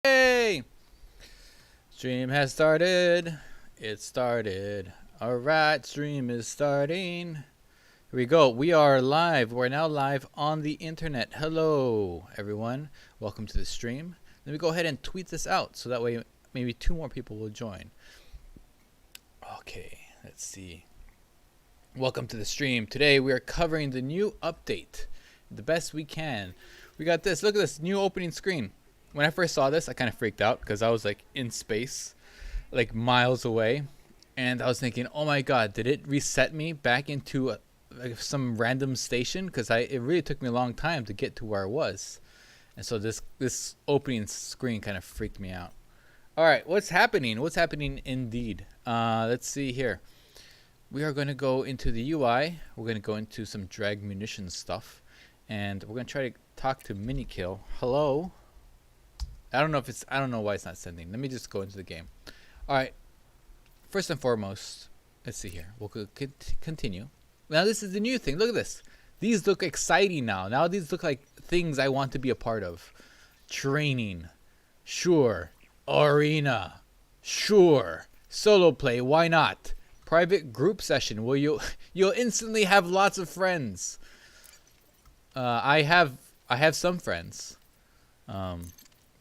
Hey! Stream has started. It started. Alright, stream is starting. Here we go. We are live. We're now live on the internet. Hello, everyone. Welcome to the stream. Let me go ahead and tweet this out so that way maybe 2 more people will join. Okay, let's see. Welcome to the stream. Today we are covering the new update the best we can. We got this. Look at this new opening screen. When I first saw this, I kind of freaked out because I was like in space, like miles away, and I was thinking, "Oh my God, did it reset me back into like some random station?" Because it really took me a long time to get to where I was, and so this opening screen kind of freaked me out. All right, what's happening? What's happening indeed? Let's see here. We are going to go into the UI. We're going to go into some Drag Munitions stuff, and we're going to try to talk to Minikill. Hello. I don't know why it's not sending. Let me just go into the game. All right. First and foremost, let's see here. We'll continue. Now this is the new thing. Look at this. These look exciting now. Now these look like things I want to be a part of. Training. Sure. Arena. Sure. Solo play. Why not? Private group session. Well, you'll instantly have lots of friends. I have some friends.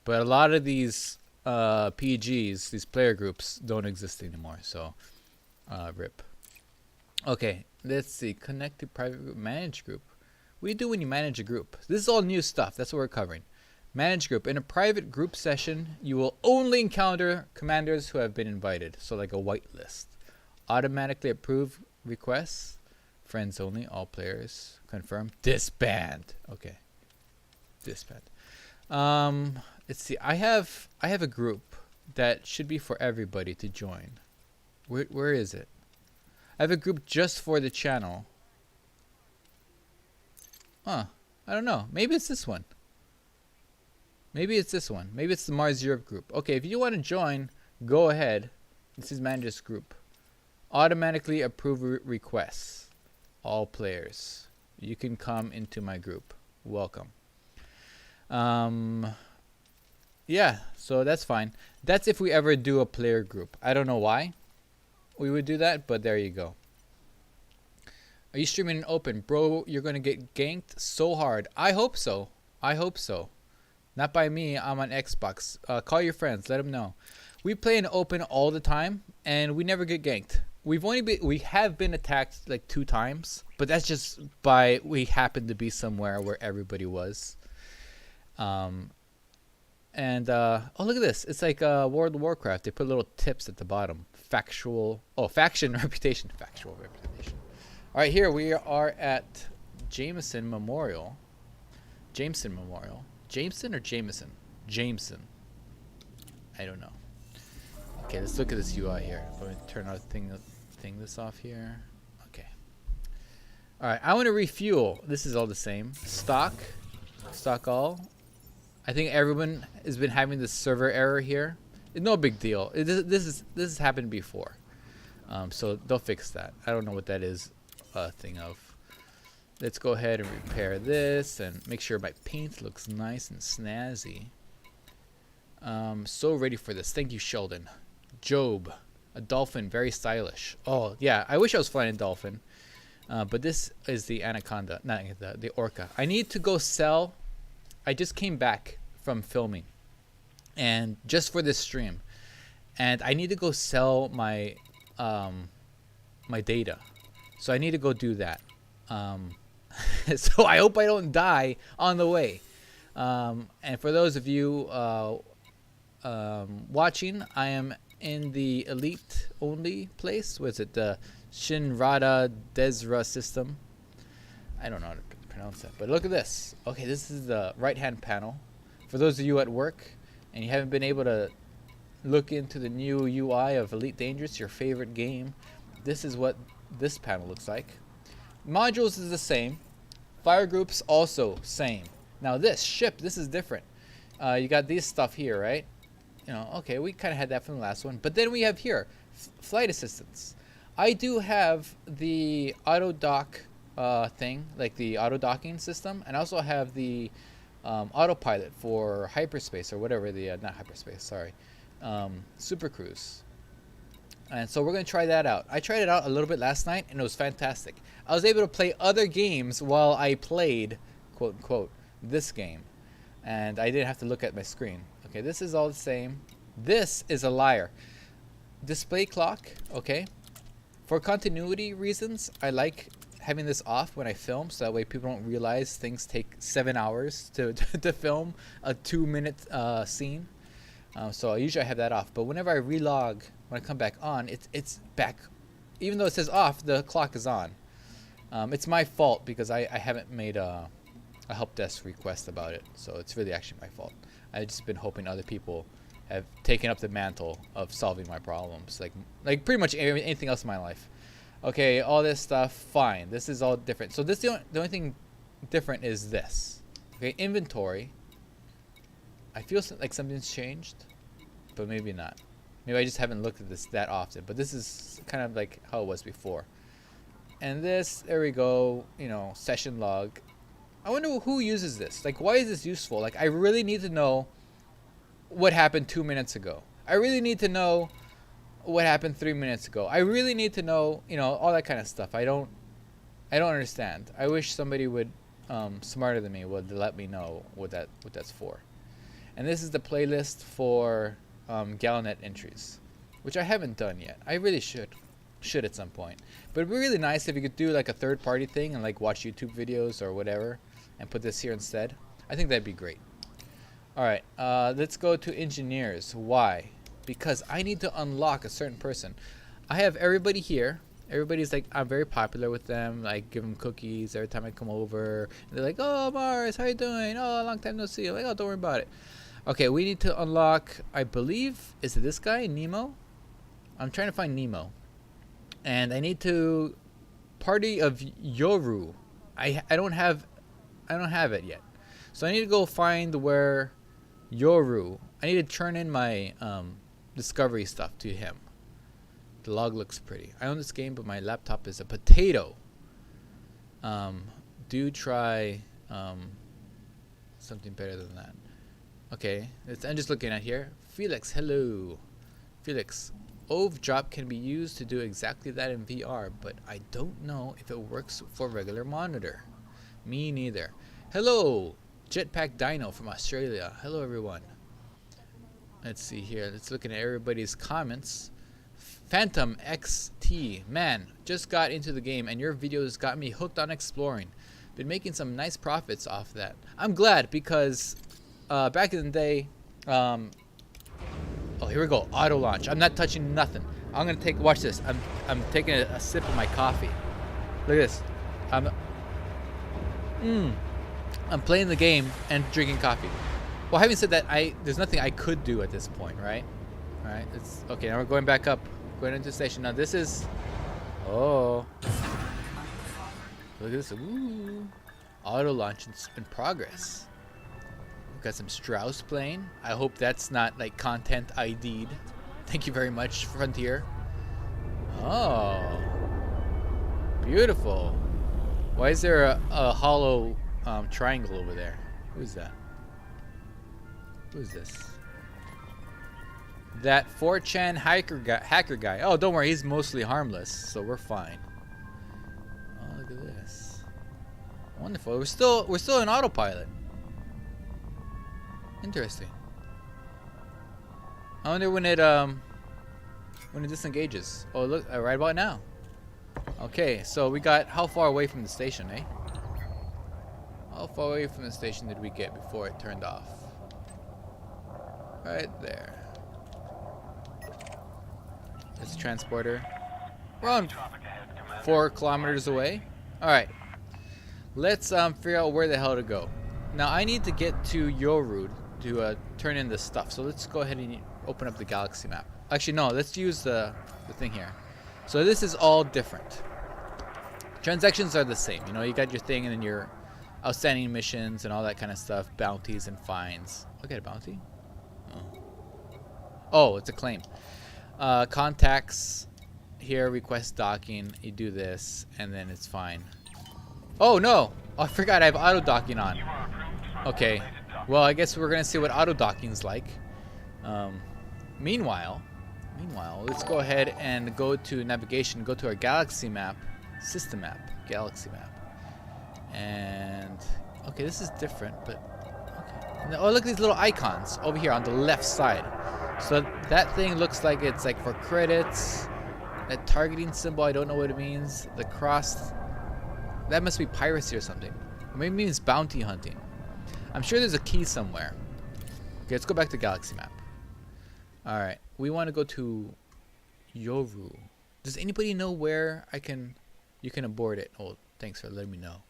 But a lot of these PGs, these player groups, don't exist anymore. So, rip. Okay, let's see. Connect to private group, manage group. What do you do when you manage a group? This is all new stuff. That's what we're covering. Manage group. In a private group session, you will only encounter commanders who have been invited. So like a white list. Automatically approve requests. Friends only. All players. Confirm. Disband. Okay. Disband. Let's see. I have a group that should be for everybody to join. Where is it? I have a group just for the channel. I don't know. Maybe it's this one. Maybe it's this one. Maybe it's the Mars Europe group. Okay, if you want to join, go ahead. This is manager's group. Automatically approve requests. All players. You can come into my group. Welcome. Yeah, so that's fine. That's if we ever do a player group. I don't know why we would do that, but there you go. Are you streaming in open? Bro, you're going to get ganked so hard. I hope so. I hope so. Not by me. I'm on Xbox. Call your friends. Let them know. We play in open all the time, and we never get ganked. We have been attacked like 2 times, but that's just by we happened to be somewhere where everybody was. Oh, look at this. It's like World of Warcraft. They put little tips at the bottom. Faction reputation. Factual reputation. All right, here we are at Jameson Memorial. Jameson Memorial. Jameson or Jameson? Jameson. I don't know. Okay, let's look at this UI here. I'm going to turn our thing this off here. Okay. All right, I want to refuel. This is all the same. Stock all. I think everyone has been having this server error here. It's no big deal. This has happened before, so they'll fix that. I don't know what that is a thing of. Let's go ahead and repair this and make sure my paint looks nice and snazzy. So ready for this. Thank you, Sheldon. Job, a dolphin, very stylish. Oh yeah, I wish I was flying a dolphin, but this is the anaconda, not the orca. I need to go sell. I just came back from filming, and just for this stream, and I need to go sell my my data, so I need to go do that. So I hope I don't die on the way. And for those of you watching, I am in the elite only place. Was it the Shinrada Desra system? I don't know how to pronounce that, but look at this. Okay, this is the right hand panel. For those of you at work and you haven't been able to look into the new UI of Elite Dangerous, your favorite game, this is what this panel looks like. Modules is the same. Fire groups also same. Now this is different. You got these stuff here, right? You know, okay, we kind of had that from the last one, but then we have here flight assistance. I do have the auto dock thing, like the auto docking system, and I also have the autopilot for hyperspace or whatever the not hyperspace, sorry, supercruise. And so we're gonna try that out. I tried it out a little bit last night, and it was fantastic. I was able to play other games while I played, quote unquote, this game, and I didn't have to look at my screen. Okay, this is all the same. This is a liar. Display clock. Okay, for continuity reasons, I like having this off when I film, so that way people don't realize things take 7 hours to to film a 2-minute scene. So usually I have that off, but whenever I relog, when I come back on, it's back. Even though it says off, the clock is on. It's my fault because I haven't made a help desk request about it, so it's really actually my fault. I've just been hoping other people have taken up the mantle of solving my problems, like pretty much anything else in my life. Okay, all this stuff, fine. This is all different. So this the only thing different is this. Okay, inventory. I feel like something's changed, but maybe not. Maybe I just haven't looked at this that often, but this is kind of like how it was before. And this, there we go, you know, session log. I wonder who uses this. Like, why is this useful? Like, I really need to know what happened 2 minutes ago. I really need to know what happened 3 minutes ago. I really need to know, you know, all that kind of stuff. I don't understand. I wish somebody would, smarter than me, would let me know what that's for. And this is the playlist for Galnet entries, which I haven't done yet. I really should at some point. But it'd be really nice if you could do like a third-party thing and like watch YouTube videos or whatever, and put this here instead. I think that'd be great. All right, let's go to engineers. Why? Because I need to unlock a certain person. I have everybody here. Everybody's like, I'm very popular with them. I give them cookies every time I come over. And they're like, oh, Mars, how you doing? Oh, long time no see. I'm like, oh, don't worry about it. Okay, we need to unlock, I believe, is it this guy, Nemo? I'm trying to find Nemo. And I need to party of Yoru. I don't have it yet. So I need to go find where Yoru. I need to turn in my discovery stuff to him. The log looks pretty. I own this game, but my laptop is a potato. Do try something better than that. Okay, I'm just looking at here. Felix, hello. Felix, OV drop can be used to do exactly that in VR, but I don't know if it works for regular monitor. Me neither. Hello, Jetpack Dino from Australia. Hello, everyone. Let's see here. Let's look at everybody's comments. Phantom XT, man, just got into the game and your videos got me hooked on exploring. Been making some nice profits off that. I'm glad because back in the day, oh, here we go, auto launch. I'm not touching nothing. I'm gonna watch this. I'm taking a sip of my coffee. Look at this. I'm playing the game and drinking coffee. Well, having said that, there's nothing I could do at this point, right? All right, it's okay. Now we're going back up, going into the station. Now this is, oh, look at this. Ooh, auto launch in progress. We've got some Strauss playing. I hope that's not like content ID'd. Thank you very much, Frontier. Oh, beautiful. Why is there a hollow triangle over there? Who's that? Who's this? That 4chan hacker guy. Oh, don't worry, he's mostly harmless, so we're fine. Oh, look at this. Wonderful. We're still in autopilot. Interesting. I wonder when it disengages. Oh, look, right about now. Okay, so we got how far away from the station, eh? How far away from the station did we get before it turned off? Right there. It's a transporter. We're on 4 kilometers away. Alright. Let's figure out where the hell to go. Now I need to get to Yoru to turn in this stuff. So let's go ahead and open up the galaxy map. Actually no, let's use the thing here. So this is all different. Transactions are the same. You know, you got your thing and then your outstanding missions and all that kind of stuff. Bounties and fines. I'll get a bounty. Oh, it's a claim. Contacts here, request docking. You do this, and then it's fine. Oh no! Oh, I forgot I have auto docking on. Okay, Well, I guess we're gonna see what auto docking's like. Meanwhile, let's go ahead and go to navigation. Go to our galaxy map, system map, galaxy map, and okay, this is different, but okay. Oh, look at these little icons over here on the left side. So that thing looks like it's like for credits. That targeting symbol, I don't know what it means. The cross, that must be piracy or something. Or maybe it means bounty hunting. I'm sure there's a key somewhere. Okay, let's go back to galaxy map. All right, we want to go to Yoru. Does anybody know where you can abort it? Oh, thanks for letting me know.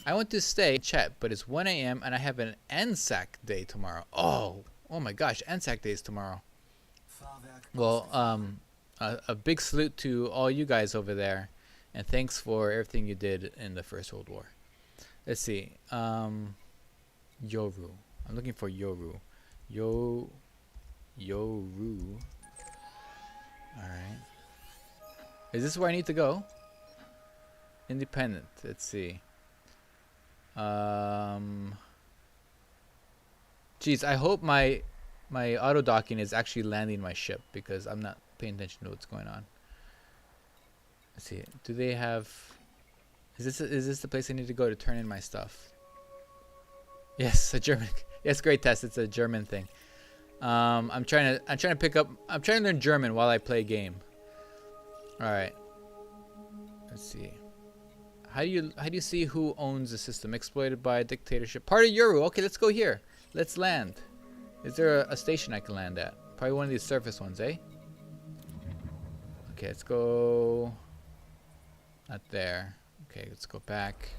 I want to stay chat, but it's 1 a.m. and I have an ANZAC day tomorrow. Oh my gosh, ANZAC day is tomorrow. Well, a big salute to all you guys over there, and thanks for everything you did in the First World War. Let's see. Yoru. I'm looking for Yoru. Yoru. Alright. Is this where I need to go? Independent. Let's see. Geez, I hope my auto docking is actually landing my ship, because I'm not paying attention to what's going on. Let's see. Do they have? Is this the place I need to go to turn in my stuff? Yes, a German. Yes, great test. It's a German thing. I'm trying to learn German while I play a game. All right. Let's see. How do you see who owns the system? Exploited by a dictatorship. Part of Yoru. Okay, let's go here. Let's land. Is there a station I can land at? Probably one of these surface ones, eh? Okay, let's go. Not there. Okay, let's go back.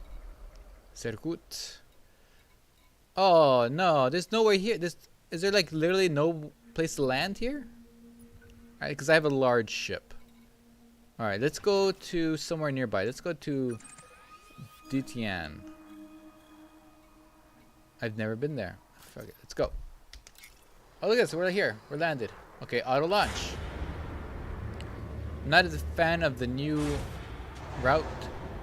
Circuit. Oh no, there's nowhere here. Is there like literally no place to land here? Alright, because I have a large ship. Alright, let's go to somewhere nearby. Let's go to Ditian. I've never been there. Fuck it. Let's go. Oh, look at this. We're here. We're landed. Okay, auto launch. I'm not a fan of the new route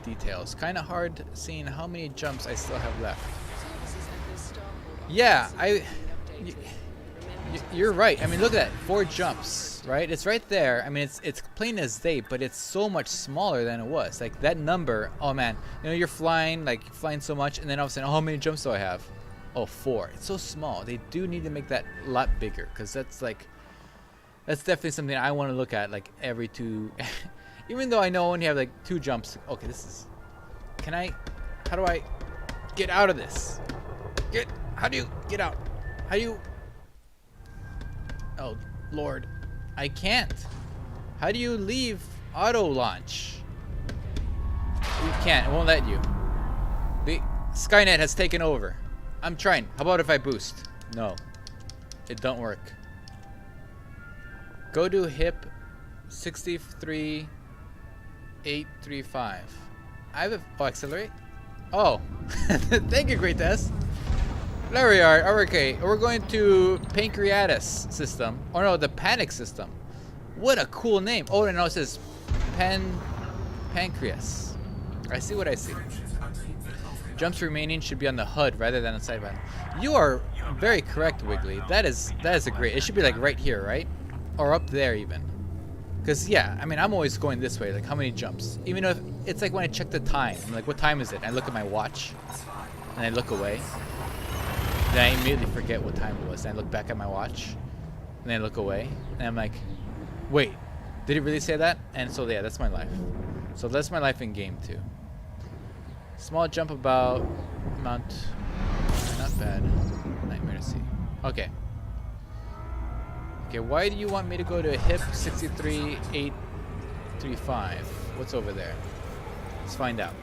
details. Kind of hard seeing how many jumps I still have left. Yeah, you're right. I mean, look at that. 4 jumps, right? It's right there. I mean, it's plain as day, but it's so much smaller than it was. Like that number. Oh man, you know, you're flying so much, and then all of a sudden, oh, how many jumps do I have? Oh, 4. It's so small. They do need to make that a lot bigger, because that's definitely something I want to look at like every 2. Even though I know I only have like 2 jumps. Okay, how do I get out of this? How do you get out? How do you? Oh Lord, I can't. How do you leave auto launch? You can't. It won't let you. The Skynet has taken over. I'm trying. How about if I boost? No, it don't work. Go to HIP 63835. I have accelerate. Oh, thank you, great test. There we are. Okay, we're going to Pancreatus system. Oh no, the Panic system. What a cool name. Oh, and no, it says Pancreas. I see what I see. Jumps remaining should be on the HUD rather than on the side button. You are very correct, Wiggly. That is a great. It should be like right here, right? Or up there even. Because yeah, I mean, I'm always going this way. Like how many jumps? Even if it's like when I check the time. I'm like, what time is it? I look at my watch, and I look away. Then I immediately forget what time it was. And I look back at my watch, and then I look away, and I'm like, wait, did it really say that? And so yeah, that's my life. So that's my life in game too. Small jump about amount, not bad. Nightmare to see. Okay. Okay, why do you want me to go to HIP 63835? What's over there? Let's find out.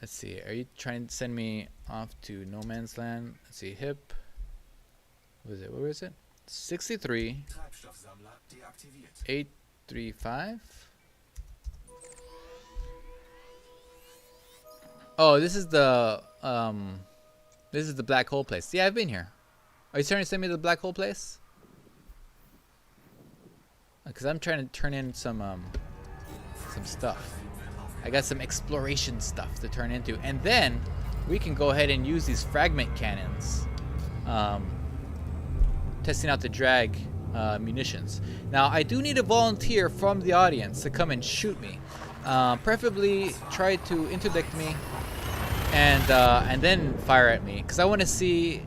Let's see. Are you trying to send me off to no man's land? Let's see. HIP. What is it? Where is it? 63835. Oh, this is the black hole place. Yeah, I've been here. Are you trying to send me to the black hole place? Because I'm trying to turn in some stuff. I got some exploration stuff to turn into, and then we can go ahead and use these fragment cannons, testing out the drag munitions. Now, I do need a volunteer from the audience to come and shoot me. Preferably try to interdict me and then fire at me, because I want to see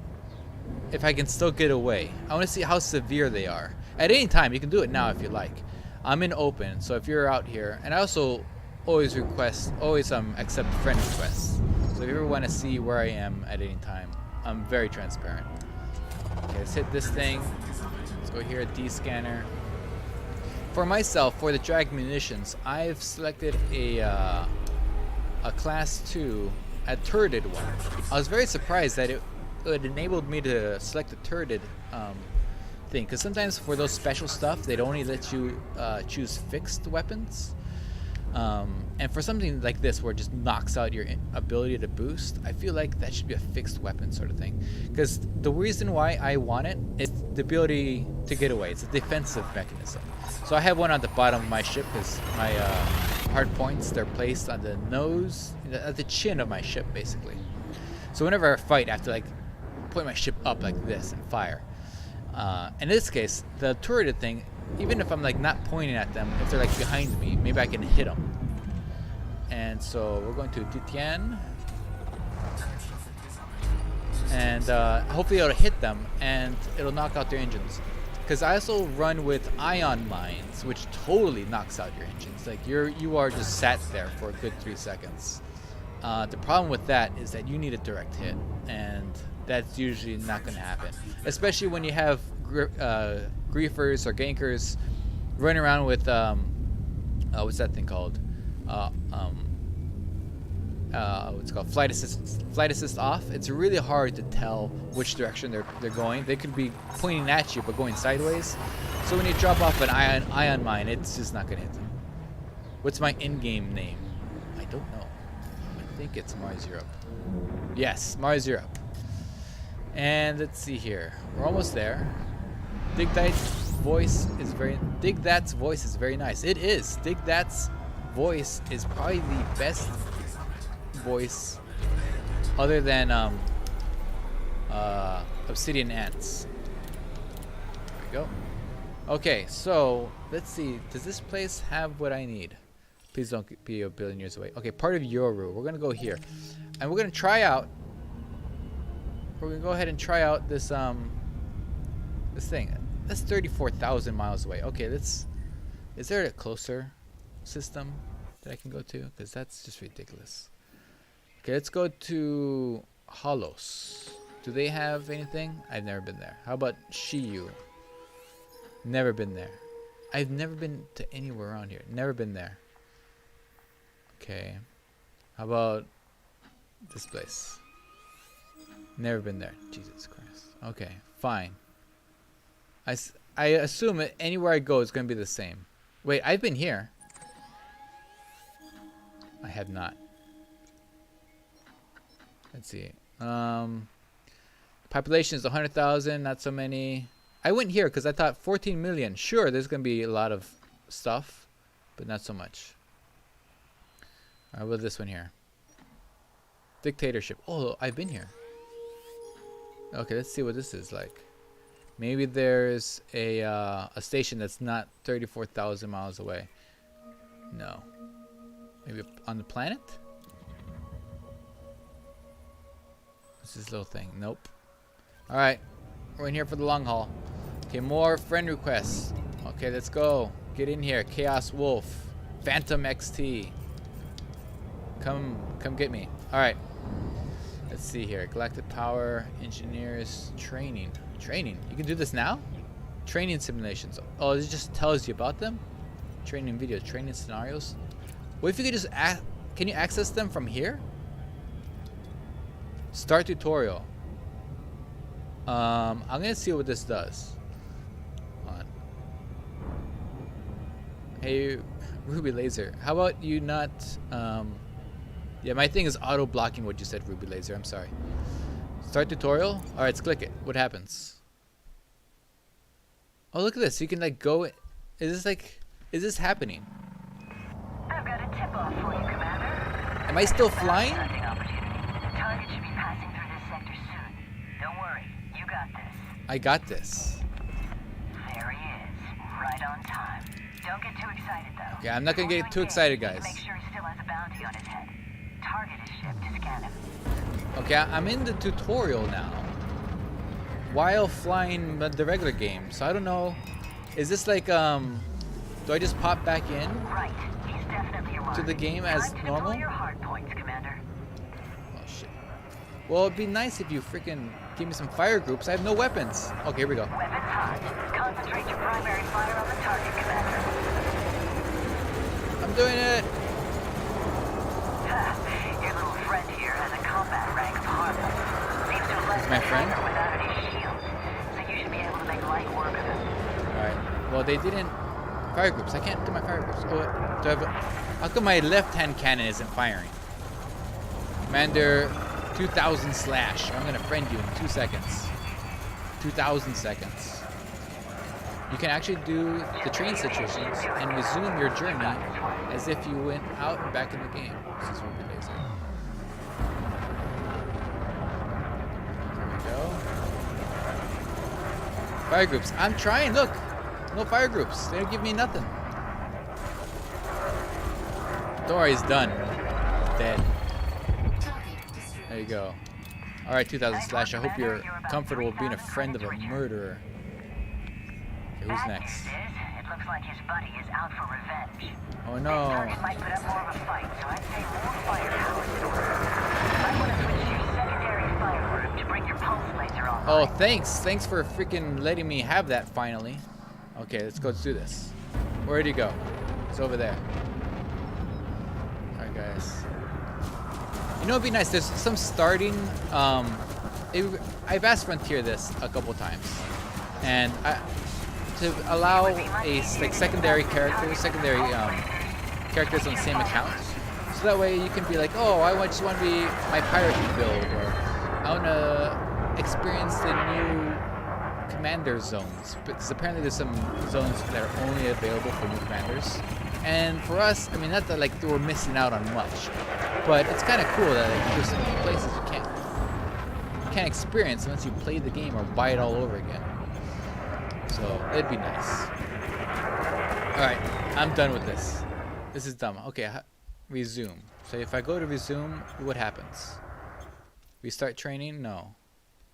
if I can still get away. I want to see how severe they are. At any time, you can do it now if you like. I'm in open, so if you're out here, and I also always accept friend requests. So if you ever want to see where I am at any time, I'm very transparent. Okay, let's hit this thing. Let's go here, D scanner. For myself, for the drag munitions, I've selected a class 2, a turreted one. I was very surprised that it enabled me to select a turreted thing, because sometimes for those special stuff, they'd only let you choose fixed weapons. And for something like this, where it just knocks out your ability to boost, I feel like that should be a fixed weapon sort of thing. Because the reason why I want it is the ability to get away. It's a defensive mechanism. So I have one on the bottom of my ship, because my hard points, they're placed on the nose, at the chin of my ship, basically. So whenever I fight, I have to like point my ship up like this and fire. In this case, the turreted thing, even if I'm like not pointing at them, if they're like behind me, maybe I can hit them. And so we're going to Titian, and hopefully it'll hit them and it'll knock out their engines. Because I also run with ion mines, which totally knocks out your engines. Like you are just sat there for a good 3 seconds. The problem with that is that you need a direct hit, and that's usually not going to happen, especially when you have griefers or gankers running around with what's that thing called? What's it called? Flight assist off. It's really hard to tell which direction they're going. They could be pointing at you but going sideways. So when you drop off an ion mine, it's just not going to hit them. What's my in-game name? I don't know. I think it's Mars Europe. Yes, Mars Europe. And let's see here. We're almost there. Dig That's voice is very nice. It is. Dig That's voice is probably the best voice other than Obsidian Ants. There we go. Okay, so let's see. Does this place have what I need? Please don't be a billion years away. Okay, part of Yoru. We're gonna go here, and we're gonna try out. We're gonna go ahead and try out this this thing. That's 34,000 miles away. Okay, let's. Is there a closer system that I can go to? Because that's just ridiculous. Okay, let's go to Holos. Do they have anything? I've never been there. How about Shiyu? Never been there. I've never been to anywhere around here. Never been there. Okay. How about this place? Never been there. Jesus Christ. Okay, fine. I assume that anywhere I go is going to be the same. Wait, I've been here. I have not. Let's see. Population is 100,000, not so many. I went here because I thought 14 million. Sure, there's going to be a lot of stuff, but not so much. Alright, what about this one here? Dictatorship. Oh, I've been here. Okay, let's see what this is like. Maybe there's a station that's not 34,000 miles away. No. Maybe on the planet? What's this little thing? Nope. Alright. We're in here for the long haul. Okay, more friend requests. Okay, let's go. Get in here. Chaos Wolf. Phantom XT. Come get me. Alright. Let's see here. Galactic Power. Engineers. Training. Training. You can do this now? Training simulations. Oh, it just tells you about them? Training videos. Training scenarios. What if you could just can you access them from here? Start tutorial. I'm gonna see what this does. Hold on. Hey, Ruby Laser. How about you not? Yeah, my thing is auto blocking what you said, Ruby Laser. I'm sorry. Start tutorial. All right, let's click it. What happens? Oh, look at this. You can like go. Is this happening? I've got a tip-off for you, Commander. Am I still flying? Target should I got this. There he is, right on time. Don't get too excited though. Yeah, I'm not gonna get too excited, guys. Make sure he still has a bounty on his head. Target his ship to scan him. Okay, I'm in the tutorial now. While flying the regular game, so I don't know. Is this like do I just pop back in? Right, he's definitely arrived. To the game as Time to normal? deploy your hard points, Commander. Oh shit. Well, it'd be nice if you freaking give me some fire groups. I have no weapons. Okay, here we go. Weapons hot. Concentrate your primary fire on the target, Commander. I'm doing it. Your little friend here has a combat rank of harmless. Seems to have left My the friend? hangar without any shields, so you should be able to make light work of him. Alright. Well, they didn't. Fire groups. I can't do my fire groups. Oh, do I have how come my left-hand cannon isn't firing? Commander 2000 slash. I'm gonna friend you in 2 seconds. 2,000 seconds. You can actually do the train situations and resume your journey as if you went out and back in the game. This is what they say. There we go. Fire groups. I'm trying. Look. No fire groups. They don't give me nothing. Don't worry, it's done. Dead. There you go. Alright, 2000 slash. I hope you're comfortable being a friend of a murderer. Okay, who's next? It looks like his buddy is out for revenge. Oh no. Target might put up more of a fight, so I'd say more firepower. I want to switch to your secondary fire room to bring your pulse laser on. Oh, thanks. Thanks for freaking letting me have that finally. Okay, let's go do this. Where'd he go? It's over there. Alright, guys. You know, it'd be nice. There's some starting. I've asked Frontier this a couple times, and to allow like secondary characters on the same account, so that way you can be like, oh, I just want to be my pirate build, or I want to experience the new commander zones, because apparently there's some zones that are only available for new commanders. And for us, I mean, not that like we're missing out on much, but it's kind of cool that like, there's some places you can't experience unless you play the game or buy it all over again. So it'd be nice. All right, I'm done with this. This is dumb. Okay, resume. So if I go to resume, what happens? Restart training? No.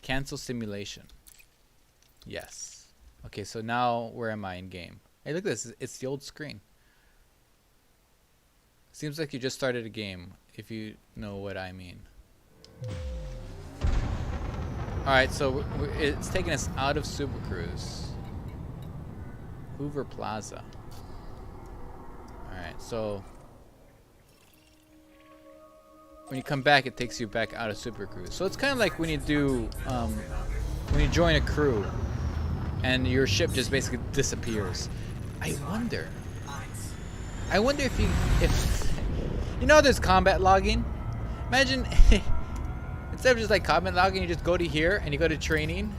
Cancel simulation. Yes. Okay, so now where am I in game? Hey, look at this. It's the old screen. Seems like you just started a game, if you know what I mean. Alright, so it's taking us out of supercruise. Hoover Plaza. Alright, so when you come back, it takes you back out of supercruise. So it's kind of like when you do, when you join a crew and your ship just basically disappears. I wonder if you know there's combat logging. Imagine instead of just like combat logging, you just go to here and you go to training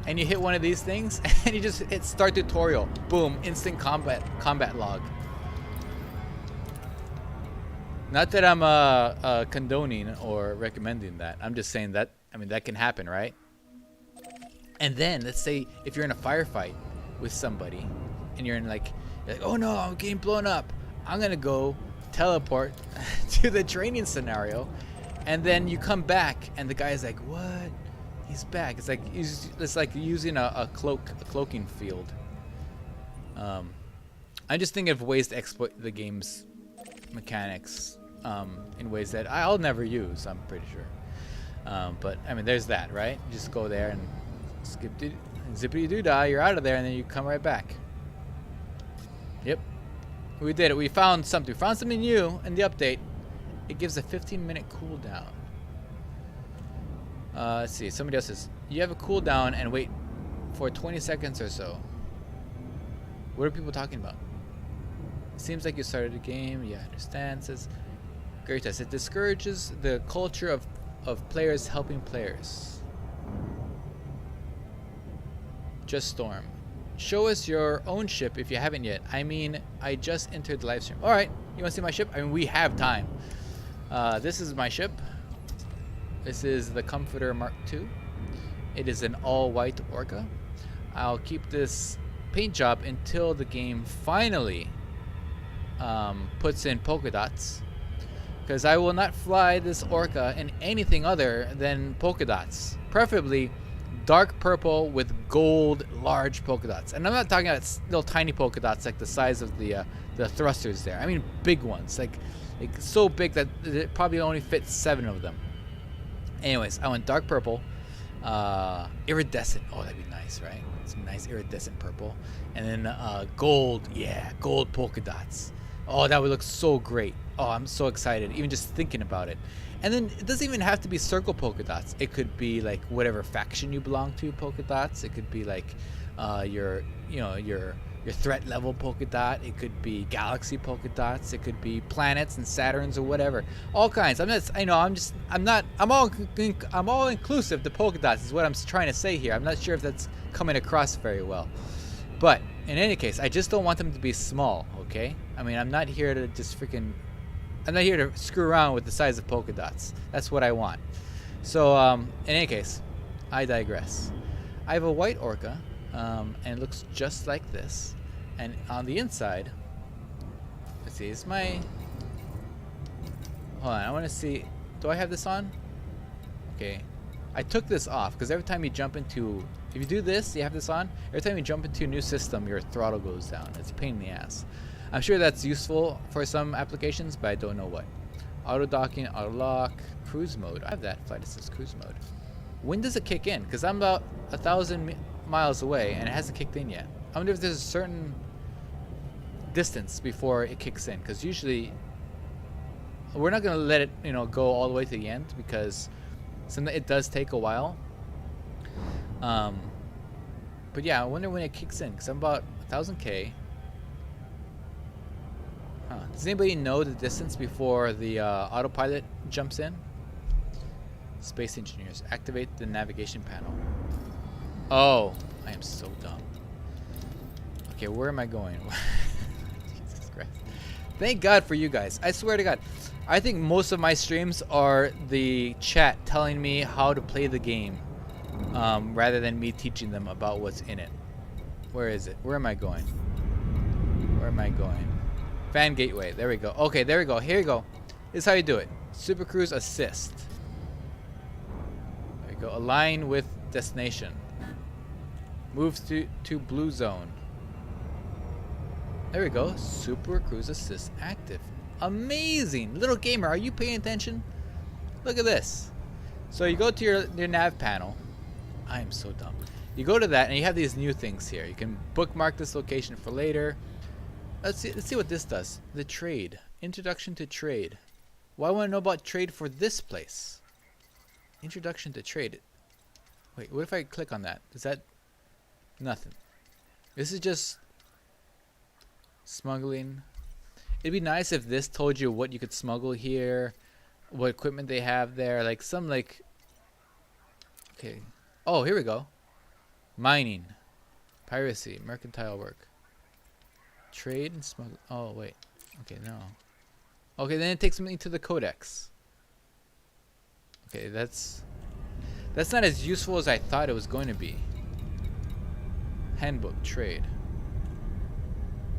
and you hit one of these things and you just hit start tutorial. Boom, instant combat log. Not that I'm condoning or recommending that. I'm just saying that, I mean, that can happen, right? And then let's say if you're in a firefight with somebody and you're like, oh no, I'm getting blown up. I'm gonna go teleport to the training scenario, and then you come back and the guy's like, what? He's back. It's like using a cloaking field. I'm just thinking of ways to exploit the game's mechanics in ways that I'll never use, I'm pretty sure. But I mean, there's that, right? You just go there and zippity-doo-dah, you're out of there, and then you come right back. Yep. We did it. We found something. We found something new in the update. It gives a 15-minute cooldown. Let's see. Somebody else says, you have a cooldown and wait for 20 seconds or so. What are people talking about? It seems like you started a game. Yeah, I understand. It says, great test. It discourages the culture of players helping players. Just Storm. Show us your own ship if you haven't yet. I mean, I just entered the live stream. All right, you want to see my ship? I mean, we have time. This is my ship. This is the Comforter Mark II. It is an all-white orca. I'll keep this paint job until the game finally puts in polka dots, because I will not fly this orca in anything other than polka dots, preferably dark purple with gold large polka dots. And I'm not talking about little tiny polka dots like the size of the thrusters there. I mean big ones, like so big that it probably only fits 7 of them. Anyways, I went dark purple, iridescent. Oh, that'd be nice, right? Some nice iridescent purple, and then gold. Yeah, gold polka dots. Oh, that would look so great. Oh, I'm so excited, even just thinking about it. And then it doesn't even have to be circle polka dots. It could be like whatever faction you belong to polka dots. It could be like your threat level polka dot. It could be galaxy polka dots. It could be planets and Saturns or whatever. All kinds. I'm all inclusive to polka dots is what I'm trying to say here. I'm not sure if that's coming across very well. But in any case, I just don't want them to be small, okay? I mean, I'm not here to screw around with the size of polka dots. That's what I want. So, in any case, I digress. I have a white orca, and it looks just like this. And on the inside, let's see, hold on, I want to see, do I have this on? Okay. I took this off, because every time you jump into, if you do this, you have this on, every time you jump into a new system, your throttle goes down. It's a pain in the ass. I'm sure that's useful for some applications, but I don't know what. Auto docking, auto lock, cruise mode. I have that, flight assist cruise mode. When does it kick in? Because I'm about 1,000 miles away and it hasn't kicked in yet. I wonder if there's a certain distance before it kicks in, because usually we're not going to let it, go all the way to the end, because sometimes it does take a while. But yeah, I wonder when it kicks in, because I'm about 1,000 K. Does anybody know the distance before the autopilot jumps in? Space engineers, activate the navigation panel. Oh, I am so dumb. Okay, where am I going? Jesus Christ. Thank God for you guys. I swear to God. I think most of my streams are the chat telling me how to play the game, rather than me teaching them about what's in it. Where is it? Where am I going? Where am I going? Fan gateway. There we go. Okay, there we go. Here you go. This is how you do it. Supercruise assist. There you go. Align with destination. Move to blue zone. There we go. Supercruise assist active. Amazing. Little gamer, are you paying attention? Look at this. So you go to your nav panel. I am so dumb. You go to that and you have these new things here. You can bookmark this location for later. Let's see what this does. The trade. Introduction to trade. Well, I want to know about trade for this place. Introduction to trade. Wait, what if I click on that? Is that nothing? This is just smuggling. It'd be nice if this told you what you could smuggle here, what equipment they have there, like some like. Okay. Oh, here we go. Mining, piracy, mercantile work. Trade and smuggle. Oh wait. Okay, no. Okay, then it takes me to the codex. Okay, that's not as useful as I thought it was going to be. Handbook, trade.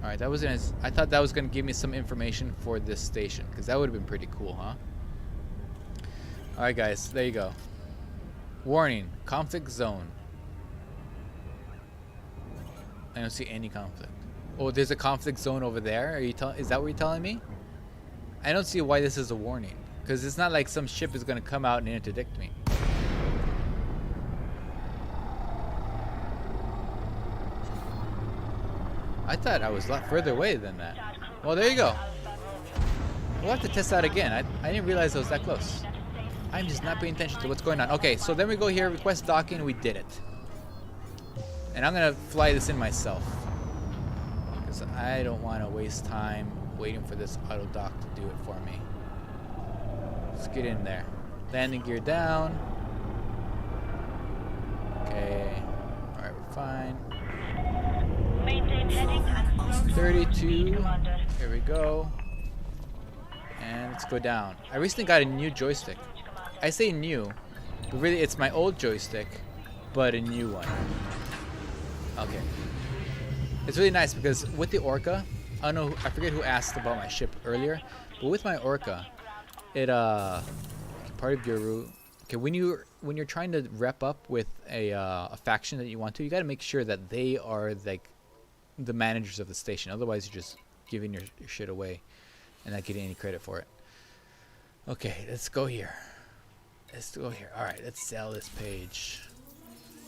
All right, that wasn't as I thought that was going to give me some information for this station, because that would have been pretty cool, huh? All right, guys, there you go. Warning: conflict zone. I don't see any conflict. Oh, there's a conflict zone over there. Is that what you're telling me? I don't see why this is a warning, because it's not like some ship is going to come out and interdict me. I thought I was a lot further away than that. Well, there you go. We'll have to test that again. I didn't realize it was that close. I'm just not paying attention to what's going on. Okay, so then we go here, request docking, we did it. And I'm going to fly this in myself, because I don't want to waste time waiting for this auto dock to do it for me. Let's get in there. Landing gear down. Okay. Alright, we're fine. Maintain heading and 32. Here we go. And let's go down. I recently got a new joystick. I say new, but really it's my old joystick but a new one. Okay. It's really nice because with the Orca, I don't know, I forget who asked about my ship earlier, but with my Orca, it part of your route. Okay, when you're trying to rep up with a faction that you want to, you got to make sure that they are like the managers of the station. Otherwise, you're just giving your shit away and not getting any credit for it. Okay, let's go here. Let's go here. All right, let's sell this page.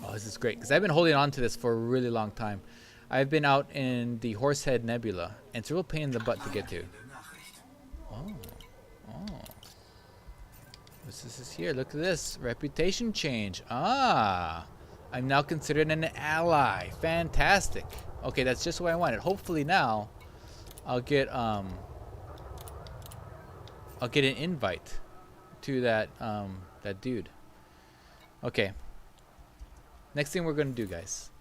Oh, this is great because I've been holding on to this for a really long time. I've been out in the Horsehead Nebula, and it's a real pain in the butt to get to. Oh. This is here. Look at this. Reputation change. Ah. I'm now considered an ally. Fantastic. Okay, that's just what I wanted. Hopefully now I'll get an invite to that that dude. Okay. Next thing we're gonna do, guys.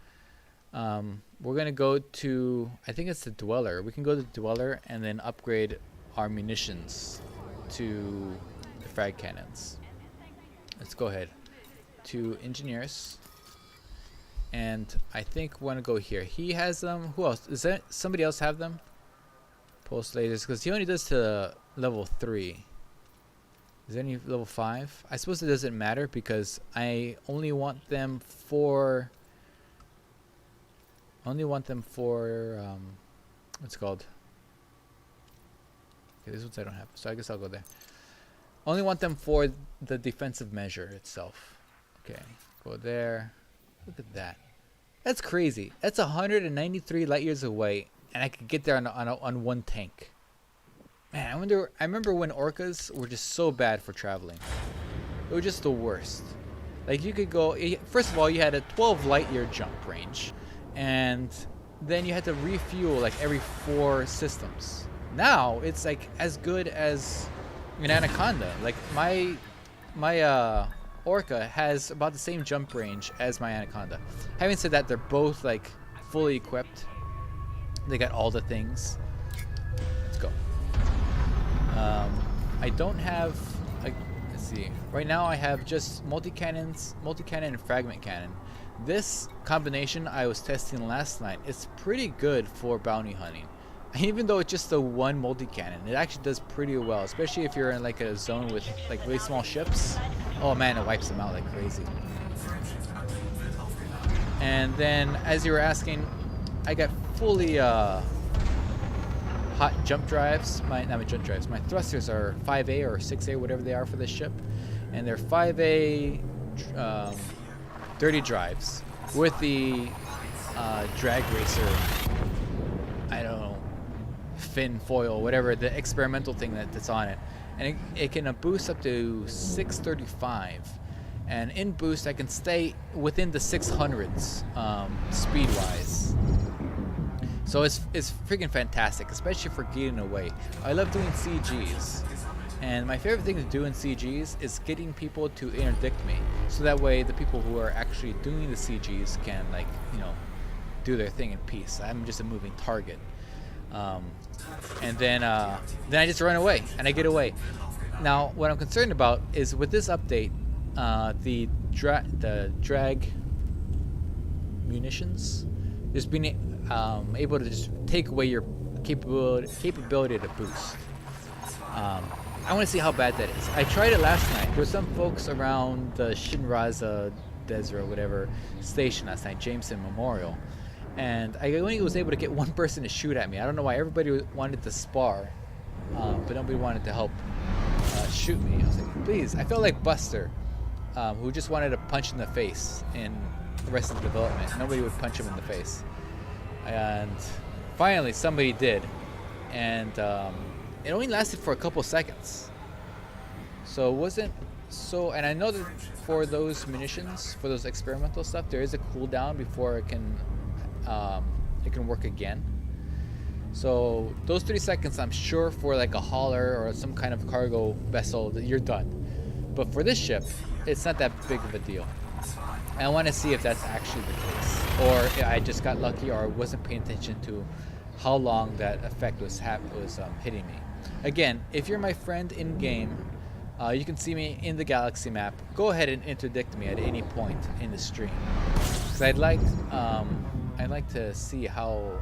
We're gonna go to, I think it's the Dweller. We can go to the Dweller and then upgrade our munitions to the frag cannons. Let's go ahead to engineers, and I think we want to go here. He has them. Who else? Is that somebody else have them? Pulse lasers, because he only does to level 3. Is there any level 5? I suppose it doesn't matter because I only want them for what's it called? Okay, these ones I don't have, so I guess I'll go there. Only want them for the defensive measure itself. Okay, go there. Look at that. That's crazy. That's 193 light years away, and I could get there on one tank. Man, I remember when Orcas were just so bad for traveling. It was just the worst. Like, you could go, first of all, you had a 12 light year jump range, and then you had to refuel like every 4 systems. Now it's like as good as an Anaconda. Like my Orca has about the same jump range as my Anaconda. Having said that, they're both like fully equipped. They got all the things. Let's go. I don't have, like, let's see. Right now I have just multi-cannon and fragment cannon. This combination I was testing last night, it's pretty good for bounty hunting. Even though it's just the one multi-cannon, it actually does pretty well, especially if you're in like a zone with like really small ships. Oh man, it wipes them out like crazy. And then, as you were asking, I got fully hot jump drives. Not my jump drives. My thrusters are 5A or 6A, whatever they are for this ship, and they're 5A dirty drives with the drag racer. I don't know, fin foil, whatever, the experimental thing that's on it, and it can boost up to 635, and in boost I can stay within the 600s speed wise. So it's freaking fantastic, especially for getting away. I love doing CGs, and my favorite thing to do in CGs is getting people to interdict me, so that way the people who are actually doing the CGs can, like, you know, do their thing in peace. I'm just a moving target. And then I just run away, and I get away. Now, what I'm concerned about is with this update, the drag munitions, just being able to just take away your capability to boost. I want to see how bad that is. I tried it last night. There were some folks around the Shinraza Desert or whatever station last night, Jameson Memorial, and I only was able to get one person to shoot at me. I don't know why. Everybody wanted to spar, but nobody wanted to help shoot me. I was like, please. I felt like Buster, who just wanted to punch in the face in the rest of the development. Nobody would punch him in the face. And finally, somebody did. And it only lasted for a couple seconds. So it wasn't so... And I know that for those munitions, for those experimental stuff, there is a cooldown before it can work again. So those 3 seconds, I'm sure for like a hauler or some kind of cargo vessel, that you're done. But for this ship, it's not that big of a deal. And I want to see if that's actually the case, or I just got lucky, or I wasn't paying attention to how long that effect was hitting me. Again, if you're my friend in game, You can see me in the galaxy map. Go ahead and interdict me at any point in the stream, because I'd like to see how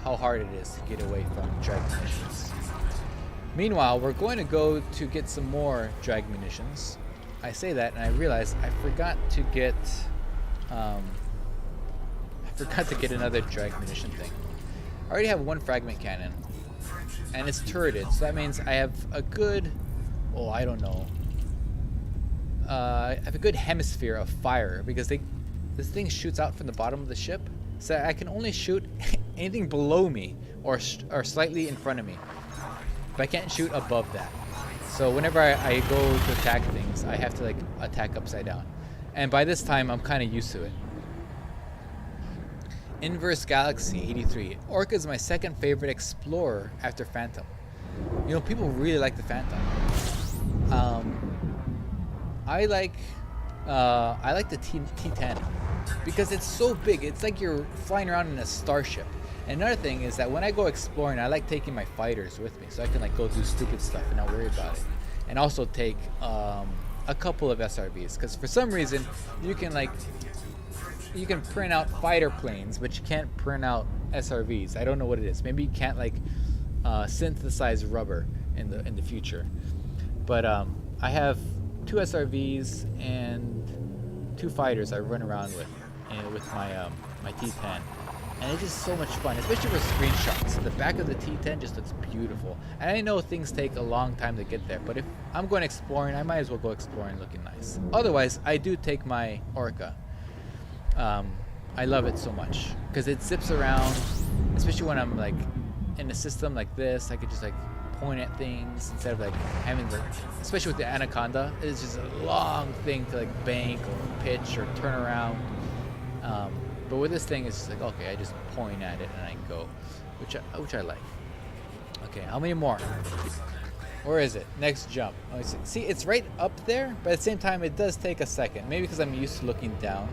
hard it is to get away from drag munitions. Meanwhile, we're going to go to get some more drag munitions. I say that and I realize I forgot to get another drag munition thing. I already have one fragment cannon, and it's turreted, so that means I have a good, oh, I don't know, I have a good hemisphere of fire, because this thing shoots out from the bottom of the ship, so I can only shoot anything below me or slightly in front of me, but I can't shoot above that. So whenever I go to attack things, I have to like attack upside down, and by this time I'm kind of used to it. Inverse Galaxy 83. Orca is my second favorite explorer after Phantom. You know, people really like the Phantom. I like the T10 because it's so big. It's like you're flying around in a starship. And another thing is that when I go exploring, I like taking my fighters with me, so I can like go do stupid stuff and not worry about it. And also take a couple of SRVs, because for some reason you can print out fighter planes, but you can't print out SRVs. I don't know what it is. Maybe you can't like synthesize rubber in the future. But I have 2 SRVs and 2 fighters I run around with my my T10, and it's just so much fun, especially for screenshots. The back of the T10 just looks beautiful. And I know things take a long time to get there, but if I'm going exploring, I might as well go exploring looking nice. Otherwise, I do take my Orca. I love it so much because it zips around, especially when I'm like in a system like this. I could just like point at things instead of like having the, especially with the Anaconda, it's just a long thing to like bank or pitch or turn around. But with this thing, it's just like, okay, I just point at it and I go, which I like. Okay, how many more? Where is it? Next jump. Oh, see, it's right up there, but at the same time, it does take a second. Maybe because I'm used to looking down.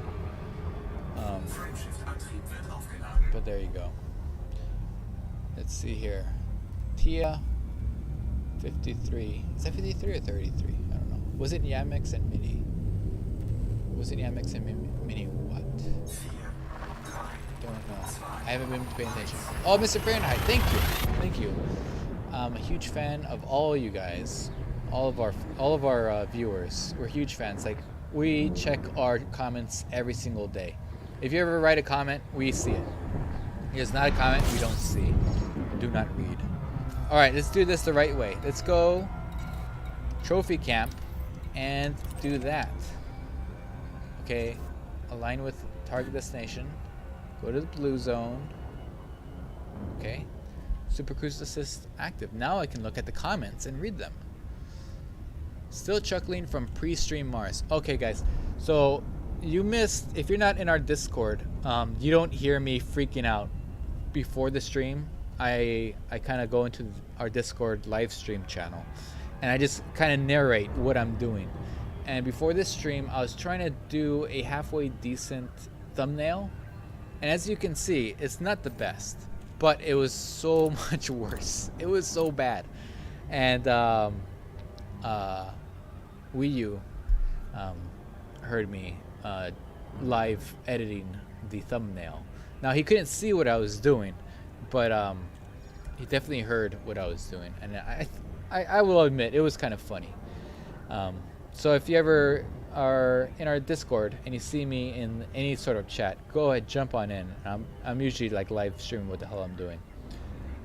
But there you go. Let's see here. Tia 53. Is that 53 or 33? I don't know. Was it Yamex and Mini? Was it Yamex and Mini what? Don't know. I haven't been paying attention. Oh, Mr. Fahrenheit, thank you. Thank you. I'm a huge fan of all you guys. All of our viewers. We're huge fans. Like, we check our comments every single day. If you ever write a comment, we see it. If it's not a comment, we don't see. Do not read. Alright, let's do this the right way. Let's go trophy camp and do that. Okay, align with target destination. Go to the blue zone. Okay. Supercruise assist active. Now I can look at the comments and read them. Still chuckling from pre-stream Mars. Okay, guys. So you missed, if you're not in our Discord, you don't hear me freaking out before the stream. I kind of go into our Discord live stream channel and I just kind of narrate what I'm doing. And before this stream, I was trying to do a halfway decent thumbnail, and as you can see, it's not the best, but it was so much worse. It was so bad. And Wii U heard me live editing the thumbnail. Now he couldn't see what I was doing, but he definitely heard what I was doing, and I will admit it was kind of funny. So if you ever are in our Discord and you see me in any sort of chat, go ahead, jump on in. I'm usually like live streaming what the hell I'm doing.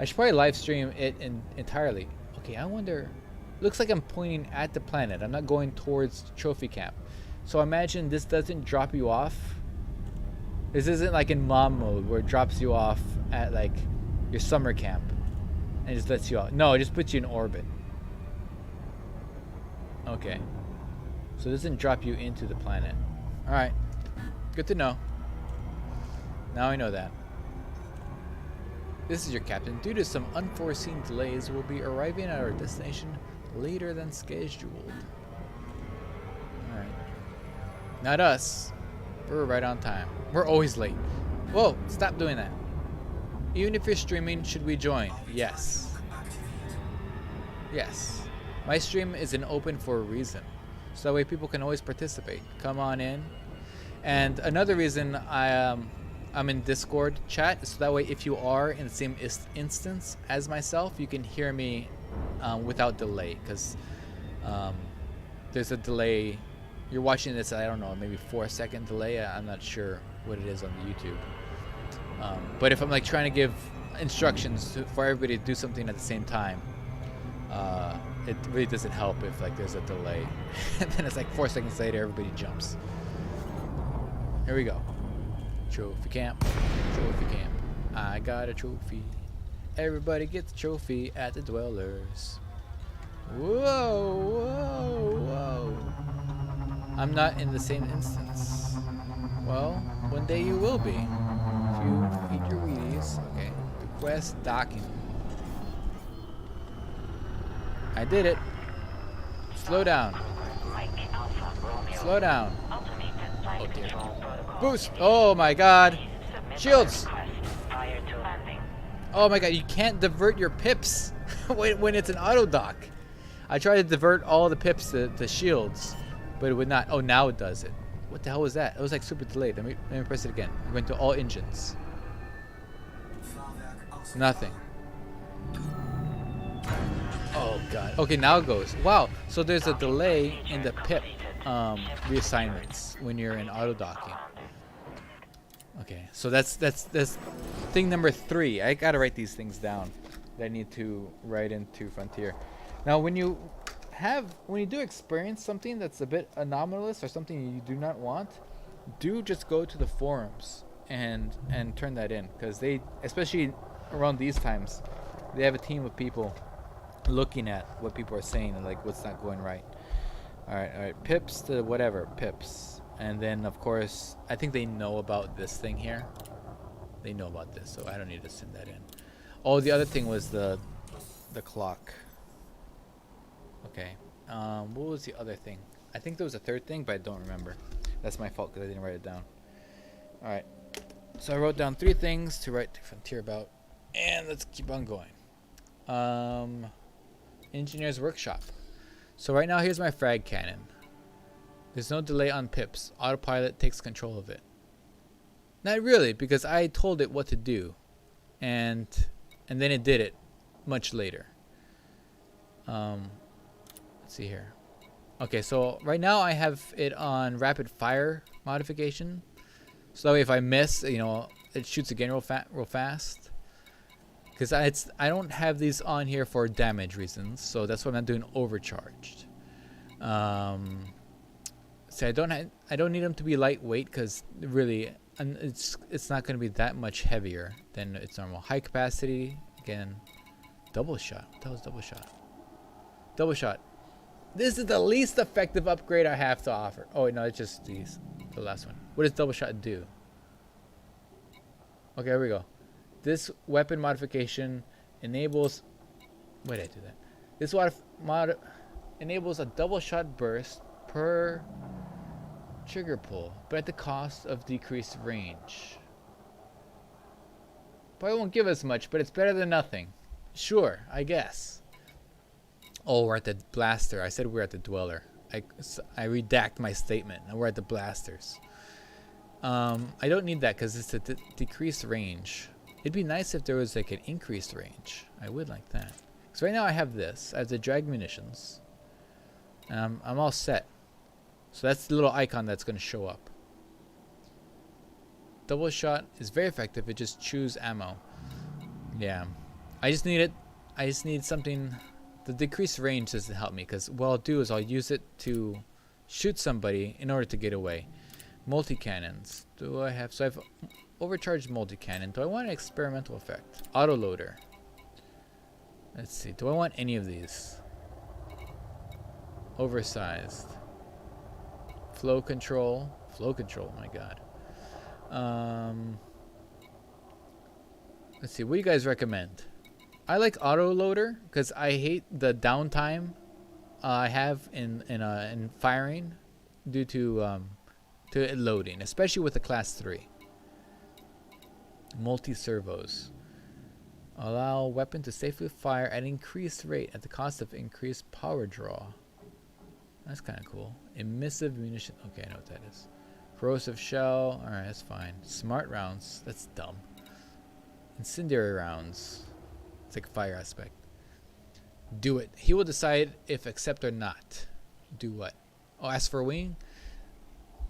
I should probably live stream it entirely. Okay, I wonder. Looks like I'm pointing at the planet. I'm not going towards trophy camp. So imagine this doesn't drop you off. This isn't like in mom mode where it drops you off at like your summer camp and just lets you out. No, it just puts you in orbit. Okay. So it doesn't drop you into the planet. Alright. Good to know. Now I know that. This is your captain. Due to some unforeseen delays, we'll be arriving at our destination later than scheduled. Alright. Not us. We're right on time. We're always late. Whoa, stop doing that. Even if you're streaming, should we join? Yes. Yes. My stream isn't open for a reason, so that way people can always participate. Come on in. And another reason I'm in Discord chat, so that way if you are in the same instance as myself, you can hear me without delay, because there's a delay. You're watching this, I don't know, maybe 4-second delay. I'm not sure what it is on the YouTube. But if I'm like trying to give instructions for everybody to do something at the same time, it really doesn't help if like there's a delay. And then it's like 4 seconds later, everybody jumps. Here we go. Trophy camp. Trophy camp. I got a trophy. Everybody gets a trophy at the Dwellers. Whoa, whoa, whoa. I'm not in the same instance. Well, one day you will be. If you eat your Wheaties. Okay. Request docking. I did it. Slow down. Slow down. Oh dear. Boost! Oh my god. Shields! Oh my god, you can't divert your pips when it's an auto dock. I tried to divert all the pips to shields, but it would not. Oh, now it does it. What the hell was that? It was like super delayed. Let me press it again. I'm going to all engines. Nothing. Oh god. Okay, now it goes. Wow. So there's a delay in the pip reassignments when you're in auto docking. Okay, so that's thing number 3. I gotta write these things down that I need to write into Frontier. Now, when you do experience something that's a bit anomalous or something you do not want, do just go to the forums and turn that in, because they, especially around these times, they have a team of people looking at what people are saying and like what's not going right. All right, pips to whatever pips, and then of course I think they know about this thing here. They know about this, so I don't need to send that in. Oh, the other thing was the clock. Okay, what was the other thing? I think there was a third thing, but I don't remember. That's my fault because I didn't write it down. All right, so I wrote down 3 things to write to Frontier about, and let's keep on going. Engineer's workshop. So right now, here's my frag cannon. There's no delay on pips. Autopilot takes control of it. Not really, because I told it what to do, and then it did it much later. Let's see here. Okay, so right now I have it on rapid fire modification, so that way if I miss, you know, it shoots again real fast. Because I don't have these on here for damage reasons, so that's why I'm not doing overcharged. So I don't need them to be lightweight, because really it's not going to be that much heavier than its normal. High capacity, again, double shot. What the hell is double shot? Double shot. This is the least effective upgrade I have to offer. Oh no, it's just the last one. What does double shot do? Okay, here we go. This weapon modification enables. Why did I do that? This mod enables a double shot burst per trigger pull, but at the cost of decreased range. Probably won't give us much, but it's better than nothing. Sure, I guess. Oh, we're at the blaster. I said we're at the dweller. I redact my statement. Now we're at the blasters. I don't need that because it's a decreased range. It'd be nice if there was like an increased range. I would like that. So right now I have this. I have the Drag Munitions. I'm all set. So that's the little icon that's going to show up. Double shot is very effective. It just chews ammo. Yeah. I just need it. I just need something. The decreased range doesn't help me, because what I'll do is I'll use it to shoot somebody in order to get away. Multi-cannons. Do I have... So I've overcharged multi-cannon. Do I want an experimental effect? Autoloader. Let's see. Do I want any of these? Oversized. Flow control. Flow control, my god. Let's see. What do you guys recommend? I like autoloader because I hate the downtime I have in firing due to it loading, especially with the class 3. Multi servos. Allow weapon to safely fire at increased rate at the cost of increased power draw. That's kind of cool. Emissive munition. Okay, I know what that is. Corrosive shell. Alright, that's fine. Smart rounds. That's dumb. Incendiary rounds. It's like a fire aspect. Do it. He will decide if accept or not. Do what? Oh, ask for a wing?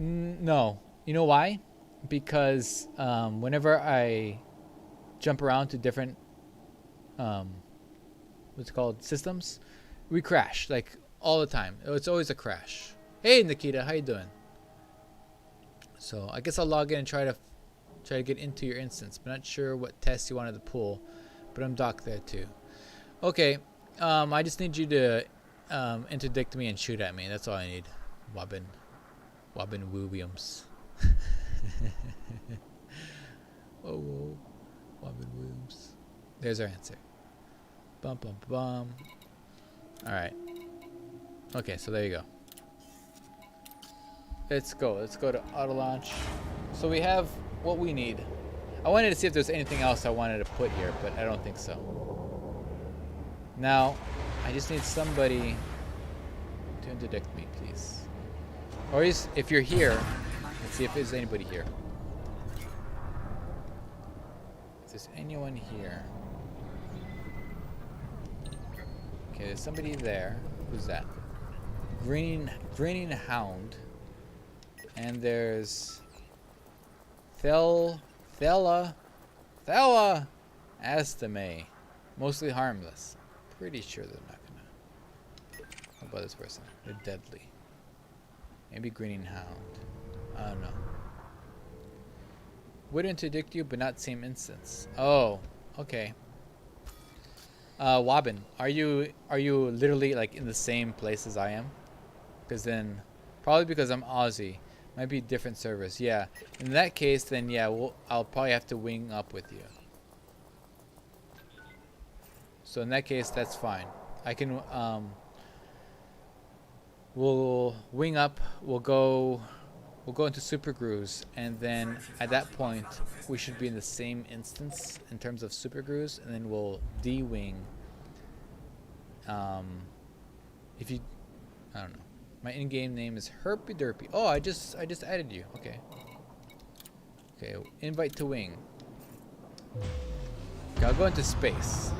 No. You know why? Because whenever I jump around to different what's it called, systems, we crash like all the time. It's always a crash. Hey Nikita, how you doing? So I guess I'll log in and try to get into your instance, but not sure what test you wanted to pull, but I'm docked there too. Okay, I just need you to interdict me and shoot at me. That's all I need. Wobbin Williams. Oh, Wobbin Williams. There's our answer. Bum bum bum. All right. Okay, so there you go. Let's go. Let's go to auto launch. So we have what we need. I wanted to see if there's anything else I wanted to put here, but I don't think so. Now, I just need somebody to interdict me, please. Or if you're here, let's see if there's anybody here. If there's anyone here. Okay, there's somebody there. Who's that? Grinning Hound. And there's Thella Astame. Mostly harmless. Pretty sure they're not gonna. How about this person? They're deadly. Maybe Grinning Hound. I don't know. Would interdict you, but not same instance. Oh, okay. Wobbin, are you literally like in the same place as I am? Because then, probably because I'm Aussie, might be different servers. Yeah. In that case, then yeah, I'll probably have to wing up with you. So in that case, that's fine. I can we'll wing up. We'll go into supercruise, and then at that point we should be in the same instance in terms of supercruise, and then we'll D-wing. If you, I don't know. My in-game name is Herpy Derpy. Oh, I just added you. Okay. Okay. Invite to wing. Okay, I'll go into space,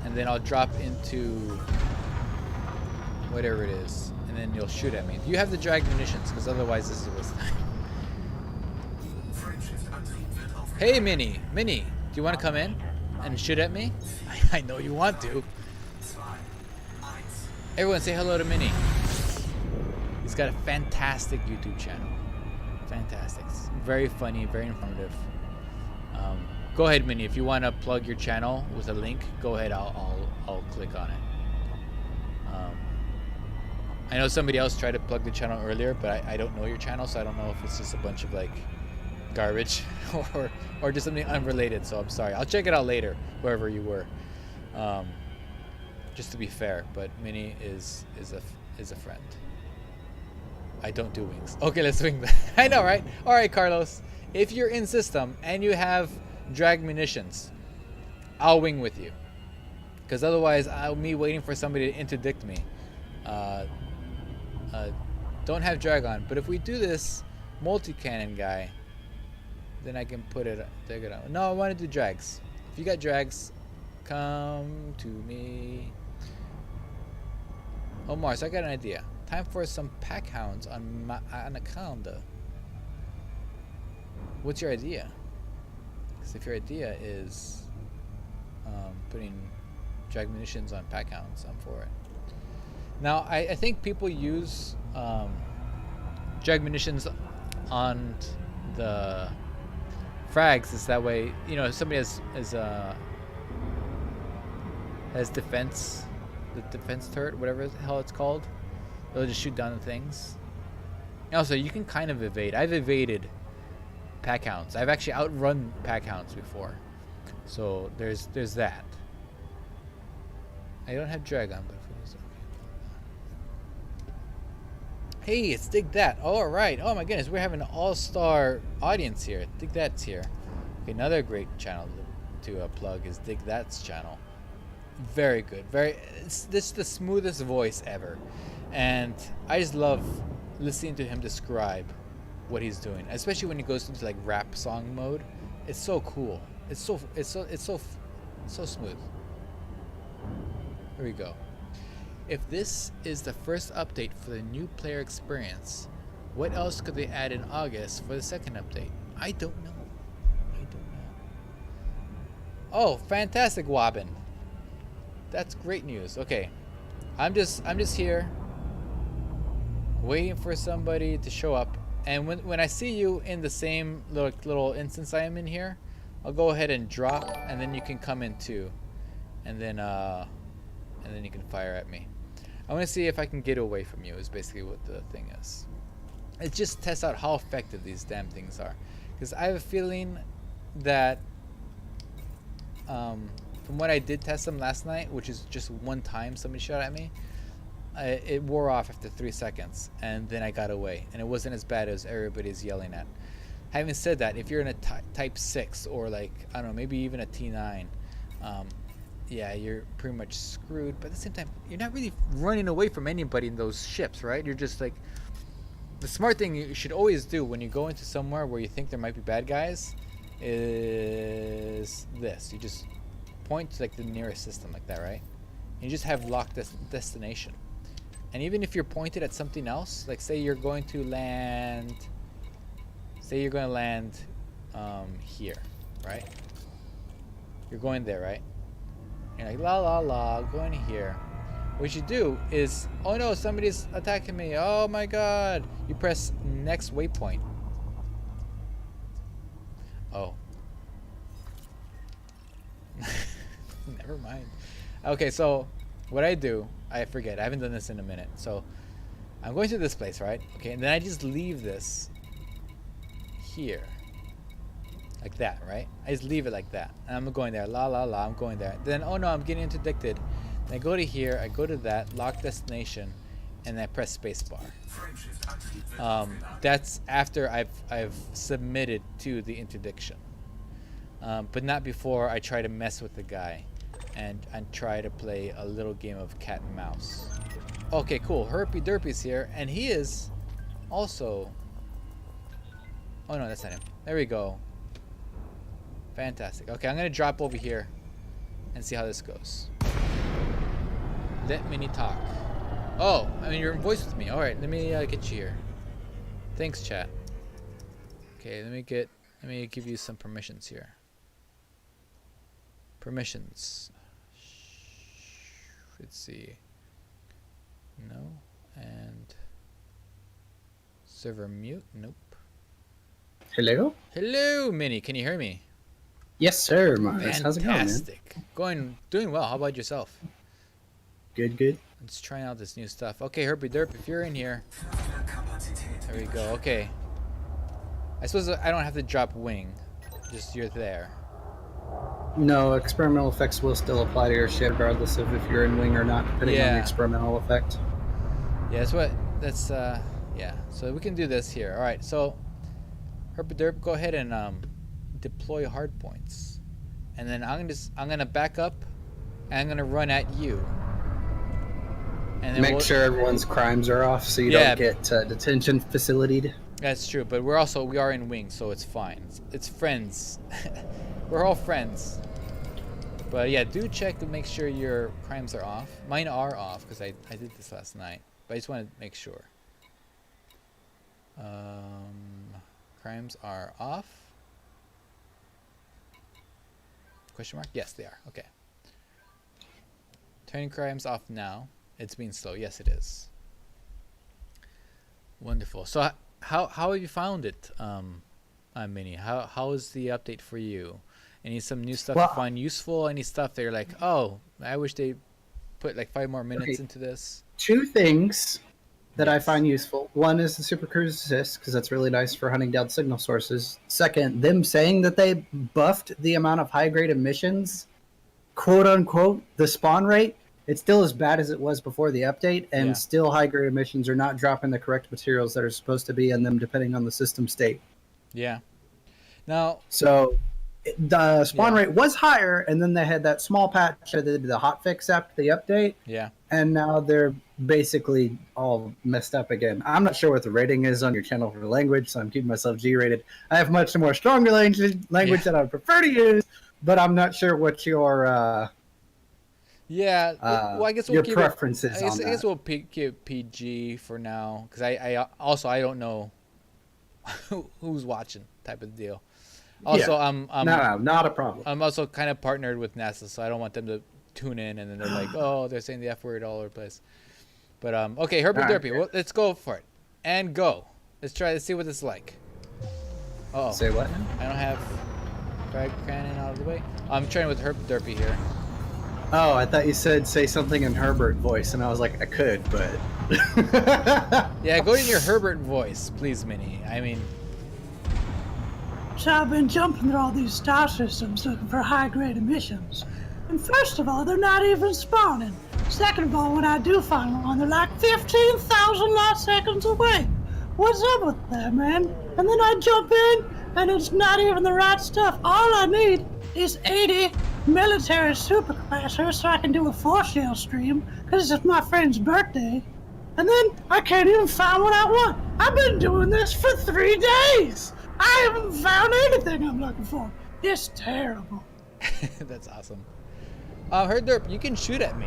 and then I'll drop into whatever it is, and then you'll shoot at me. You have the drag munitions, because otherwise this is a waste of time. Hey, Minnie, do you want to come in and shoot at me? I know you want to. Everyone say hello to Minnie. He's got a fantastic YouTube channel. Fantastic. It's very funny, very informative. Go ahead, Minnie. If you want to plug your channel with a link, go ahead. I'll click on it. I know somebody else tried to plug the channel earlier, but I don't know your channel, so I don't know if it's just a bunch of like garbage or just something unrelated. So I'm sorry. I'll check it out later, wherever you were. Just to be fair, but Minnie is a friend. I don't do wings. Okay, let's swing back. I know, right? All right, Carlos. If you're in system and you have drag munitions, I'll wing with you. Because otherwise, me waiting for somebody to interdict me. Don't have drag on. But if we do this multi-cannon guy, then I can put it. Take it out. No, I want to do drags. If you got drags, come to me. Oh, Mars, I got an idea. Time for some pack hounds on my Anaconda. What's your idea? Because if your idea is putting drag munitions on pack hounds, I'm for it. Now, I think people use drag munitions on the frags is that way, you know, if somebody has defense, the defense turret, whatever the hell it's called, they'll just shoot down the things. And also, you can kind of evade. I've evaded pack hounds. I've actually outrun pack hounds before. So there's that. I don't have drag on, but hey, it's Dig That. All right. Oh my goodness, we're having an all-star audience here. Dig That's here. Okay, another great channel to plug is Dig That's channel. Very good. It's this the smoothest voice ever, and I just love listening to him describe what he's doing, especially when he goes into like rap song mode. It's so cool. So smooth. Here we go. If this is the first update for the new player experience, what else could they add in August for the second update? I don't know. Oh, fantastic, Wobbin. That's great news. Okay. I'm just here waiting for somebody to show up, and when I see you in the same little instance I am in here, I'll go ahead and drop, and then you can come in too. And then you can fire at me. I want to see if I can get away from you is basically what the thing is. It just tests out how effective these damn things are. Because I have a feeling that from what I did test them last night, which is just one time somebody shot at me, it wore off after 3 seconds, and then I got away, and it wasn't as bad as everybody's yelling at. Having said that, if you're in a type 6 or like, I don't know, maybe even a T9, yeah, you're pretty much screwed. But at the same time, you're not really running away from anybody in those ships, right? You're just like, the smart thing you should always do when you go into somewhere where you think there might be bad guys is this. You just point to like the nearest system like that, right? And you just have locked destination. And even if you're pointed at something else, like say you're going to land here, right? You're going there, right? You're like, la la la, going here. What you do is, oh no, somebody's attacking me. Oh my god. You press next waypoint. Oh. Never mind. Okay, so what I do, I forget. I haven't done this in a minute. So I'm going to this place, right? Okay, and then I just leave this here. Like that, right? I just leave it like that. And I'm going there. La la la, I'm going there. Then, oh no, I'm getting interdicted. Then I go to here, I go to that, lock destination, and then I press spacebar. That's after I've submitted to the interdiction. But not before I try to mess with the guy and try to play a little game of cat and mouse. Okay, cool. Herpy Derpy's here, and he is also... Oh no, that's not him. There we go. Fantastic. Okay, I'm gonna drop over here and see how this goes. Let me talk. Oh, I mean you're in voice with me. All right, let me get you here. Thanks, chat. Okay, let me give you some permissions here. Permissions. Let's see. No, and server mute. Nope. Hello? Hello, Minnie. Can you hear me? Yes, sir, Mars. How's it going, man? Fantastic. Doing well. How about yourself? Good, good. I'm just trying out this new stuff. Okay, Herpy Derp, if you're in here. There we go. Okay. I suppose I don't have to drop wing. Just you're there. No, experimental effects will still apply to your ship, regardless of if you're in wing or not, depending on the experimental effect. Yeah, yeah. So we can do this here. All right, so Herpy Derp, go ahead and deploy hard points, and then I'm gonna back up, and I'm gonna run at you. And then Make sure everyone's crimes are off, so you don't get detention facilitated. That's true, but we are in wing, so it's fine. It's friends. We're all friends. But yeah, do check to make sure your crimes are off. Mine are off because I did this last night, but I just want to make sure. Crimes are off. Question mark? Yes, they are. Okay. Turning crimes off now. It's being slow. Yes, it is. Wonderful. So how have you found it, Minnie? How is the update for you? Some new stuff you find useful? Any stuff that you're like, oh, I wish they put like 5 more minutes into this? 2 things that I find useful. One is the supercruise assist, because that's really nice for hunting down signal sources. Second, them saying that they buffed the amount of high-grade emissions, quote unquote, the spawn rate. It's still as bad as it was before the update, and still high-grade emissions are not dropping the correct materials that are supposed to be in them, depending on the system state. Yeah. Now, so The spawn Yeah. rate was higher, and then they had that small patch that did the hotfix after the update, Yeah. and now they're basically all messed up again. I'm not sure what the rating is on your channel for language, so I'm keeping myself G-rated. I have much more stronger language that I would prefer to use, but I'm not sure what Yeah. Well, I guess we'll your keep it. preferences on I guess that. we'll keep it PG for now, because I don't know who's watching type of deal. Also, Yeah. No, not a problem. I'm also kind of partnered with NASA, so I don't want them to tune in and then they're like, oh, they're saying the F word all over the place. But okay, Herbert All right. Derpy, well, let's go for it and go. Let's try to see what it's like. Oh, Say what? I don't have Drag Cannon out of the way. I'm trying with Herbert Derpy here. Oh, I thought you said say something in Herbert voice, and I was like, I could, but. Yeah, go in your Herbert voice, please, Minnie. I mean, So I've been jumping through all these star systems looking for high-grade emissions. And first of all, they're not even spawning. Second of all, when I do find one, they're like 15,000 light seconds away. What's up with that, man? And then I jump in, and it's not even the right stuff. All I need is 80 military supercrashers so I can do a 4-shell stream, because it's my friend's birthday. And then I can't even find what I want. I've been doing this for 3 days. I haven't found anything I'm looking for. It's terrible. that's awesome. Herbert Derp, you can shoot at me.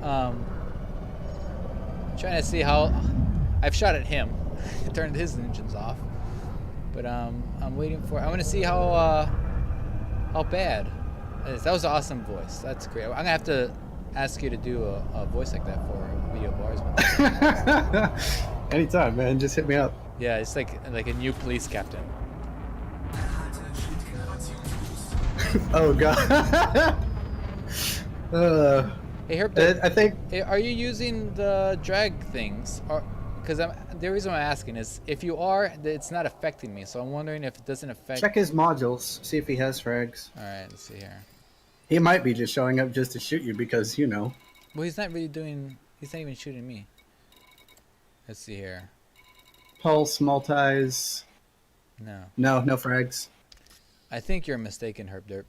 Trying to see how I've shot at him. Turned his engines off. But I'm waiting for. I want to see how bad. That was an awesome voice. That's great. I'm gonna have to ask you to do a voice like that for video bars. Anytime, man. Just hit me up. Yeah, it's like a new police captain. Oh god. Hey, Herb, Derp, I think are you using the drag things? Because the reason I'm asking is if you are, it's not affecting me. So I'm wondering if it doesn't affect. check his modules, see if he has frags. All right, let's see here. He might be just showing up just to shoot you because Well, he's not really doing. He's not even shooting me. Let's see here. pulse, multis. No, No frags. I think you're mistaken, Herb Derp.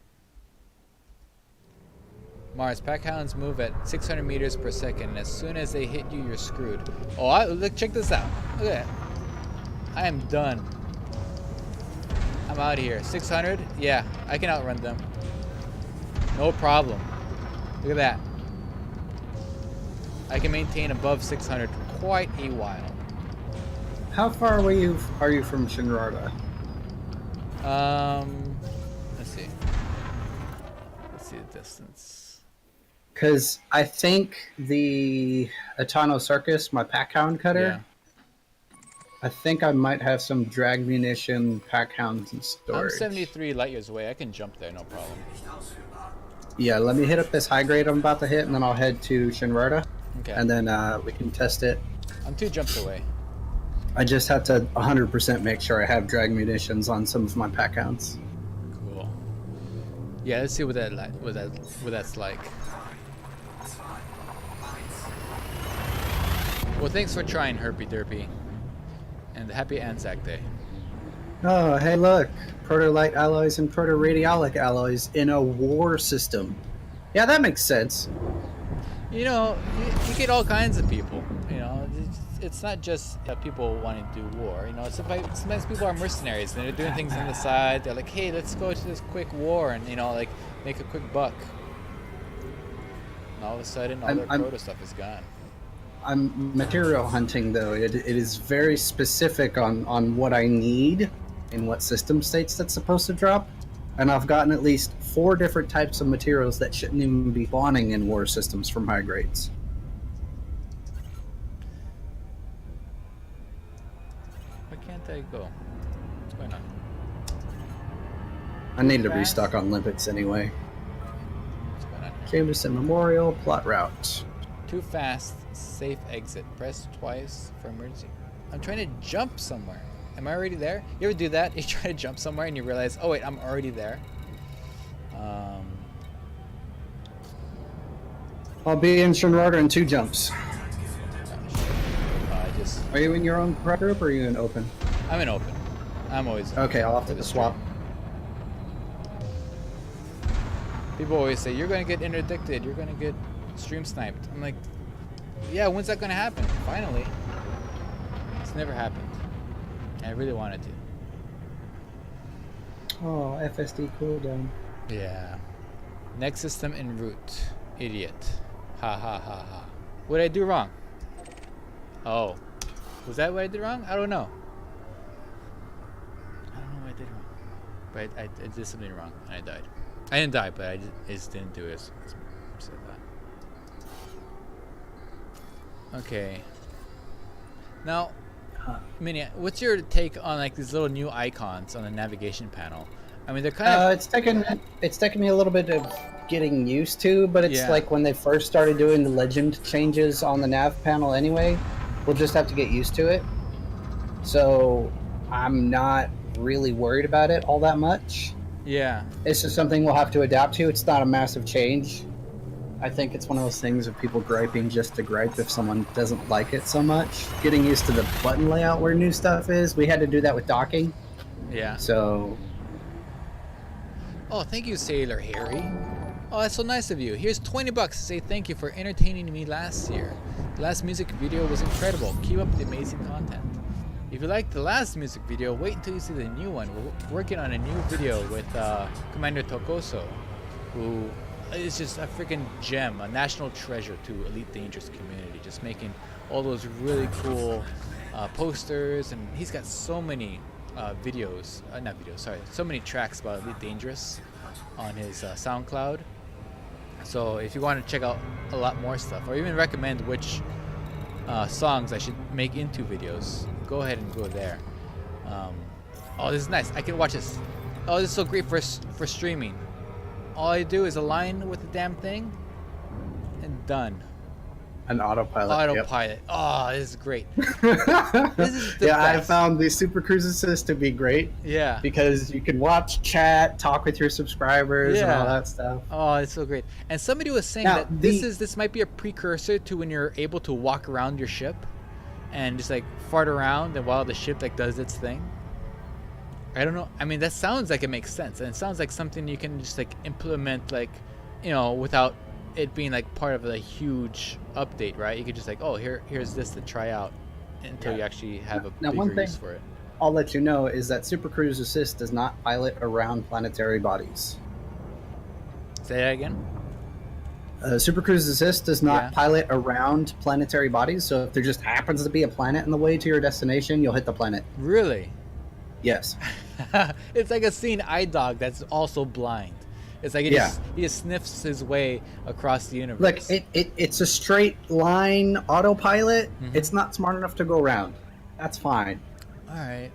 Mars, pack hounds move at 600 meters per second, and as soon as they hit you, you're screwed. Oh, look! Check this out. Look at that. I am done. I'm out of here. 600? Yeah, I can outrun them. No problem. Look at that. I can maintain above 600 for quite a while. How far away are you from Shinrarta? Let's see. Let's see the distance. Because I think the Atano Circus, my pack hound cutter, Yeah. I think I might have some drag munition pack hounds in I'm storage. 73 light years away. I can jump there, no problem. Yeah, let me hit up this high grade I'm about to hit, and then I'll head to Shinrarta, Okay. and then we can test it. I'm 2 jumps away. I just have to 100% make sure I have drag munitions on some of my pack hounds. Cool. Yeah, let's see what that's like. Well, thanks for trying, Herpy Derpy, and happy Anzac Day. Oh, hey, look. Proto-light alloys and proto-radiolic alloys in a war system. Yeah, that makes sense. You know, you get all kinds of people. You know, it's not just people wanting to do war. You know, sometimes people are mercenaries and they're doing things on the side. They're like, hey, let's go to this quick war and, you know, like make a quick buck. And all of a sudden, all their proto stuff is gone. I'm material hunting, though. It is very specific on what I need and what system states that's supposed to drop. And I've gotten at least 4 different types of materials that shouldn't even be spawning in war systems from high grades. Why can't I go? What's going on? I need to Fast? restock on limpets anyway. What's going on here? Jameson Memorial, plot route. Too fast, safe exit. Press twice for emergency. I'm trying to jump somewhere. Am I already there? You ever do that? You try to jump somewhere and you realize, oh wait, I'm already there. I'll be in Shinrarta in 2 jumps. I just, Are you in your own prep group or are you in open? I'm in open. I'm always Okay, I'll have for to the swap. People always say, you're going to get interdicted, you're going to get stream sniped. I'm like, yeah, when's that going to happen? Finally. It's never happened. I really wanted to. Oh, FSD cooldown. Yeah. Next system en route. Idiot. Ha ha ha ha. What did I do wrong? Oh. Was that what I did wrong? I don't know. I don't know what I did wrong. But I did something wrong and I died. I didn't die, but I just didn't do it as said that. Okay. Now, Minnie, what's your take on like these little new icons on the navigation panel? I mean, they're kind of. It's taken me a little bit of getting used to, but it's like when they first started doing the legend changes on the nav panel. Anyway, we'll just have to get used to it. So I'm not really worried about it all that much. Yeah. It's just something we'll have to adapt to. It's not a massive change. I think it's one of those things of people griping just to gripe if someone doesn't like it so much. Getting used to the button layout where new stuff is. We had to do that with docking. Yeah. So. Oh, thank you, Sailor Harry. Oh, that's so nice of you. Here's $20 to say thank you for entertaining me last year. The last music video was incredible. Keep up the amazing content. If you liked the last music video, wait until you see the new one. We're working on a new video with Commander Tokoso, who is just a freaking gem, a national treasure to Elite Dangerous community. Just making all those really cool posters, and he's got so many so many tracks about Elite Dangerous on his SoundCloud. So if you want to check out a lot more stuff, or even recommend which songs I should make into videos, go ahead and go there. Oh, this is nice. I can watch this. Oh, this is so great for streaming. All I do is align with the damn thing, and done. An autopilot. Autopilot. Yep. Oh, this is great. This is the best. I found the Super Cruise Assist to be great. Yeah. Because you can watch, chat, talk with your subscribers, and all that stuff. Oh, it's so great. And somebody was saying now, that this might be a precursor to when you're able to walk around your ship and just like fart around, and while the ship like does its thing. I don't know. I mean, that sounds like it makes sense, and it sounds like something you can just like implement, like, you know, without it being like part of a huge update, right? You could just like, oh, here's this to try out until you actually have a bigger use for it. I'll let you know is that Super Cruise Assist does not pilot around planetary bodies. Say that again. Super Cruise Assist does not pilot around planetary bodies, so if there just happens to be a planet in the way to your destination, you'll hit the planet. Really? Yes. It's like a seeing eye dog that's also blind. It's like he just sniffs his way across the universe. Like it's a straight line autopilot. Mm-hmm. It's not smart enough to go around. That's fine. All right,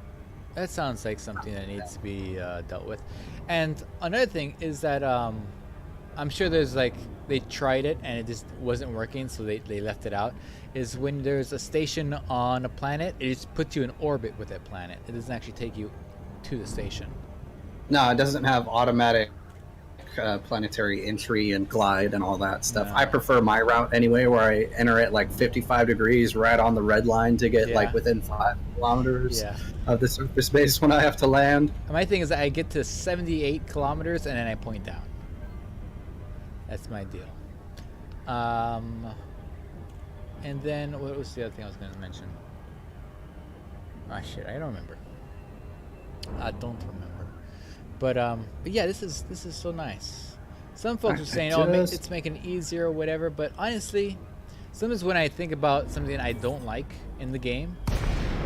that sounds like something that needs to be dealt with. And another thing is that I'm sure there's like they tried it and it just wasn't working, so they left it out. Is when there's a station on a planet, it just puts you in orbit with that planet. It doesn't actually take you to the station. No, it doesn't have automatic planetary entry and glide and all that stuff. No. I prefer my route anyway, where I enter at like 55 degrees right on the red line to get like within 5 kilometers of the surface base when I have to land. My thing is that I get to 78 kilometers and then I point down. That's my deal. And then what was the other thing I was going to mention? Ah, shit, I don't remember. I don't remember. But yeah, this is so nice. Some folks are saying, oh, it's making it easier or whatever. But honestly, sometimes when I think about something I don't like in the game,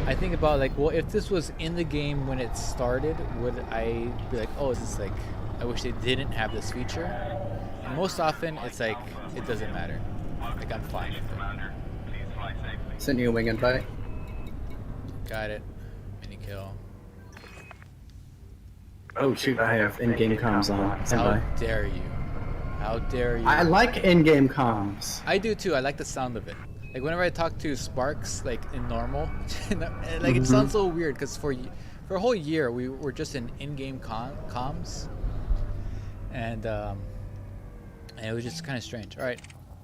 I think about like, well, if this was in the game when it started, would I be like, oh, this is like, I wish they didn't have this feature? And most often, it's like, it doesn't matter. Like, I'm fine with it. Send you a wing invite. Got it. Mini kill. Oh shoot, I have in-game comms on. How dare you? How dare you? I like in-game comms. I do too. I like the sound of it. Like whenever I talk to Sparks, like in normal, like it sounds so weird because for a whole year we were just in-game comms, and it was just kind of strange. All right,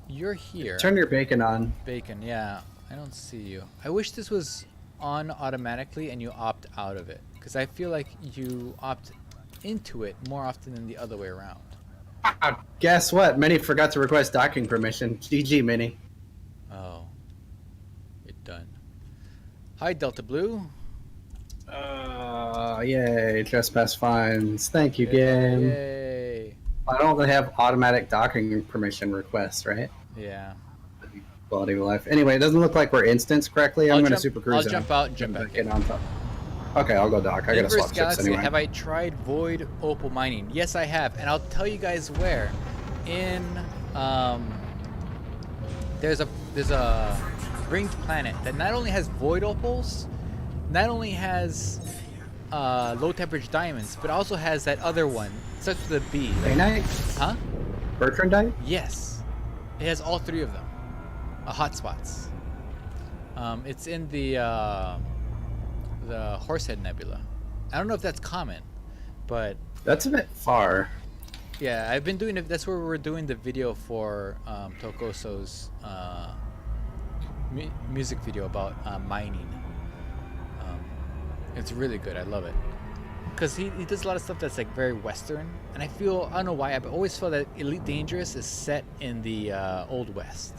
you're here. Turn your bacon on. Bacon, yeah. I don't see you. I wish this was on automatically and you opt out of it, because I feel like you opt into it more often than the other way around. Guess what? Minnie forgot to request docking permission. GG, Minnie. Oh, you're done. Hi, Delta Blue. Yay, trespass fines. Thank you, game. Yay. I don't have automatic docking permission requests, right? Yeah. Quality of life. Anyway, it doesn't look like we're instanced correctly. I'm going to super cruise. I'll jump out and jump back in. On top. Okay, I'll go dock. I gotta swap ships anyway. Have I tried void opal mining? Yes, I have, and I'll tell you guys where. In there's a ringed planet that not only has void opals, not only has low temperature diamonds, but also has that other one, starts with a B. Like, huh? Bertrandite? Yes, it has all three of them. Hotspots. It's in the Horsehead Nebula. I don't know if that's common, but that's a bit far. Yeah, I've been doing it. That's where we're doing the video for Tokoso's music video about mining. It's really good. I love it because he does a lot of stuff that's like very Western, and I don't know why, I've always felt that Elite Dangerous is set in the Old West,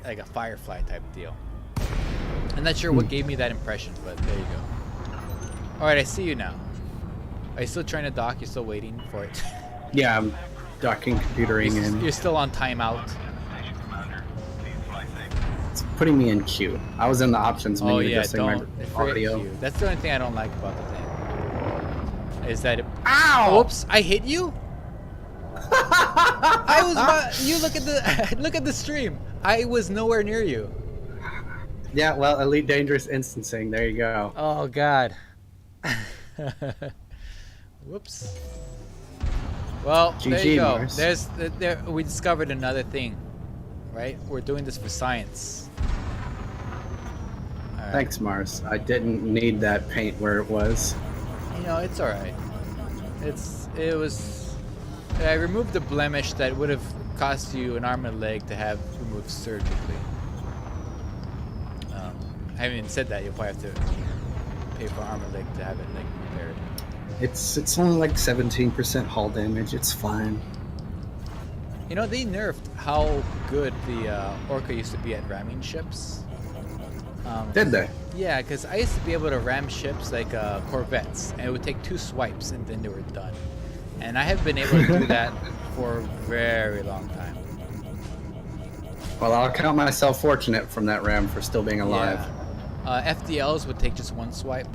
like a Firefly type deal. I'm not sure what gave me that impression, but there you go. All right, I see you now. Are you still trying to dock? You're still waiting for it? Yeah, I'm docking, computering, and you're still on timeout. It's putting me in queue. I was in the options menu adjusting my audio. Queue. That's the only thing I don't like about the thing. Is that it? Ow! Oops! I hit you. I was. You look at the look at the stream. I was nowhere near you. Yeah, well, Elite Dangerous instancing. There you go. Oh God. Whoops. Well, GG, there you go. Mars. We discovered another thing, right? We're doing this for science. All right. Thanks, Mars. I didn't need that paint where it was. You know, it's all right. It was. I removed the blemish that would have cost you an arm and a leg to have removed surgically. Having said that, you'll probably have to pay for arm and leg to have it like repaired. It's only like 17% hull damage. It's fine. You know, they nerfed how good the Orca used to be at ramming ships. Did they? Yeah, because I used to be able to ram ships like Corvettes, and it would take 2 swipes and then they were done. And I have been able to do that for a very long time. Well, I'll count myself fortunate from that ram for still being alive. Yeah. FDLs would take just 1 swipe.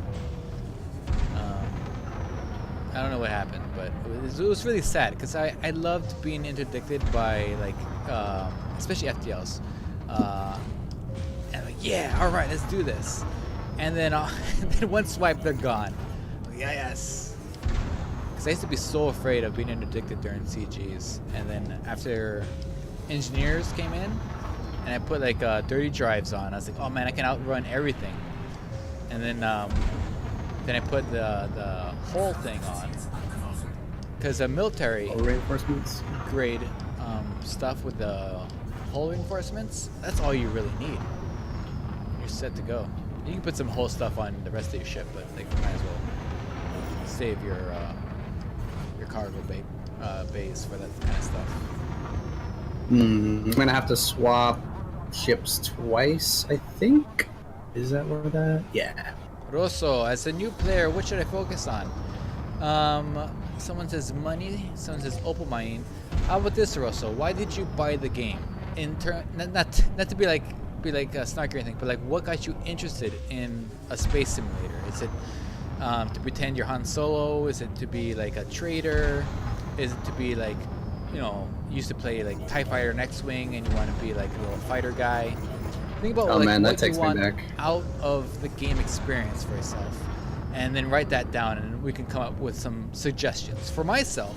I don't know what happened, but it was really sad because I loved being interdicted by like especially FTLs. And like, yeah, all right, let's do this. And then, then 1 swipe, they're gone. Like, yeah, yes. Because I used to be so afraid of being interdicted during CGs. And then after engineers came in, and I put like dirty drives on, I was like, oh man, I can outrun everything. And then I put the whole thing on because the military reinforcements grade stuff with the hull reinforcements, that's all you really need. You're set to go. You can put some hull stuff on the rest of your ship, but like might as well save your cargo bays for that kind of stuff. I'm gonna have to swap ships twice, I think. Is that where that? Yeah. Rosso, as a new player, what should I focus on? Someone says money, someone says opal mining. How about this, Rosso? Why did you buy the game? Not to be like snarky or anything, but like what got you interested in a space simulator? Is it to pretend you're Han Solo? Is it to be like a trader? Is it to be like, you know, you used to play like TIE Fighter and X-Wing and you want to be like a little fighter guy? Think about what you want out of the game experience for yourself, and then write that down, and we can come up with some suggestions. For myself,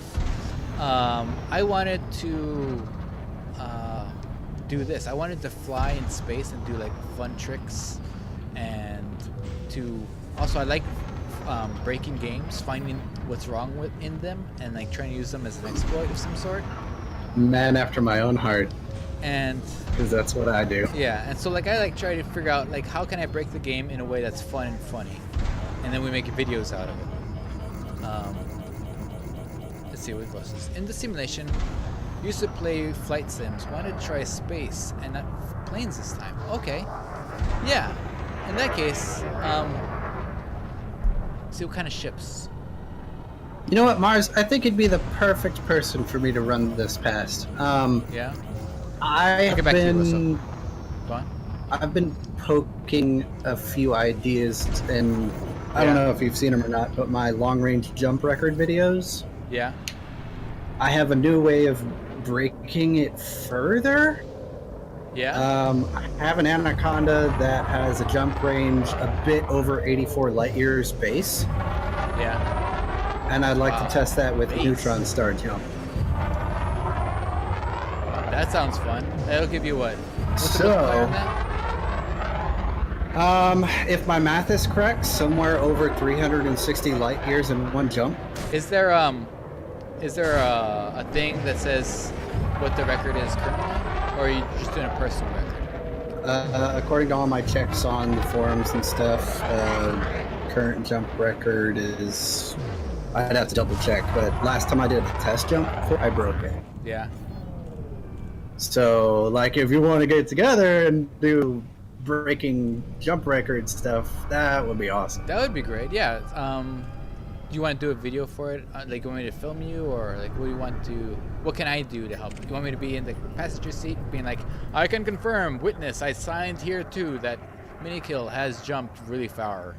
I wanted to do this. I wanted to fly in space and do like fun tricks, and to also I like breaking games, finding what's wrong in them, and like trying to use them as an exploit of some sort. Man after my own heart. And because that's what I do. Yeah, and so like I like try to figure out like how can I break the game in a way that's fun and funny, and then we make videos out of it. let's see what goes. In the simulation, used to play flight sims. Wanted to try space and not planes this time. Okay. Yeah. In that case, see what kind of ships. You know what, Mars? I think you'd be the perfect person for me to run this past. Yeah. I've get back to you, been Go on. I've been poking a few ideas, and I don't Yeah. know if you've seen them or not, but my long-range jump record videos. Yeah. I have a new way of breaking it further. Yeah. I have an Anaconda that has a jump range a bit over 84 light years base, Yeah. and I'd like Wow. to test that with Base. neutron star jump. That sounds fun. That'll give you what? What's the So- multiplier on that? If my math is correct, somewhere over 360 light years in one jump. Is there a thing that says what the record is currently, or are you just doing a personal record? According to all my checks on the forums and stuff, current jump record is... I'd have to double check, but last time I did a test jump, I broke it. Yeah. So, like, if you want to get together and do breaking jump record stuff, that would be awesome. That would be great. Yeah. Do you want to do a video for it? Like, you want me to film you, or like, what do you want to? What can I do to help? You want me to be in the passenger seat, being like, I can confirm, witness, I signed here too that Minikill has jumped really far.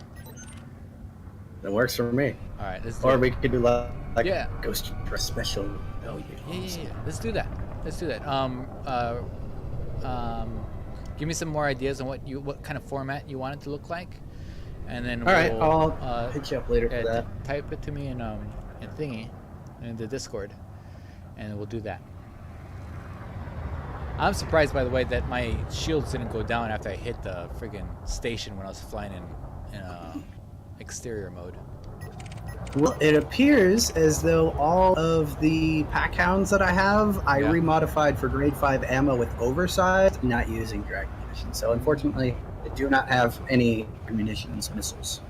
That works for me. All right, let's do Or it. we could do like Yeah. Ghost Press special. Oh, Yeah. Let's do that. Let's do that. Give me some more ideas on what kind of format you want it to look like, and then All right, we'll, I'll hit you up later for that. Type it to me in thingy, in the Discord, and we'll do that. I'm surprised, by the way, that my shields didn't go down after I hit the friggin' station when I was flying in exterior mode. Well, it appears as though all of the pack hounds that I have, I Yeah. remodified for grade 5 ammo with oversized, not using drag munitions. So unfortunately, I do not have any munitions missiles.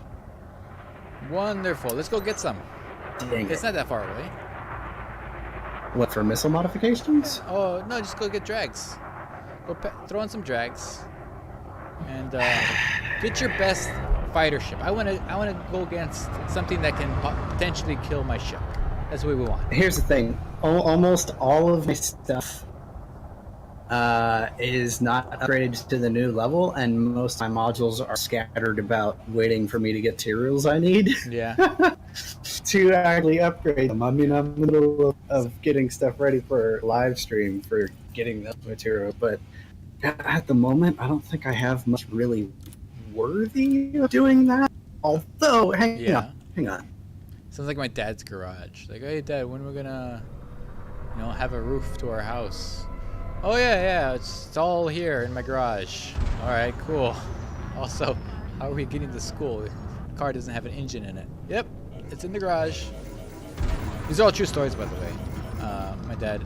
Wonderful. Let's go get some. Dang It's it. not that far away. What, for missile modifications? Oh no, just go get drags. Go throw in some drags, and get your best fighter ship. I wanna go against something that can potentially kill my ship. That's what we want. Here's the thing. Almost all of my stuff is not upgraded to the new level, and most of my modules are scattered about waiting for me to get materials I need Yeah. to actually upgrade them. I mean, I'm in the middle of getting stuff ready for live stream for getting the material, but at the moment, I don't think I have much really worthy of doing that. Although, hang on. Sounds like my dad's garage. Like, hey dad, when are we gonna, have a roof to our house? Oh yeah, it's all here in my garage. All right, cool. Also, how are we getting to school? The car doesn't have an engine in it. Yep, it's in the garage. These are all true stories, by the way. My dad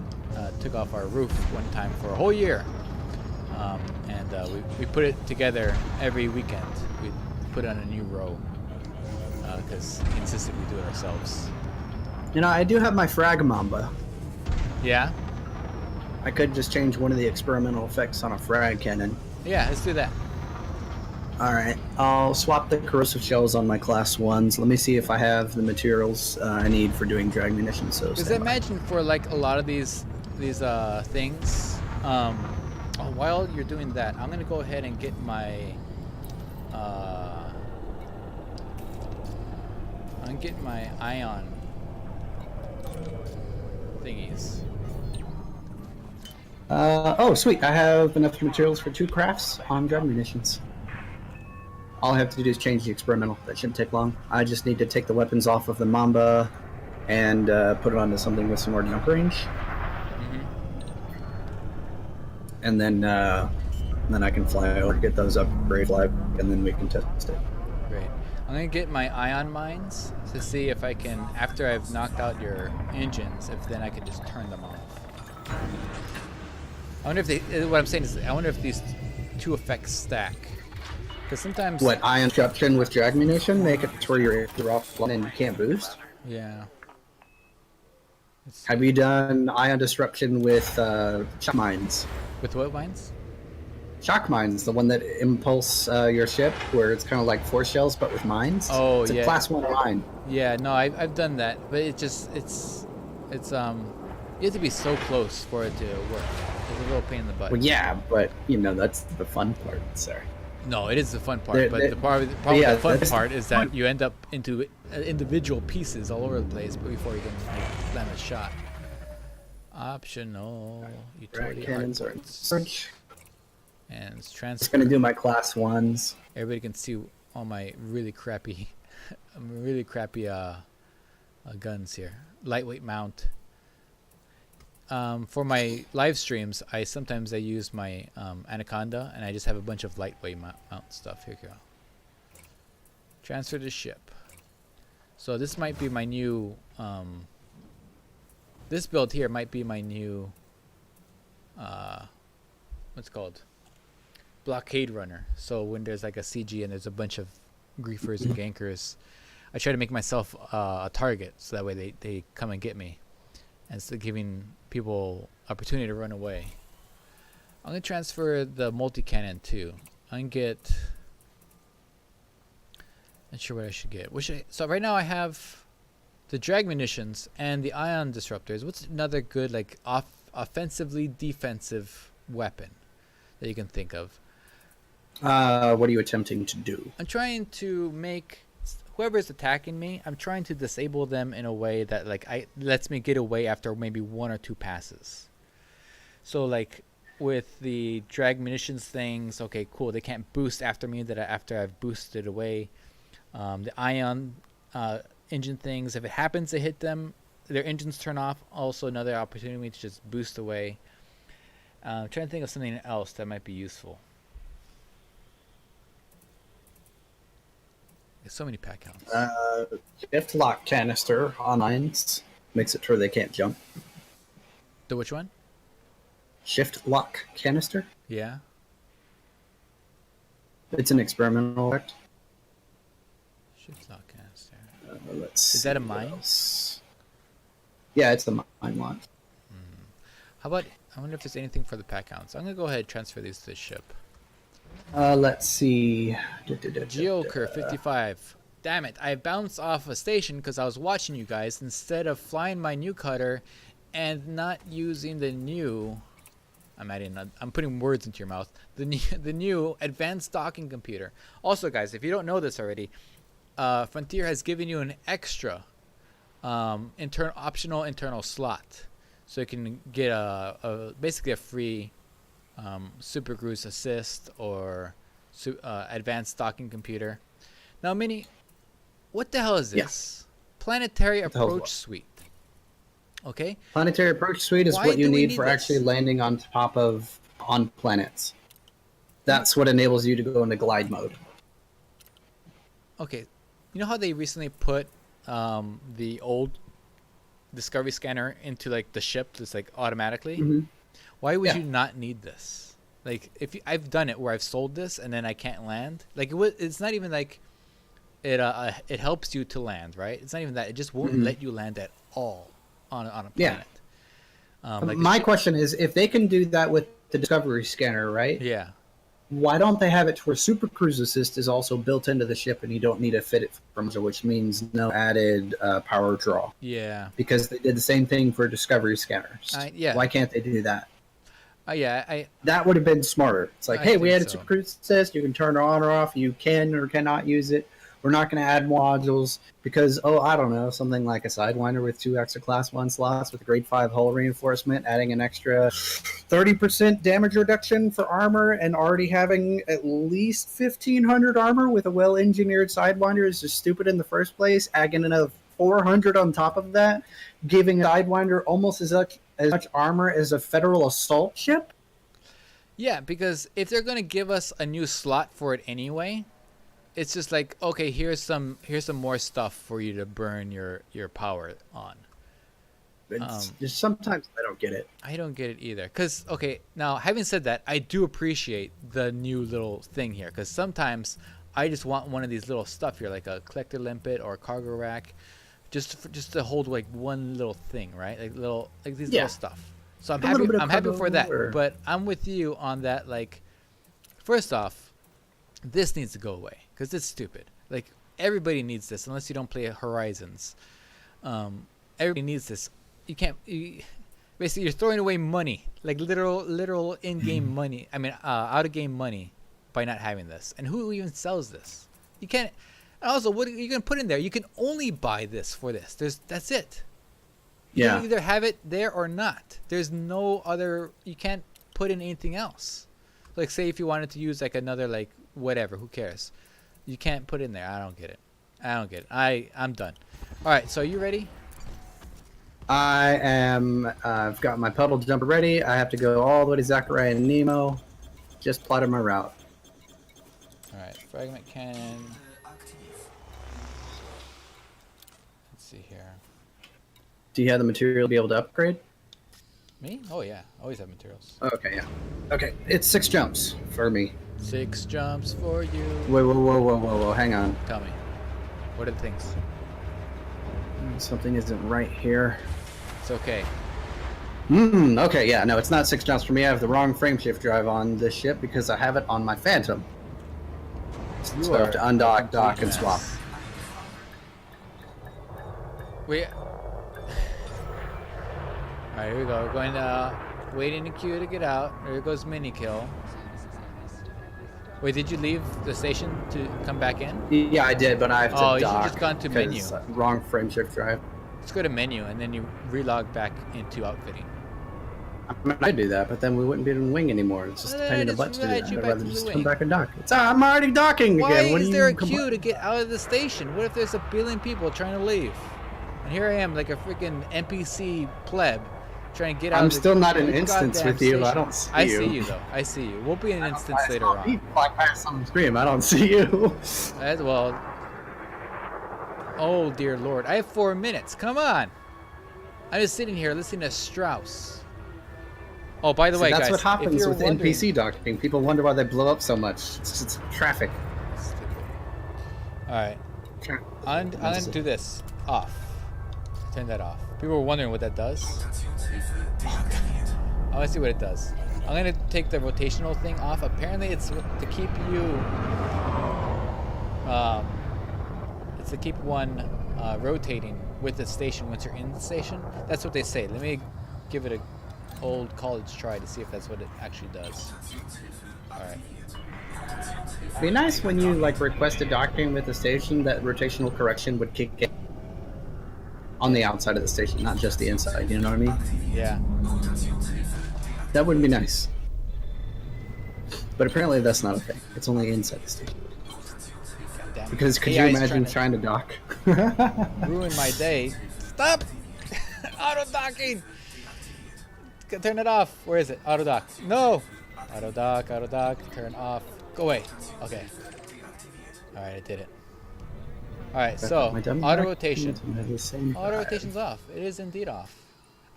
took off our roof one time for a whole year, and we put it together every weekend. We put on a new row because he insisted we do it ourselves. I do have my frag mamba. Yeah, I could just change one of the experimental effects on a frag cannon. yeah, let's do that. Alright, I'll swap the corrosive shells on my class 1s. Let me see if I have the materials I need for doing drag munitions. So Because I stand by. imagine for like a lot of these things, while you're doing that, I'm gonna go ahead and get my ion thingies. Oh, sweet. I have enough materials for 2 crafts on drag munitions. All I have to do is change the experimental. That shouldn't take long. I just need to take the weapons off of the Mamba and put it onto something with some more jump range. And then I can fly over, get those upgrade fly, and then we can test it. Great. I'm gonna get my ion mines to see if I can, after I've knocked out your engines, if then I can just turn them off. I wonder if what I'm saying is, I wonder if these two effects stack. Because sometimes... What, ion disruption with drag munition? Make it to where you're offline and you can't boost? Yeah. Have you done ion disruption with shock mines? With what mines? Shock mines, the one that impulse your ship, where it's kind of like force shells but with mines. Oh, it's a yeah. class 1 mine. Yeah, no, I've done that, but it's you have to be so close for it to work. It's a real pain in the butt. Well, yeah, but that's the fun part, sir. No, it is the fun part, They're- but they're- the problem with the fun that's the part is that you end up into individual pieces all over the place before you can like, land a shot. Optional Drag utility cannons are in artworks. search. And it's Just transfer. gonna do my class 1s. Everybody can see all my really crappy, guns here. Lightweight mount. For my live streams, I sometimes use my Anaconda, and I just have a bunch of lightweight mount stuff. Here we go. Transfer to ship. So this might be my new. This build here might be my new. What's it called? Blockade runner. So when there's like a CG and there's a bunch of griefers and gankers, I try to make myself a target, so that way they come and get me, and so giving people opportunity to run away. I'm gonna transfer the multi-cannon too. I'm gonna get. Not sure what I should get. So right now I have the Drag Munitions and the Ion Disruptors. What's another good like offensively defensive weapon that you can think of? What are you attempting to do? I'm trying to make whoever's attacking me, I'm trying to disable them in a way that like lets me get away after maybe 1 or 2 passes. So like with the Drag Munitions things, okay, cool. They can't boost after me after I've boosted away. The Ion engine things, if it happens to hit them, their engines turn off. Also another opportunity to just boost away. I'm trying to think of something else that might be useful. There's so many pack counts. Shift lock canister on mines makes it to where they can't jump. The which one? Shift lock canister. Yeah. It's an experimental effect. Shift lock canister. Let's Is that a see what mine? else. Yeah, it's the mine lock. How about, I wonder if there's anything for the pack counts. I'm going to go ahead and transfer these to the ship. Let's see. Geoker 55. Damn it, I bounced off a station because I was watching you guys instead of flying my new cutter and not using the new... I'm putting words into your mouth. The new advanced docking computer. Also, guys, if you don't know this already, Frontier has given you an extra optional internal slot, so you can get basically a free supercruise assist or advanced docking computer. Now, Minnie, what the hell is this? Planetary approach suite. Okay. Planetary approach suite is Why what you do we need need for this? actually landing on planets. That's what enables you to go into glide mode. Okay. You know how they recently put the old Discovery scanner into like the ship, just like automatically? Mhm. Why would Yeah. you not need this? Like, I've done it where I've sold this and then I can't land. Like, it's not even like it helps you to land, right? It's not even that. It just won't let you land at all on a Yeah. planet. Like My question is, if they can do that with the Discovery scanner, right? yeah. Why don't they have it to where Super Cruise Assist is also built into the ship and you don't need to fit it from, which means no added power draw? Yeah. Because they did the same thing for Discovery scanners. Yeah. Why can't they do that? Yeah. That would have been smarter. It's like, I hey, we think added so. Super Cruise Assist. You can turn it on or off. You can or cannot use it. We're not going to add modules because, I don't know, something like a Sidewinder with 2 extra Class 1 slots with a grade 5 hull reinforcement, adding an extra 30% damage reduction for armor, and already having at least 1,500 armor with a well-engineered Sidewinder is just stupid in the first place. Adding another 400 on top of that, giving a Sidewinder almost as much armor as a Federal assault ship. Yeah, because if they're gonna give us a new slot for it anyway, it's just like, okay, here's some more stuff for you to burn your power on. It's just sometimes I don't get it. I don't get it either. Because, okay, now, having said that, I do appreciate the new little thing here. Because sometimes I just want one of these little stuff here, like a collector limpet or a cargo rack, just to hold like one little thing, right? Like these Yeah. little stuff. So I'm A little bit of I'm happy cargo for that. or- But I'm with you on that. Like, first off, this needs to go away because it's stupid. Like everybody needs this unless you don't play Horizons. Everybody needs this. You can't. Basically, you're throwing away money, like literal in-game money. I mean, out-of-game money, by not having this. And who even sells this? You can't. And also, what are you gonna put in there? You can only buy this for this. That's it. You Yeah. can either have it there or not. There's no other. You can't put in anything else. Like, say if you wanted to use like another like whatever, who cares? You can't put in there. I don't get it. I'm done. All right, so are you ready? I am. I've got my puddle jumper ready. I have to go all the way to Zachariah and Nemo. Just plotted my route. All right, fragment cannon. Let's see here. Do you have the material to be able to upgrade? Me? Oh yeah, always have materials. Okay, yeah. Okay, it's 6 jumps for me. 6 jumps for you. Whoa, hang on. Tell me, what are the things? Something isn't right here. It's okay. Okay, yeah, no, it's not 6 jumps for me. I have the wrong frame shift drive on this ship because I have it on my Phantom. So I have to undock, dock, and swap. Wait. Alright, here we go. We're going to wait in the queue to get out. There goes mini kill. Wait, did you leave the station to come back in? Yeah, I did, but I have to Oh, you dock. should've just gone to menu. 'cause, wrong frame shift drive. Let's go to menu and then you relog back into outfitting. I mean, I do that, but then we wouldn't be in wing anymore. It's just a Well, pain in the just butt to do ride that. you I'd back rather to the just wing. come back and dock. I'm already docking Why again. What is do there a you queue to get out of the station? What if there's a billion people trying to leave? And here I am, like a freaking NPC pleb, trying to get out I'm of the still not in goddamn instance with you. I station. don't see I you. see you, though. I see you. We'll be in an instance I later saw on. people fly past on the screen. I don't see you. As well. Oh, dear Lord. I have 4 minutes. Come on. I'm just sitting here listening to Strauss. Oh, by the way, that's guys, what if happens you're with wondering, NPC docking. People wonder why they blow up so much. It's just traffic. All right. I'm going to do this. Off. Turn that off. People were wondering what that does. Oh, God. I want to see what it does. I'm going to take the rotational thing off. Apparently, it's to keep you... it's to keep one rotating with the station once you're in the station. That's what they say. Let me give it a old college try to see if that's what it actually does. All right. It'd be nice when you like requested docking with the station that rotational correction would kick in on the outside of the station, not just the inside. You know what I mean? Yeah. That would be nice. But apparently that's not okay. It's only inside the station. Damn. Because could you AI 's imagine trying to dock? ruin my day. Stop! Auto docking! Turn it off. Where is it? Auto dock. No! Auto dock, turn off. Go away. Okay. Alright, I did it. Alright, so, auto rotation. Auto rotation's off. It is indeed off.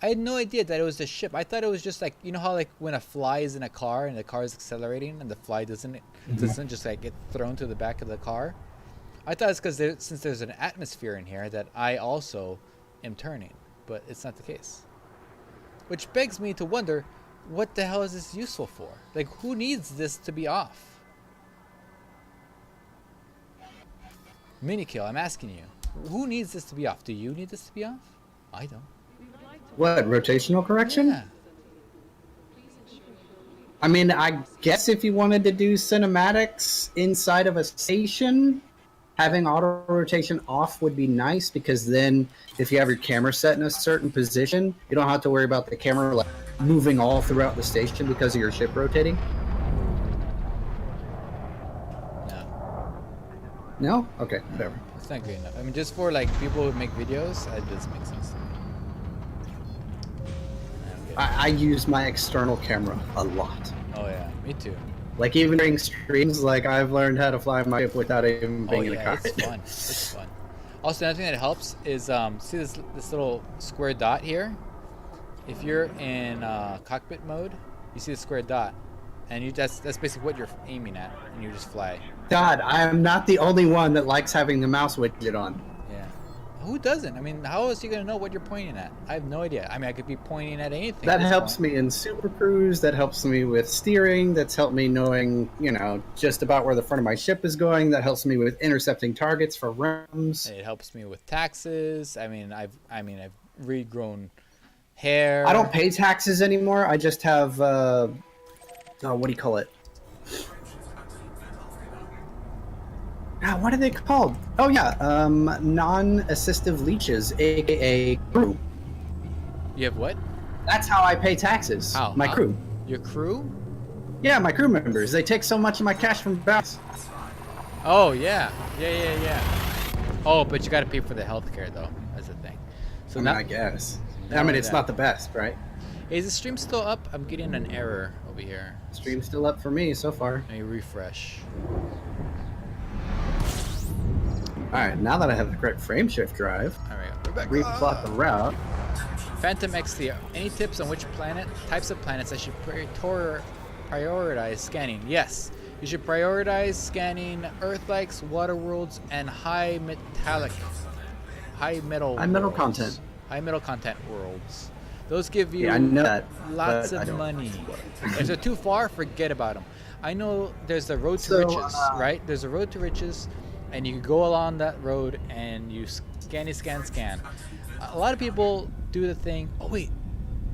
I had no idea that it was the ship. I thought it was just like, you know how like when a fly is in a car and the car is accelerating and the fly doesn't just like get thrown to the back of the car? I thought it's because since there's an atmosphere in here that I also am turning, but it's not the case. Which begs me to wonder, what the hell is this useful for? Like, who needs this to be off? Mini kill, I'm asking you. Who needs this to be off? Do you need this to be off? I don't. What, rotational correction? Yeah. I mean, I guess if you wanted to do cinematics inside of a station, having auto rotation off would be nice, because then if you have your camera set in a certain position, you don't have to worry about the camera like moving all throughout the station because of your ship rotating. No. No? Okay, whatever. It's not good enough. I mean, just for like people who make videos, it doesn't make sense to me. I use my external camera a lot. Oh yeah, me too. Like even during streams, like I've learned how to fly my ship without even being in a yeah, cockpit. it's fun. It's fun. Also, another thing that helps is see this little square dot here. If you're in cockpit mode, you see the square dot, and that's basically what you're aiming at, and you just fly. God, I am not the only one that likes having the mouse widget on. Yeah. who doesn't? I mean, how is he gonna know what you're pointing at? I have no idea. I mean, I could be pointing at anything. That helps me in Super Cruise. That helps me with steering. That's helped me knowing, just about where the front of my ship is going. That helps me with intercepting targets for rooms. It helps me with taxes. I mean, I've regrown hair. I don't pay taxes anymore. I just have, what do you call it? What are they called? Oh yeah, non-assistive leeches, aka crew. You have what? That's how I pay taxes. How? My crew. Your crew? Yeah, my crew members. They take so much of my cash from bounce. Oh yeah. Oh, but you got to pay for the healthcare though. That's the thing. So I guess. not I mean, only it's that. not the best, right? Is the stream still up? I'm getting an error over here. Stream's still up for me so far. Let me refresh. All right, now that I have the correct frame shift drive, All right, we're back. replot the route. Phantom XD. Any tips on which types of planets I should prioritize scanning? Yes, you should prioritize scanning Earth-likes, water worlds, and high metal metal content. High metal content worlds. Those give you Yeah, I know that, lots but I of don't- money. If they're too far, forget about them. I know there's the road to So, riches, right? There's a road to riches, and you go along that road and you scan. A lot of people do the thing. Oh wait,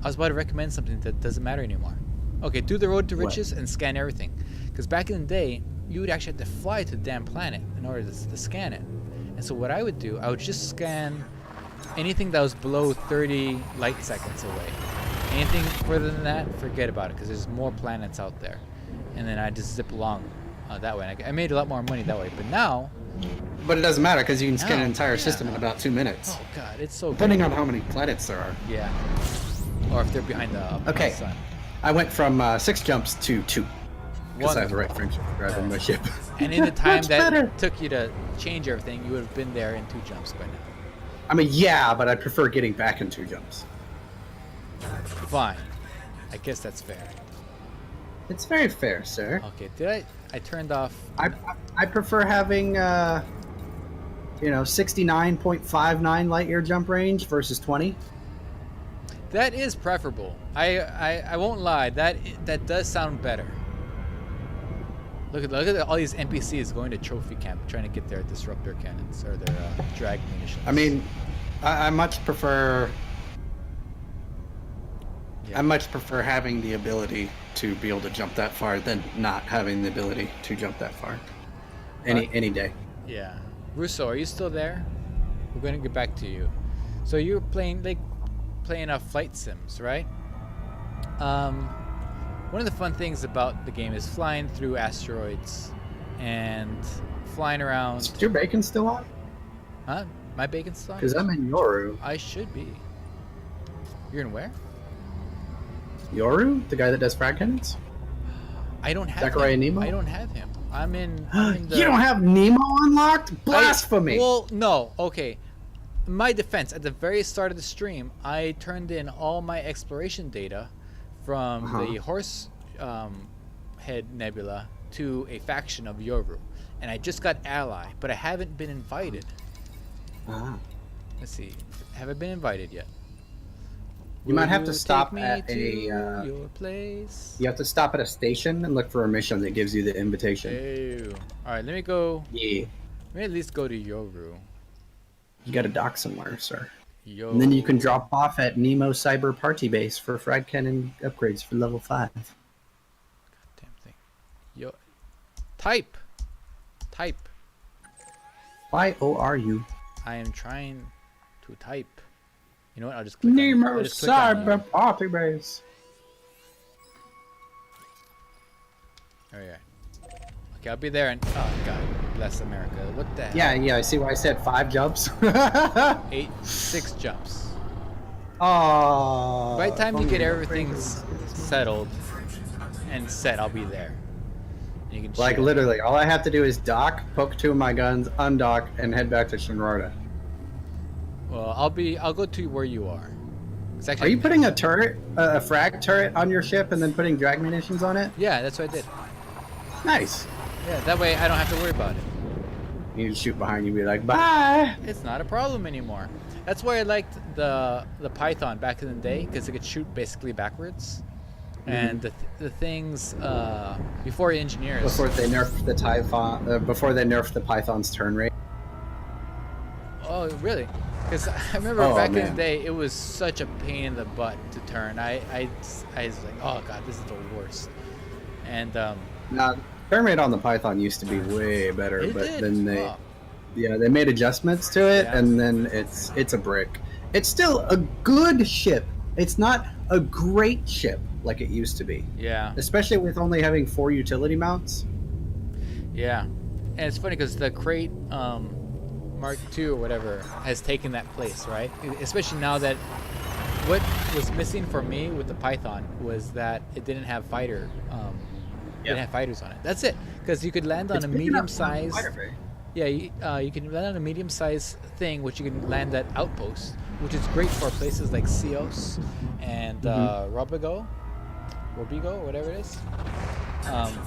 I was about to recommend something that doesn't matter anymore. Okay, do the road to What? riches and scan everything. Because back in the day, you would actually have to fly to the damn planet in order to scan it. And so what I would do, I would just scan anything that was below 30 light seconds away. Anything further than that, forget about it, because there's more planets out there. And then I just zip along that way. And I made a lot more money that way. But now, But it doesn't matter because you can scan No, an entire yeah. system in about 2 minutes, oh god, it's so depending good. on how many planets there are. Yeah. Or if they're behind the Okay. sun. I went from 6 jumps to 2 because I have the right Wonderful. frame shift drive in my ship. And in the time Much that better. took you to change everything, you would have been there in 2 jumps by now. I mean, yeah, but I prefer getting back in 2 jumps. Fine. I guess that's fair. It's very fair, sir. Okay, I turned off. I prefer having 69.59 light year jump range versus 20. That is preferable. I won't lie. That does sound better. Look at all these NPCs going to trophy camp trying to get their disruptor cannons or their drag munitions. I mean, I much prefer. Yeah. I much prefer having the ability to be able to jump that far than not having the ability to jump that far. Any day. Yeah. Russo, are you still there? We're going to get back to you. So you're playing flight sims, right? One of the fun things about the game is flying through asteroids and flying around. Is your bacon still on? Huh? My bacon's still on? Because I'm in Yoru. I should be. You're in where? Yoru, the guy that does frag cannons. I don't have Zachariah him. Nemo? I don't have him. I'm in the... You don't have Nemo unlocked? Blasphemy! Well, no. Okay. In my defense, at the very start of the stream, I turned in all my exploration data from the Horse Head Nebula to a faction of Yoru. And I just got ally, but I haven't been invited. Ah. Let's see. Have I been invited yet? You might have to Will stop take me at to a. your place. You have to stop at a station and look for a mission that gives you the invitation. Ew. All right, let me go. Yeah. Let me at least go to Yoru. You got to dock somewhere, sir. Yo. And then you can drop off at Nemo Cyber Party Base for frag cannon upgrades for level 5. Damn thing. Yo. Type. YORU. I am trying to type. You know what? I'll just click on Nemo I'll just click on Cyber Party Base. There we are. Okay, I'll be there and oh god, bless America. What the hell? Yeah, I see why I said 5 jumps. 6 jumps. Oh. By the time you get everything settled and set, I'll be there. And you can Like shoot. literally, all I have to do is dock, poke 2 of my guns, undock, and head back to Shinrarta. Well, I'll go to where you are. It's actually, Are you putting a turret, a frag turret on your ship and then putting drag munitions on it? Yeah, that's what I did. Nice. Yeah, that way I don't have to worry about it. You just shoot behind you and be like, bye. It's not a problem anymore. That's why I liked the Python back in the day, because it could shoot basically backwards. And the things before engineers, Before they nerfed the Python's turn rate. oh really? Because I remember Oh, back in man. the day, it was such a pain in the butt to turn. I was like, oh god, this is the worst. And Now, turn rate on the Python used to be way better, it but did. then they Oh, they made adjustments to it, Yeah. and then it's a brick. It's still a good ship. It's not a great ship like it used to be, yeah, especially with only having 4 utility mounts. yeah. And it's funny because the crate Mark II or whatever has taken that place, right? Especially now that what was missing for me with the Python was that it didn't have didn't have fighters on it. That's it. Because you could land on It's a big enough medium for a size. fighter bay. Yeah, you can land on a medium size thing, which you can land at outposts, which is great for places like Cios and Robigo, whatever it is.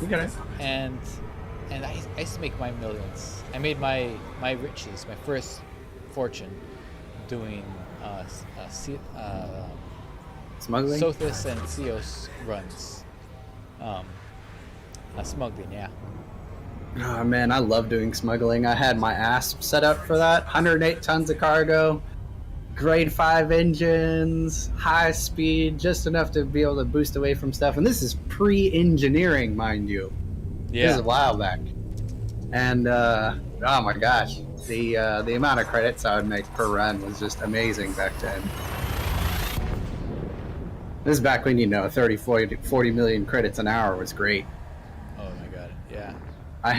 You got it. And I used to make my millions. I made my riches, my first fortune, doing Smuggling. Sothis and Cios runs. Smuggling, yeah. Oh man, I love doing smuggling. I had my ASP set up for that. 108 tons of cargo, grade 5 engines, high speed, just enough to be able to boost away from stuff. And this is pre-engineering, mind you. This is a while back. And oh my gosh, the amount of credits I would make per run was just amazing back then. This is back when 40 million credits an hour was great. Oh my god, yeah. I'll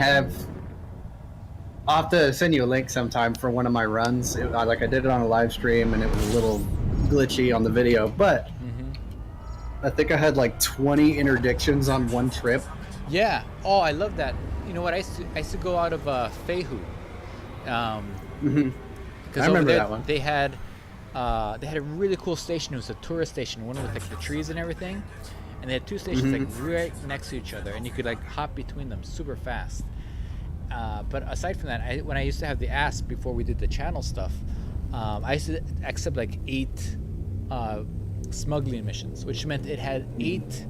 have to send you a link sometime for one of my runs. I did it on a live stream and it was a little glitchy on the video, but I think I had like 20 interdictions on one trip. Yeah. Oh, I love that. You know what? I used to go out of Fehu. I Because over remember there that one. they had a really cool station. It was a tourist station, one with like the trees and everything. And they had 2 stations like right next to each other, and you could like hop between them super fast. But aside from that, when I used to have the ASP before we did the channel stuff, I used to accept like 8 smuggling missions, which meant it had 8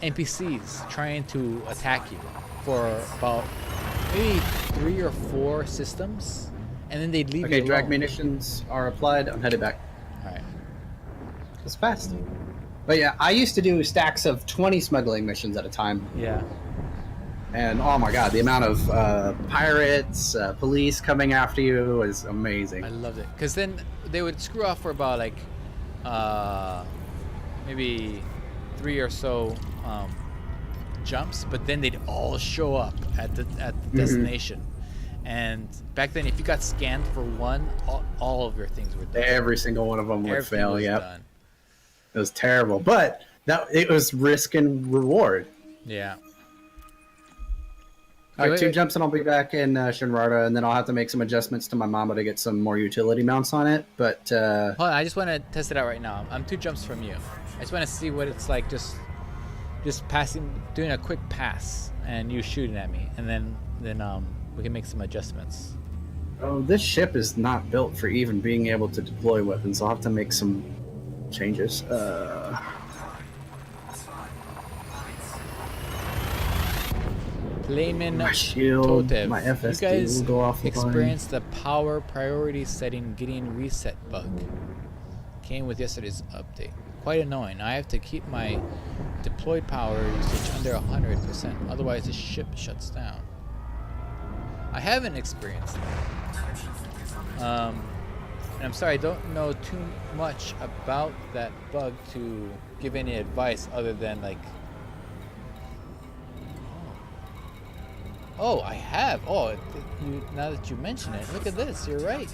NPCs trying to attack you for about maybe 3 or 4 systems, and then they'd leave you Okay, drag alone. munitions are applied. I'm headed back. All right. It's fast. But yeah, I used to do stacks of 20 smuggling missions at a time. Yeah. And oh my god, the amount of pirates, police coming after you was amazing. I loved it because then they would screw off for about like maybe 3 or so jumps, but then they'd all show up at the destination. And back then, if you got scanned for one, all of your things were done. Every single one of them would Everything fail. was Yep, done. it was terrible. But it was risk and reward. Yeah. All right, Wait, 2 wait. jumps and I'll be back in Shinrarta, and then I'll have to make some adjustments to my Mama to get some more utility mounts on it. But Hold on, I just want to test it out right now. I'm 2 jumps from you. I just want to see what it's like just passing, doing a quick pass, and you shooting at me, and then we can make some adjustments. oh, this ship is not built for even being able to deploy weapons. I'll have to make some changes. Playman My shield, Totev. my FSD You guys will go off the line. experienced the power priority setting getting reset bug. Came with yesterday's update. Quite annoying. I have to keep my deployed power usage under 100%, otherwise the ship shuts down. I haven't experienced that. And I'm sorry, I don't know too much about that bug to give any advice other than like. Oh, I have. Oh, now that you mention it, look at this. You're right.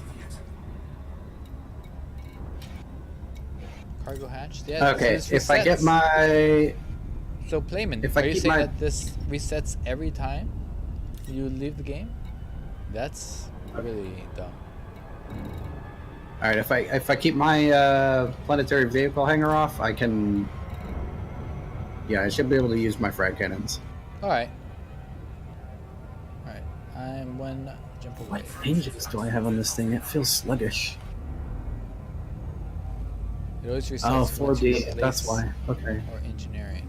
Cargo hatch. Yeah. Okay, this if I get resets. my So Playman, if I are you keep saying my- that this resets every time you leave the game? That's really dumb. all right, if I keep my planetary vehicle hanger off, I can. Yeah, I should be able to use my frag cannons. All right. All right. I'm one Jump away. What engines do I have on this thing? It feels sluggish. It always resets Oh, once you 4D. That's replace why. Okay. or engineering.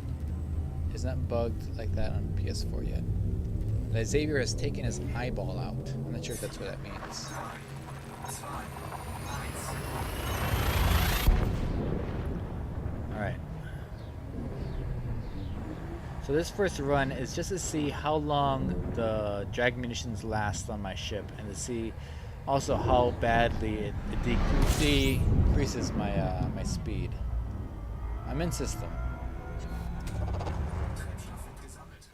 It's not bugged like that on PS4 yet. The Xavier has taken his eyeball out. I'm not sure if that's what that means. Alright. So this first run is just to see how long the drag munitions last on my ship, and to see also how badly it decreases my my speed. I'm in system.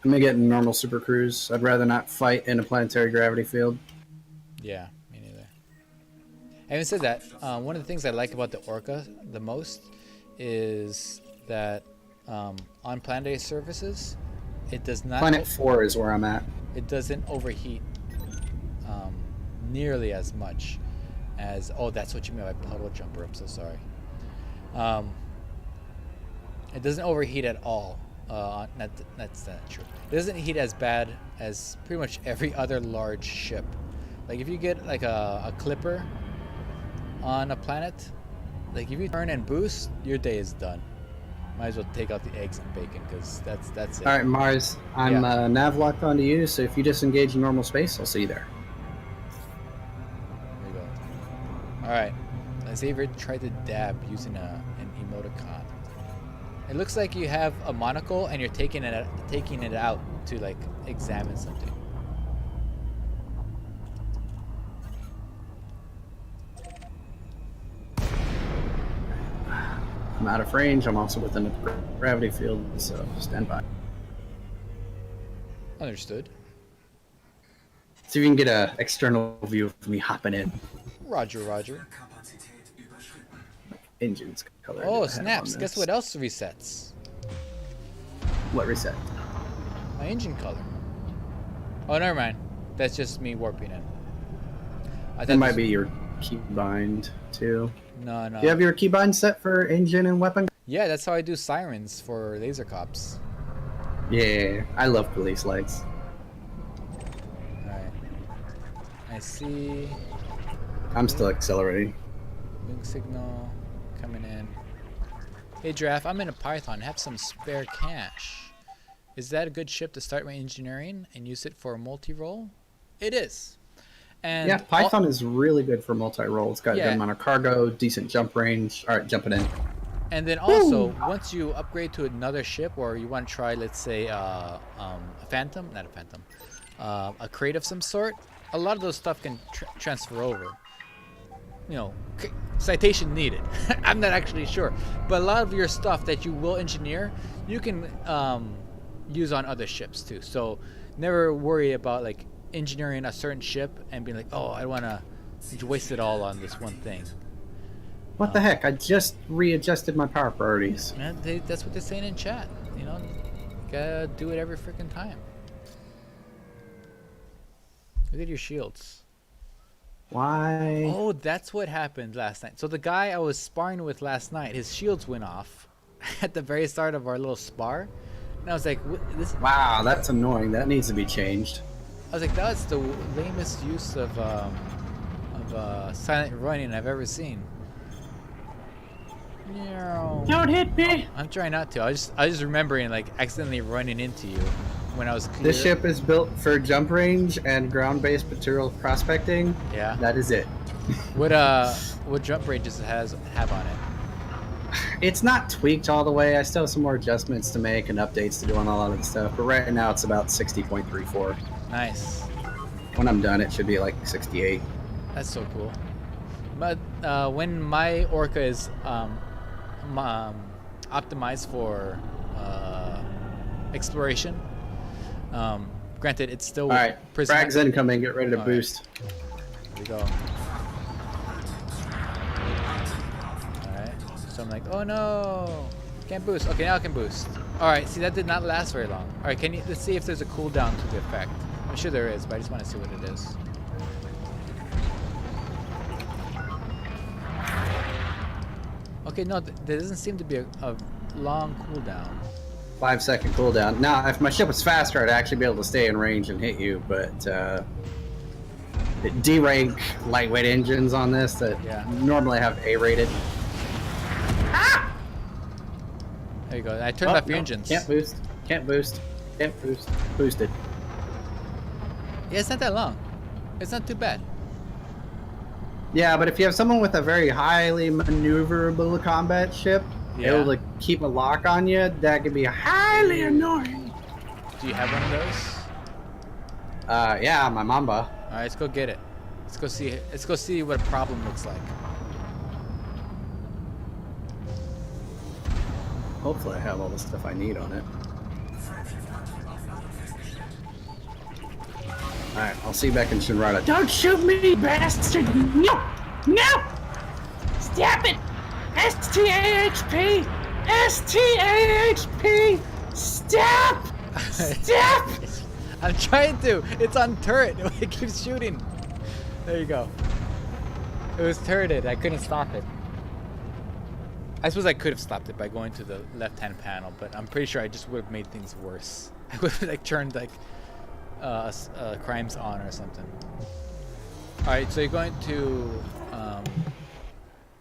I'm gonna get normal super cruise. I'd rather not fight in a planetary gravity field. Yeah, me neither. Having said that, one of the things I like about the Orca the most is that on planetary surfaces, it does not. Planet 4 is where I'm at. It doesn't overheat nearly as much as. Oh, that's what you mean by puddle jumper. I'm so sorry. It doesn't overheat at all. That's not true. It doesn't heat as bad as pretty much every other large ship. Like if you get like a clipper on a planet, like if you turn and boost, your day is done. Might as well take out the eggs and bacon because that's it. All right, Mars. I'm nav locked onto you, so if you disengage in normal space, I'll see you there. There you go. All right. Xavier tried to dab using an emoticon. It looks like you have a monocle and you're taking it out to like examine something. I'm out of range. I'm also within the gravity field, so stand by. Understood. See if you can get an external view of me hopping in. Roger, roger. Engines color. Oh, snaps. Guess what else resets? What reset? My engine color. Oh, never mind. That's just me warping in. That might be your keybind, too. No. Do you have your keybind set for engine and weapon? Yeah, that's how I do sirens for laser cops. Yeah, I love police lights. Alright. I see. I'm still accelerating. Wing signal coming in. Hey Giraffe, I'm in a Python. Have some spare cash. Is that a good ship to start my engineering and use it for a multi-role? It is. And yeah, Python is really good for multi-role. It's got a Yeah. good amount of cargo, decent jump range. All right, jumping in. And then also, once you upgrade to another ship, or you want to try, let's say, a Phantom, not a Phantom, a crate of some sort, a lot of those stuff can transfer over. You know, citation needed. I'm not actually sure, but a lot of your stuff that you will engineer, you can use on other ships too. So never worry about like engineering a certain ship and being like, oh, I want to waste it all on this one thing. What the heck? I just readjusted my power priorities. And that's what they're saying in chat. You know, gotta do it every freaking time. Look at your shields. Why? Oh, that's what happened last night. So the guy I was sparring with last night, his shields went off at the very start of our little spar, and I was like, "This." Wow, that's annoying. That needs to be changed. I was like, "That's the lamest use of silent running I've ever seen." Don't hit me. I'm trying not to. I was just remembering like accidentally running into you when I was clear. This ship is built for jump range and ground-based material prospecting. Yeah. That is it. What jump range does it have on it? It's not tweaked all the way. I still have some more adjustments to make and updates to do on a lot of the stuff. But right now it's about 60.34. Nice. When I'm done, it should be like 68. That's so cool. But when my Orca is optimized for exploration, granted it's still All right, frag's incoming. Get ready to boost. Here we go. Alright, so I'm like, oh no, can't boost. Okay, now I can boost. Alright, see that did not last very long. Alright, let's see if there's a cooldown to the effect. I'm sure there is, but I just want to see what it is. Okay, no, there doesn't seem to be a long cooldown. 5-second cooldown. Now, if my ship was faster, I'd actually be able to stay in range and hit you, but D-rank lightweight engines on this that Yeah. normally have A-rated. There you go. I turned off your engines. Can't boost. Can't boost. Can't boost. Boosted. Yeah, it's not that long. It's not too bad. Yeah, but if you have someone with a very highly maneuverable combat ship, Yeah. able to keep a lock on you, that could be highly annoying. Do you have one of those? Yeah, my Mamba. All right, let's go get it. Let's go see. Let's go see what a problem looks like. Hopefully I have all the stuff I need on it. Alright, I'll see you back in Shinrada. Don't shoot me, bastard! No! No! Stop it! STAHP! STAHP! Stop! Stop! I'm trying to. It's on turret. It keeps shooting. There you go. It was turreted. I couldn't stop it. I suppose I could have stopped it by going to the left-hand panel, but I'm pretty sure I just would have made things worse. I would have like turned like crimes on or something. All right, so you're going to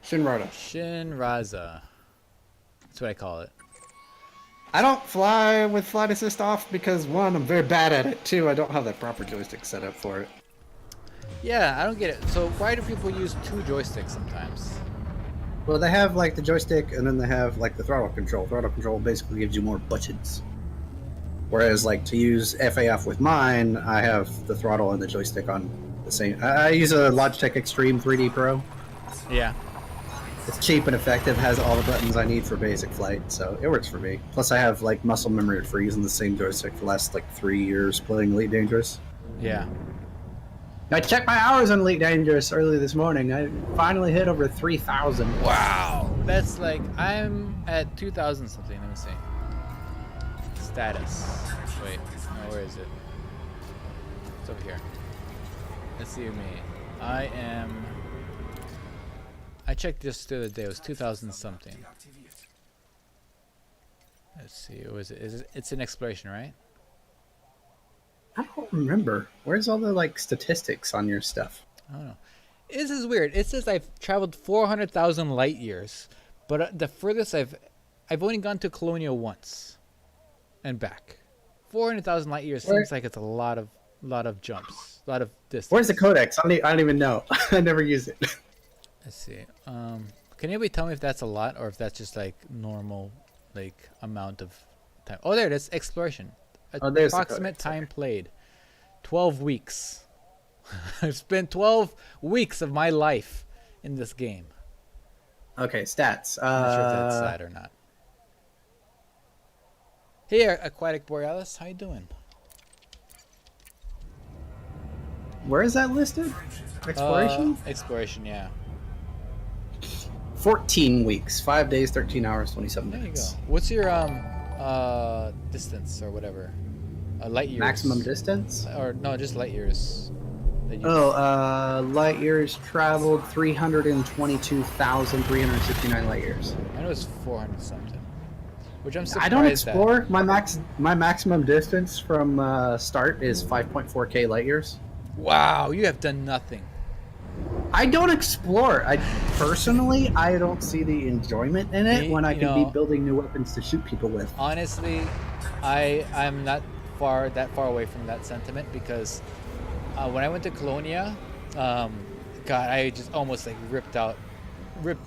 Shinrada. Shinraza. That's what I call it. I don't fly with flight assist off because, one, I'm very bad at it. Two, I don't have the proper joystick set up for it. Yeah, I don't get it. So why do people use two joysticks sometimes? Well, they have like the joystick and then they have like the throttle control. Throttle control basically gives you more buttons. Whereas like to use FAF with mine, I have the throttle and the joystick on the same. I use a Logitech Extreme 3D Pro. Yeah. It's cheap and effective, has all the buttons I need for basic flight, so it works for me. Plus I have like muscle memory for using the same joystick for the last like 3 years playing Elite Dangerous. Yeah. I checked my hours on Elite Dangerous early this morning. I finally hit over 3,000. Wow. That's like, I'm at 2,000 something. Let me see. Status. Wait, no, where is it? It's over here. Let's see me. I checked just the other day. It was 2,000 something. Let's see. What was it? It's an exploration, right? I don't remember. Where's all the like statistics on your stuff? I don't know. This is weird. It says I've traveled 400,000 light years, but the furthest I've only gone to Colonia once, and back. 400,000 light years seems like it's a lot of jumps, a lot of distance. Where's the codex? I don't even know. I never use it. Let's see. Can anybody tell me if that's a lot or if that's just like normal, like amount of time? Oh, there it is. Exploration. Oh, there's the Approximate codex. time played. 12 weeks. I've spent 12 weeks of my life in this game. Okay, stats. I'm not sure if that's sad or not. Hey, Aquatic Borealis, how you doing? Where is that listed? Exploration? Exploration, yeah. 14 weeks, 5 days, 13 hours, 27 There you go. minutes. What's your distance or whatever? Light years. Maximum distance? Or no, just light years. that you- Light years traveled 322,369 light years. I know it's 400 something. Which I'm surprised I don't at. explore. My maximum distance from start is 5.4k light years. Wow, you have done nothing. I don't explore. I don't see the enjoyment in it when I You could be know- building new weapons to shoot people with. Honestly, I'm not that far away from that sentiment because when I went to Colonia, God, I just almost like ripped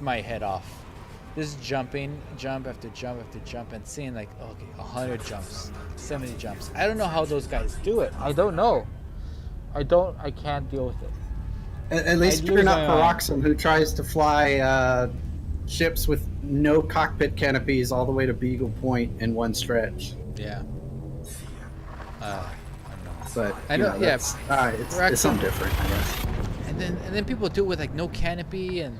my head off. Just jump after jump after jump and seeing like, okay, 100 jumps, 70 jumps. I don't know how those guys do it. I don't know. I can't deal with it. At least I you're lose not my mind. Paroxysm, who tries to fly ships with no cockpit canopies all the way to Beagle Point in one stretch. Yeah. I don't know. But I you know- yeah, it's Paroxysm- something different, I guess. And then people do it with like no canopy and.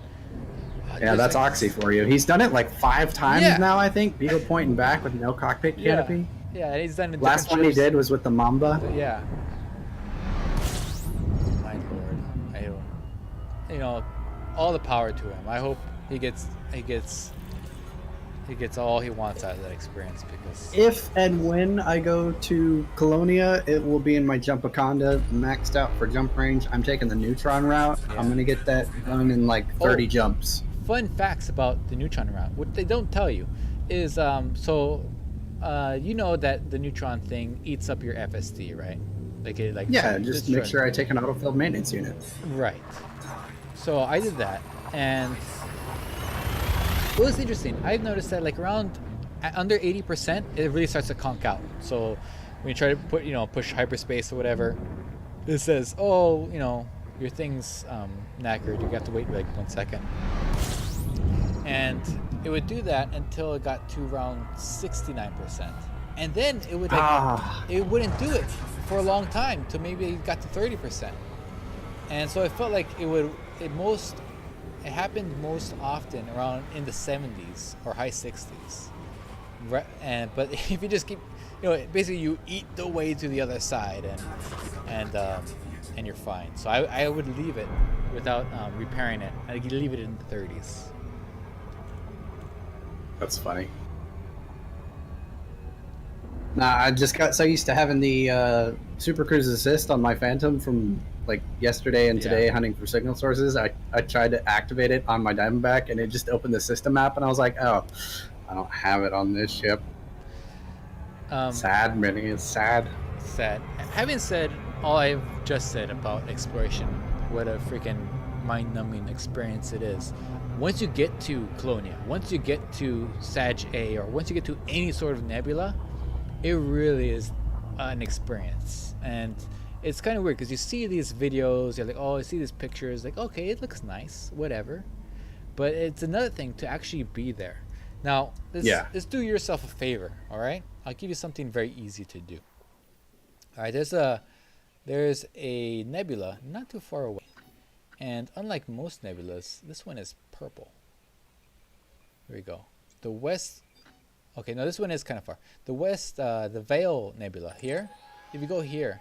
Yeah, just, that's like, Oxy for you. He's done it like 5 times Yeah. now, I think. Beagle Point and back with no cockpit Yeah. canopy. Yeah, and he's done it. Last one he did was with the Mamba. Yeah. My lord, I don't. You know, all the power to him. I hope he gets he gets all he wants out of that experience because If and when I go to Colonia, it will be in my Jumpaconda, maxed out for jump range. I'm taking the Neutron route. I'm yeah. gonna get that done in like 30 Oh, jumps. fun facts about the neutron route. What they don't tell you is you know that the neutron thing eats up your FSD, right? Like it like Yeah, just make destroys- sure I take an autofill maintenance unit. Right. So I did that, and it was interesting. I've noticed that like around under 80%, it really starts to conk out. So when you try to push hyperspace or whatever, it says, oh, your thing's knackered. You have to wait like 1 second. And it would do that until it got to around 69%. And then it would it wouldn't do it for a long time till maybe it got to 30%. And so it felt like it happened most often around in the 70s or high 60s. But if you just keep, basically you eat the way to the other side and you're fine. So I would leave it without repairing it. I'd leave it in the 30s. That's funny. Nah, I just got so used to having the Super Cruise Assist on my Phantom from like yesterday and today hunting for signal sources. I tried to activate it on my Diamondback and it just opened the system app and I was like, oh, I don't have it on this ship. Sad, Minnie. It's sad. Sad. Having said all I've just said about exploration, what a freaking mind-numbing experience it is. Once you get to Colonia, once you get to Sag A, or once you get to any sort of nebula, it really is an experience. And it's kind of weird because you see these videos, you're like, oh, I see these pictures, like, okay, it looks nice, whatever. But it's another thing to actually be there. Now, let's do yourself a favor, all right? I'll give you something very easy to do. All right, there's a nebula not too far away. And unlike most nebulas, this one is purple. There we go. The west... Okay, no, this one is kind of far. The west, the Veil Nebula here. If you go here,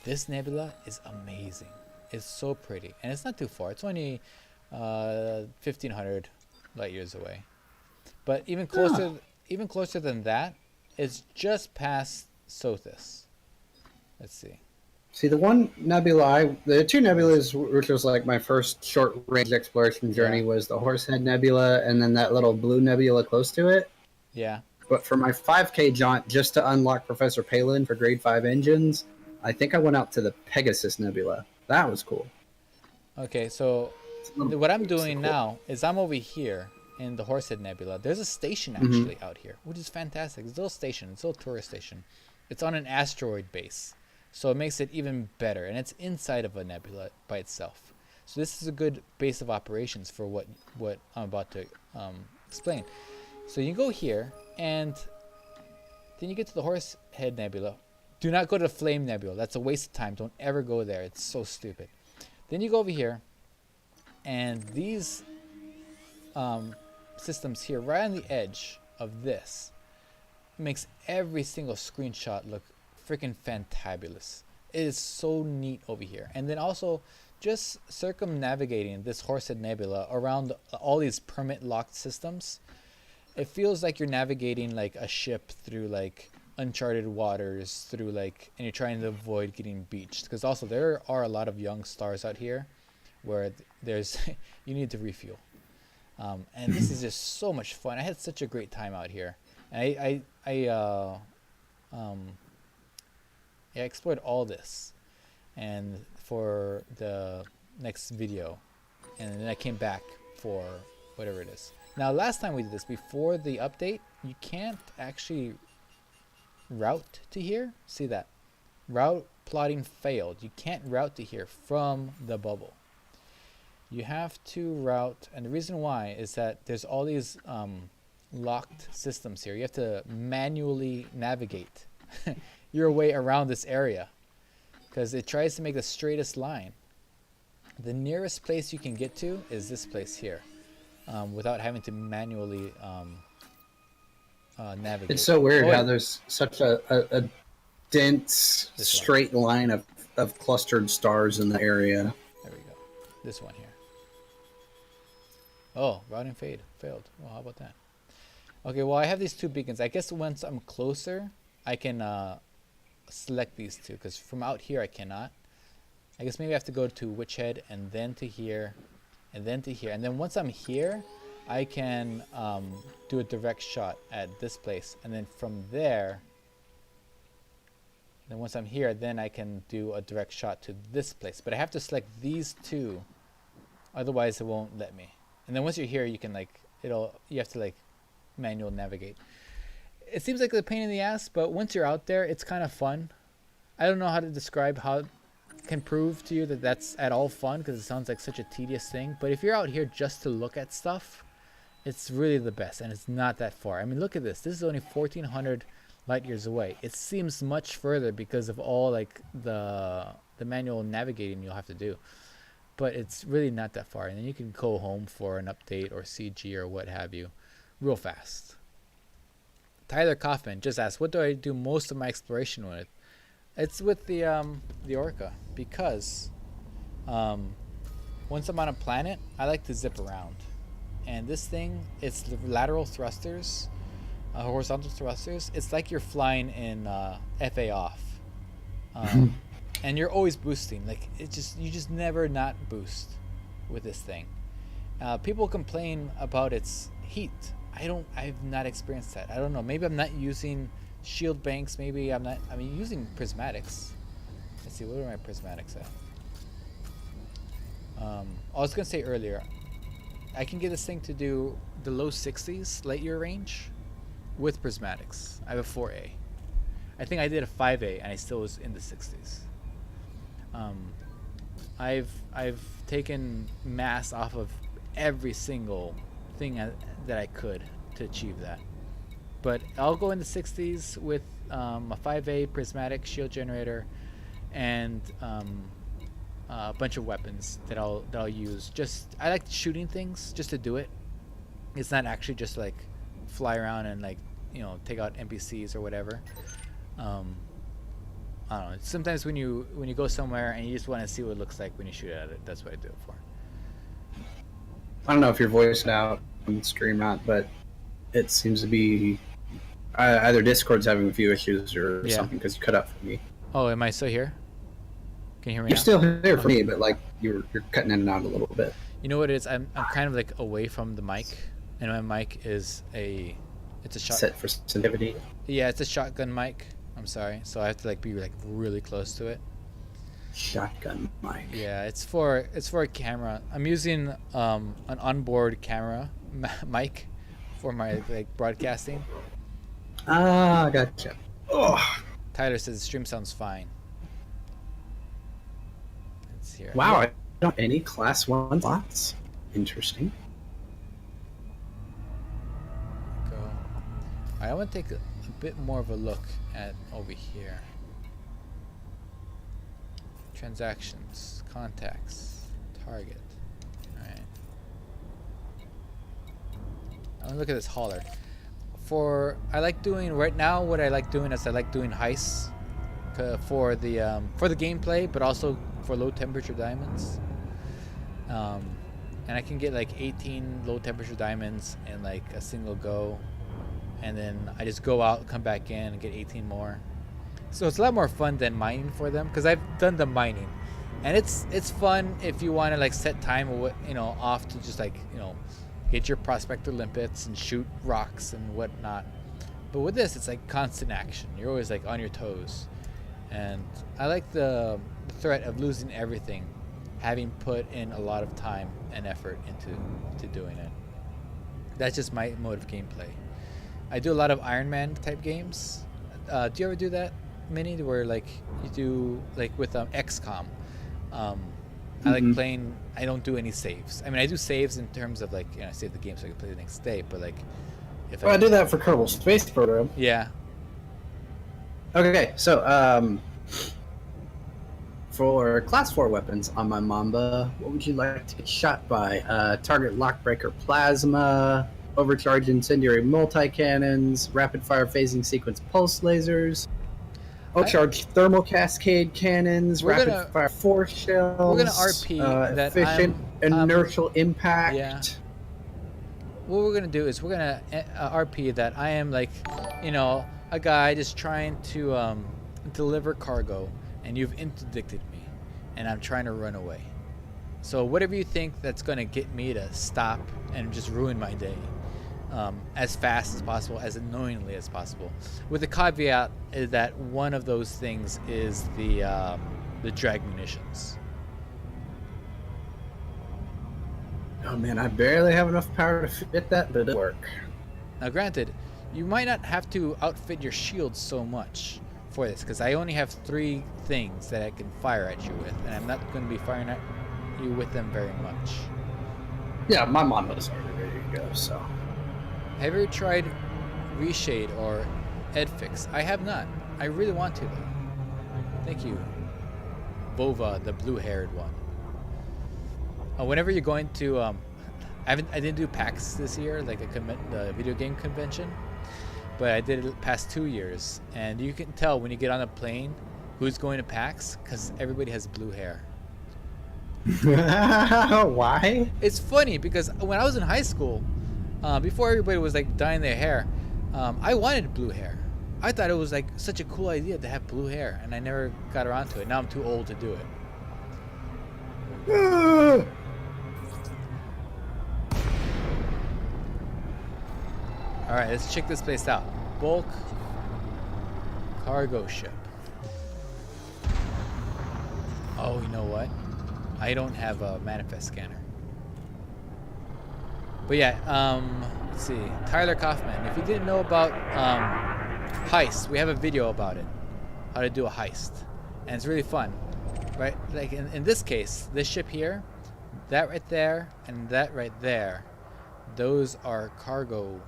this nebula is amazing. It's so pretty. And it's not too far. It's only 1,500 light years away. But even closer than that, it's just past Sothis. Let's see. See, the one nebula, the two nebulas, which was like my first short-range exploration journey, was the Horsehead Nebula and then that little blue nebula close to it. Yeah. But for my 5K jaunt, just to unlock Professor Palin for grade 5 engines, I think I went out to the Pegasus Nebula. That was cool. Okay, so what I'm doing now is I'm over here in the Horsehead Nebula. There's a station actually out here, which is fantastic. It's a little station. It's a little tourist station. It's on an asteroid base. So it makes it even better. And it's inside of a nebula by itself. So this is a good base of operations for what I'm about to explain. So you go here, and then you get to the Horsehead Nebula. Do not go to the Flame Nebula. That's a waste of time. Don't ever go there. It's so stupid. Then you go over here, and these systems here, right on the edge of this, makes every single screenshot look freaking fantabulous. It is so neat over here. And then also, just circumnavigating this Horsehead Nebula around all these permit locked systems, it feels like you're navigating like a ship through like uncharted waters, through like, and you're trying to avoid getting beached. Because also there are a lot of young stars out here where there's you need to refuel. And this is just so much fun. I had such a great time out here. And I explored all this and for the next video, and then I came back for whatever it is. Now last time we did this, before the update, you can't actually route to here. See that? Route plotting failed. You can't route to here from the bubble. You have to route, and the reason why is that there's all these locked systems here. You have to manually navigate your way around this area because it tries to make the straightest line. The nearest place you can get to is this place here, without having to manually navigate. It's so weird how there's such a dense straight line of clustered stars in the area. There we go. This one here. Oh, routing failed. Well, how about that? Okay, well I have these two beacons. I guess once I'm closer, I can select these two, because from out here I cannot. I guess maybe I have to go to Witch Head and then to here, and then to here, and then once I'm here, I can do a direct shot at this place, and then from there, then once I'm here, then I can do a direct shot to this place. But I have to select these two, otherwise it won't let me. And then once you're here, you can like you have to like manual navigate. It seems like a pain in the ass, but once you're out there, it's kind of fun. I don't know how to describe how can prove to you that that's at all fun, because it sounds like such a tedious thing. But if you're out here just to look at stuff, it's really the best, and it's not that far. I mean, look at this. This is only 1,400 light years away. It seems much further because of all like the manual navigating you'll have to do. But it's really not that far, and then you can go home for an update or CG or what have you real fast. Tyler Kaufman just asked, what do I do most of my exploration with? It's with the Orca, because once I'm on a planet, I like to zip around. And this thing, it's the lateral thrusters, horizontal thrusters. It's like you're flying in FA off. And you're always boosting. Like you just never not boost with this thing. People complain about its heat. I've not experienced that. I don't know. Maybe I'm not using shield banks. Maybe I'm using prismatics. Let's see, what are my prismatics at? I was gonna say earlier, I can get this thing to do the low 60s light year range with prismatics. I have a 4A. I think I did a 5A and I still was in the 60s. I've taken mass off of every single thing that I could to achieve that. But I'll go in the 60s with a 5A prismatic shield generator and a bunch of weapons that I'll use. I like shooting things just to do it. It's not actually just like fly around and like take out NPCs or whatever. I don't know. Sometimes when you go somewhere and you just want to see what it looks like when you shoot at it, that's what I do it for. I don't know if you're voiced out on the stream or not, but it seems to be either Discord's having a few issues or something, because you cut out for me. Oh, am I still here? Can you hear me You're now? still here for me, but like you're cutting in and out a little bit. You know what it is? I'm kind of like away from the mic, and my mic is it's a shot. Set for sensitivity. Yeah, it's a shotgun mic. I'm sorry, so I have to like be like really close to it. Shotgun mic. Yeah, it's for a camera. I'm using an onboard camera mic for my like broadcasting. Ah, gotcha. Oh. Tyler says the stream sounds fine. Let's hear. Wow, I don't have any class 1 slots. Interesting. Go. I want to take a bit more of a look at over here. Transactions, contacts, target. Alright. I want to look at this hauler. I like doing right now. What I like doing is I like doing heists for the gameplay, but also for low temperature diamonds. And I can get like 18 low temperature diamonds in like a single go, and then I just go out, come back in, and get 18 more. So it's a lot more fun than mining for them, because I've done the mining, and it's fun if you want to like set time off to just like get your prospector limpets and shoot rocks and whatnot. But with this, it's like constant action. You're always like on your toes, and I like the threat of losing everything, having put in a lot of time and effort into doing it. That's just my mode of gameplay. I do a lot of Iron Man type games. Do you ever do that, Minnie, where like you do like with XCOM? I like playing. I don't do any saves. I mean, I do saves in terms of like I save the game so I can play the next day. But like, if I do that for Kerbal Space Program. Yeah. Okay, so for class 4 weapons on my Mamba, what would you like to get shot by? Target lockbreaker plasma, overcharge incendiary multi-cannons, rapid fire phasing sequence pulse lasers, overcharge thermal cascade cannons, rapid fire force shells. We're gonna RP that efficient inertial impact. Yeah. what we're gonna do is we're gonna RP that I am like, you know, a guy just trying to deliver cargo, and you've interdicted me, and I'm trying to run away. So whatever you think that's gonna get me to stop and just ruin my day, as fast as possible, as annoyingly as possible, with the caveat is that one of those things is the Drag Munitions. Oh man, I barely have enough power to fit that, but it'll work. Now granted, you might not have to outfit your shields so much for this, because I only have 3 things that I can fire at you with, and I'm not going to be firing at you with them very much. Yeah, my Mondo's already ready to go, so. Have you ever tried Reshade or Edfix? I have not. I really want to though. Thank you, Bova, the blue-haired one. Whenever you're going to, I didn't do PAX this year, like the video game convention, but I did it past 2 years, and you can tell when you get on a plane who's going to PAX because everybody has blue hair. Why? It's funny because when I was in high school, before everybody was like dyeing their hair, I wanted blue hair. I thought it was like such a cool idea to have blue hair, and I never got around to it. Now I'm too old to do it. Alright, let's check this place out. Bulk cargo ship. Oh, you know what? I don't have a manifest scanner. But yeah, let's see. Tyler Kaufman. If you didn't know about heists, we have a video about it. How to do a heist. And it's really fun. Right? Like in this case, this ship here, that right there, and that right there, those are cargo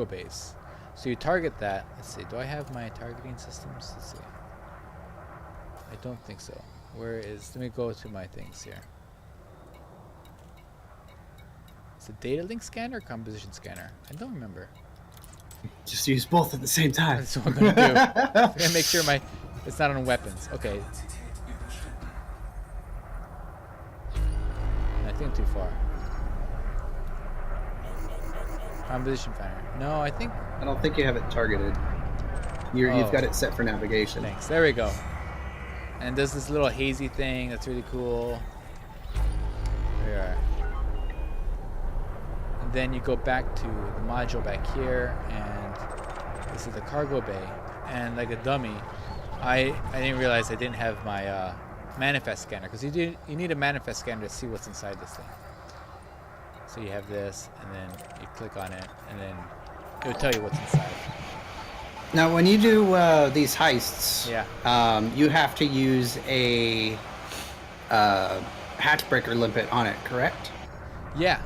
bays. So you target that. Let's see. Do I have my targeting systems? Let's see. I don't think so. Where is? Let me go to my things here. Is it data link scanner or composition scanner? I don't remember. Just use both at the same time. That's what I'm gonna do. I'm gonna make sure it's not on weapons. Okay. I think too far. Composition finder. No, I think. I don't think you have it targeted. You've got it set for navigation. Thanks. There we go. And does this little hazy thing that's really cool. There we are. And then you go back to the module back here, and this is the cargo bay. And like a dummy, I didn't realize I didn't have my manifest scanner, because you need a manifest scanner to see what's inside this thing. So you have this, and then you click on it, and then it'll tell you what's inside. Now, when you do these heists, yeah, you have to use a hatch breaker limpet on it, correct? Yeah,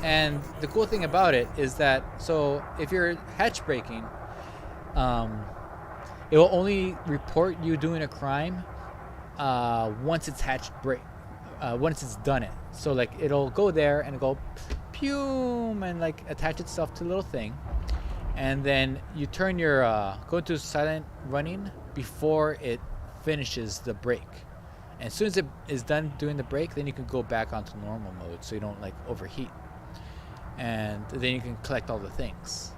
and the cool thing about it is that, so if you're hatch breaking, it will only report you doing a crime once it's once it's done it. So like it'll go there and go pew and like attach itself to a little thing. And then you turn your go to silent running before it finishes the break. And as soon as it is done doing the break, then you can go back onto normal mode so you don't like overheat. And then you can collect all the things.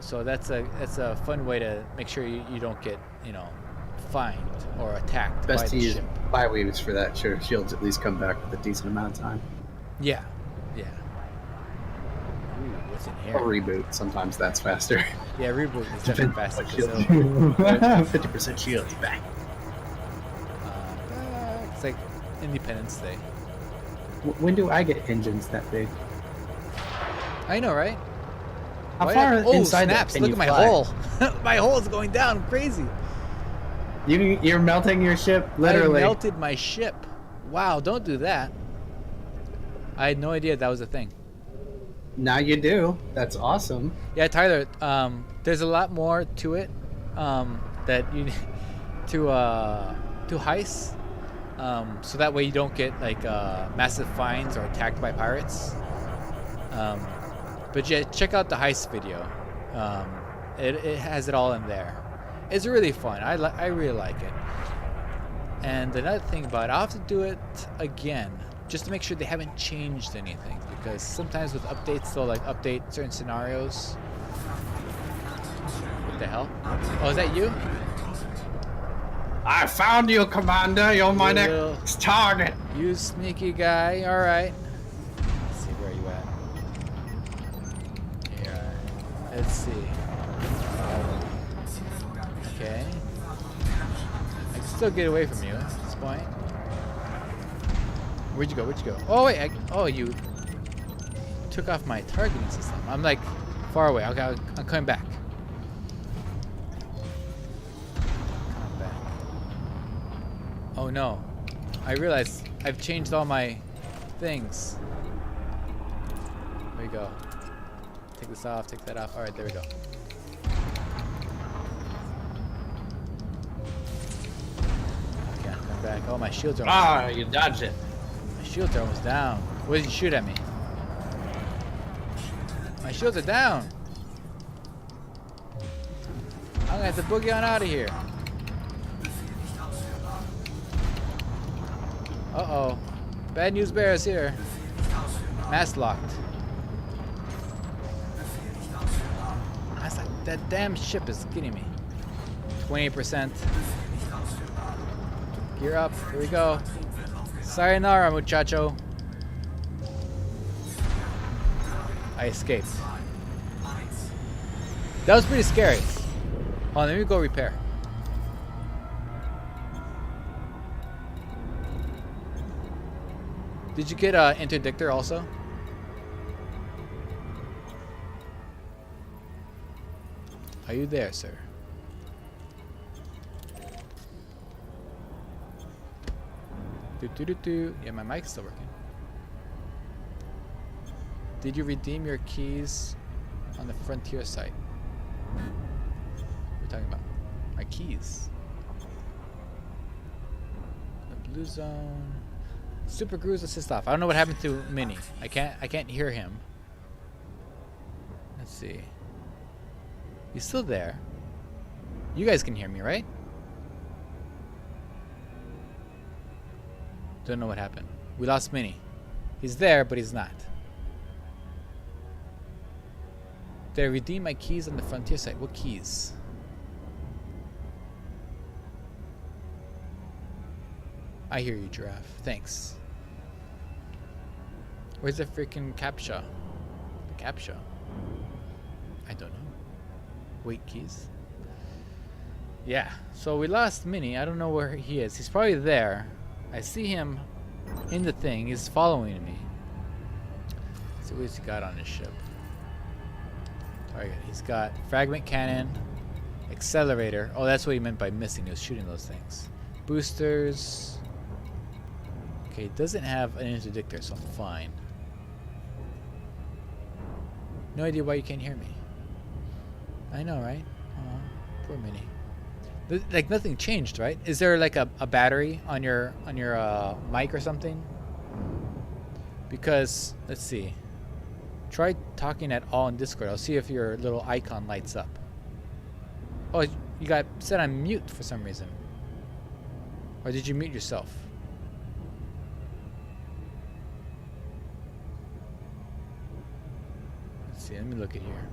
So that's a fun way to make sure you don't get, you know, fined or attacked by the ship. Buy weaves for that. Sure, shields at least come back with a decent amount of time. Yeah, yeah. Ooh, what's in here? Or reboot. Sometimes that's faster. Yeah, reboot is definitely faster. 50% shield back. It's like Independence Day. When do I get engines that big? I know, right? How far inside snaps! that can Look you at my fly? hole. My hole is going down crazy. You're melting your ship, literally. I melted my ship. Wow! Don't do that. I had no idea that was a thing. Now you do. That's awesome. Yeah, Tyler. There's a lot more to it that you need to heist. So that way you don't get like massive fines or attacked by pirates. But yeah, check out the heist video. It has it all in there. It's really fun. I really like it. And another thing about it, I'll have to do it again just to make sure they haven't changed anything, because sometimes with updates they'll like update certain scenarios. What the hell? Oh, is that you? I found you, Commander. You're my Little- next target. You sneaky guy. All right. Let's see, where are you at? Here. Let's see. Okay. I can still get away from you at this point. Where'd you go? Where'd you go? Oh wait. Oh, you took off my targeting system. I'm like far away. Okay, I'm coming back. Come back. Oh no. I realized I've changed all my things. There we go. Take this off, take that off. Alright, there we go. Okay, I'm coming back. Oh, my shields are almost You dodged it. My shields are almost down. What did you shoot at me? My shields are down. I'm gonna have to boogie on out of here. Uh-oh. Bad news bears here. Mask locked. That's like, that damn ship is getting me. 28%. Gear up. Here we go. Sayonara, muchacho. I escaped. That was pretty scary. Hold on, let me go repair. Did you get interdictor also? Are you there, sir? Yeah, my mic's still working. Did you redeem your keys on the frontier site? What are you talking about? My keys. The blue zone. Supercruise assist off. I don't know what happened to Minnie. I can't hear him. Let's see. He's still there. You guys can hear me, right? Don't know what happened. We lost Minnie. He's there, but he's not. Did I redeem my keys on the frontier site? What keys? I hear you, Giraffe. Thanks. Where's the freaking CAPTCHA? The CAPTCHA? I don't know. Wait, keys? Yeah, so we lost Minnie. I don't know where he is. He's probably there. I see him in the thing. He's following me. Let's see what he's got on his ship. Target. He's got fragment cannon, accelerator. Oh, that's what he meant by missing. He was shooting those things. Boosters. Okay, it doesn't have an interdictor, so I'm fine. No idea why you can't hear me. I know, right? Oh, poor Minnie. Like nothing changed, right? Is there like a battery on your mic or something? Because let's see. Try talking at all in Discord. I'll see if your little icon lights up. Oh, you got set on mute for some reason. Or did you mute yourself? Let's see. Let me look at here.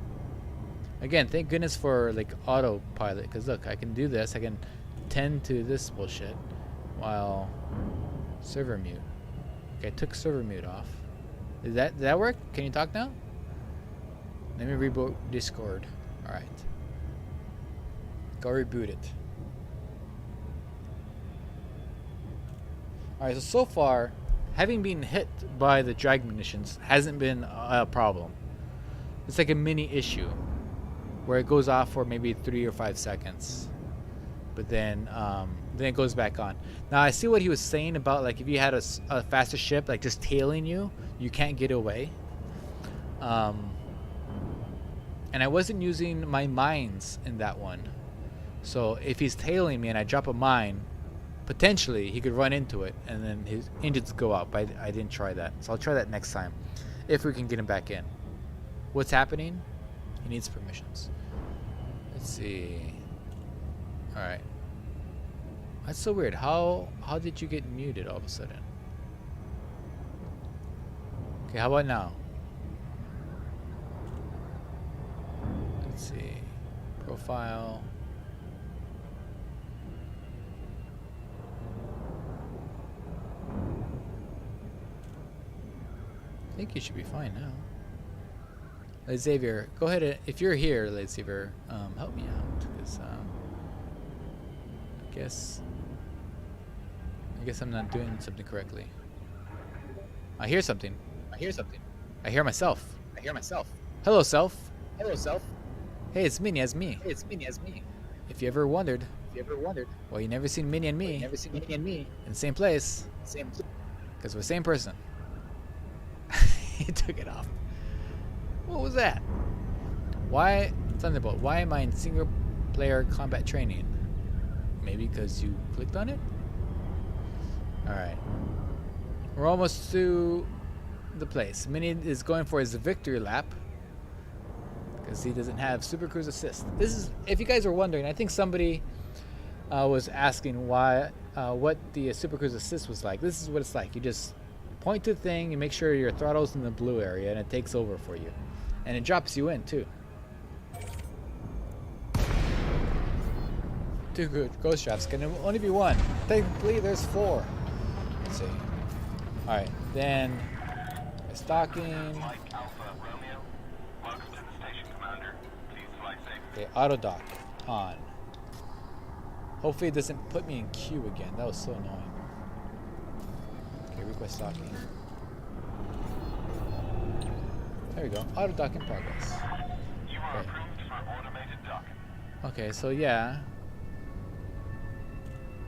Again, thank goodness for like autopilot, because look, I can do this. I can tend to this bullshit while server mute. Okay, I took server mute off. Did that work? Can you talk now? Let me reboot Discord. All right. Go reboot it. All right. So far, having been hit by the Drag Munitions hasn't been a problem. It's like a mini issue, where it goes off for maybe 3 or 5 seconds, but then it goes back on. Now I see what he was saying about like if you had a faster ship like just tailing you, you can't get away. And I wasn't using my mines in that one, so if he's tailing me and I drop a mine, potentially he could run into it and then his engines go out. But I didn't try that, so I'll try that next time if we can get him back in. What's happening? He needs permissions. Let's see. All right. That's so weird. How did you get muted all of a sudden? Okay, how about now? Let's see. Profile. I think you should be fine now. Xavier, go ahead and, if you're here, Xavier, help me out, because I guess I'm not doing something correctly. I hear something. I hear myself. Hello, self. Hey, it's Minnie as me. If you ever wondered why you never seen Minnie and me in the same place, because we're the same person. He took it off. What was that? Why? Thunderbolt. Why am I in single player combat training? Maybe because you clicked on it? Alright. We're almost to the place. Minnie is going for his victory lap because he doesn't have supercruise assist. This is, if you guys are wondering, I think somebody was asking why, what the supercruise assist was like. This is what it's like. You just point to the thing, you make sure your throttle's in the blue area, and it takes over for you. And it drops you in, too. Too good. Ghost traps can only be one. Thankfully, there's 4. Let's see. Alright, then... Stalking... Okay, auto dock. On. Hopefully it doesn't put me in queue again. That was so annoying. Okay, request stalking. There we go. Auto dock in progress. Okay. Okay, so yeah.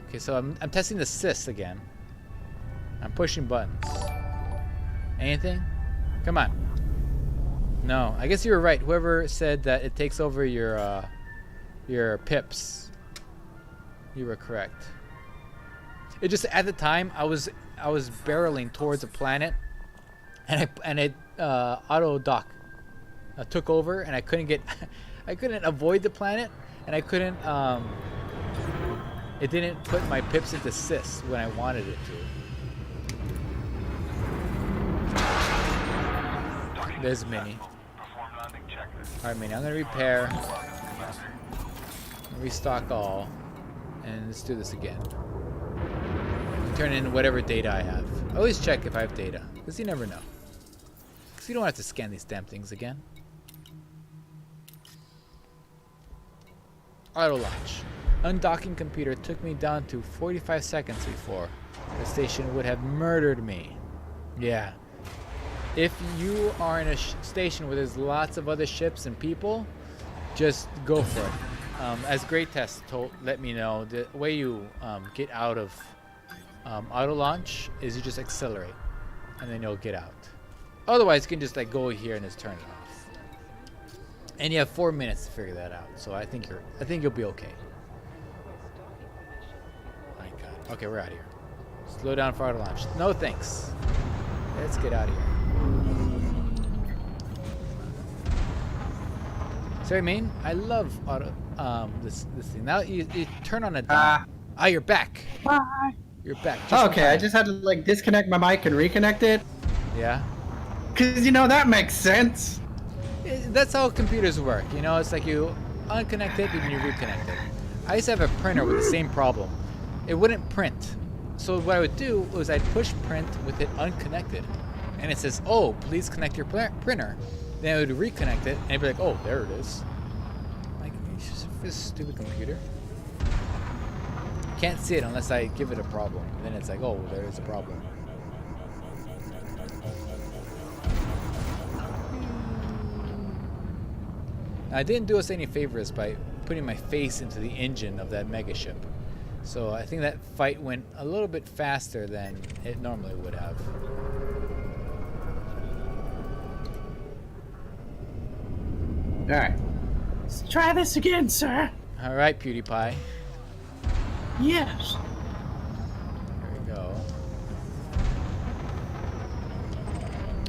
Okay, so I'm testing the assist again. I'm pushing buttons. Anything? Come on. No, I guess you were right. Whoever said that it takes over your pips, you were correct. It just, at the time I was barreling towards a planet, and it auto dock took over, and I couldn't avoid the planet, and I couldn't it didn't put my pips into assist when I wanted it to. There's Minnie. Alright, Minnie, I'm gonna repair, restock all, and let's do this again. Turn in whatever data I have. I always check if I have data, because you never know. Because you don't have to scan these damn things again. Auto launch. Undocking computer took me down to 45 seconds before. The station would have murdered me. Yeah. If you are in a station where there's lots of other ships and people, just go for it. As Great Test let me know, the way you get out of auto launch is you just accelerate, and then you'll get out. Otherwise, you can just like go here and just turn it off. And you have 4 minutes to figure that out. So I think you'll be okay. My God. Okay, we're out of here. Slow down for auto launch. No thanks. Let's get out of here. Sorry, main. I love auto this thing. Now you turn on a dime. You're back. Bye. You're back. Okay, I just had to like disconnect my mic and reconnect it. Yeah. Cause that makes sense. That's how computers work. It's like you unconnect it and you reconnect it. I used to have a printer with the same problem. It wouldn't print. So what I would do was I'd push print with it unconnected. And it says, oh, please connect your printer. Then I would reconnect it, and it'd be like, oh, there it is. Like, this stupid computer. Can't see it unless I give it a problem. And then it's like, oh, there is a problem. Now, I didn't do us any favors by putting my face into the engine of that mega ship. So I think that fight went a little bit faster than it normally would have. Alright. Let's try this again, sir. All right, PewDiePie. Yes. There we go.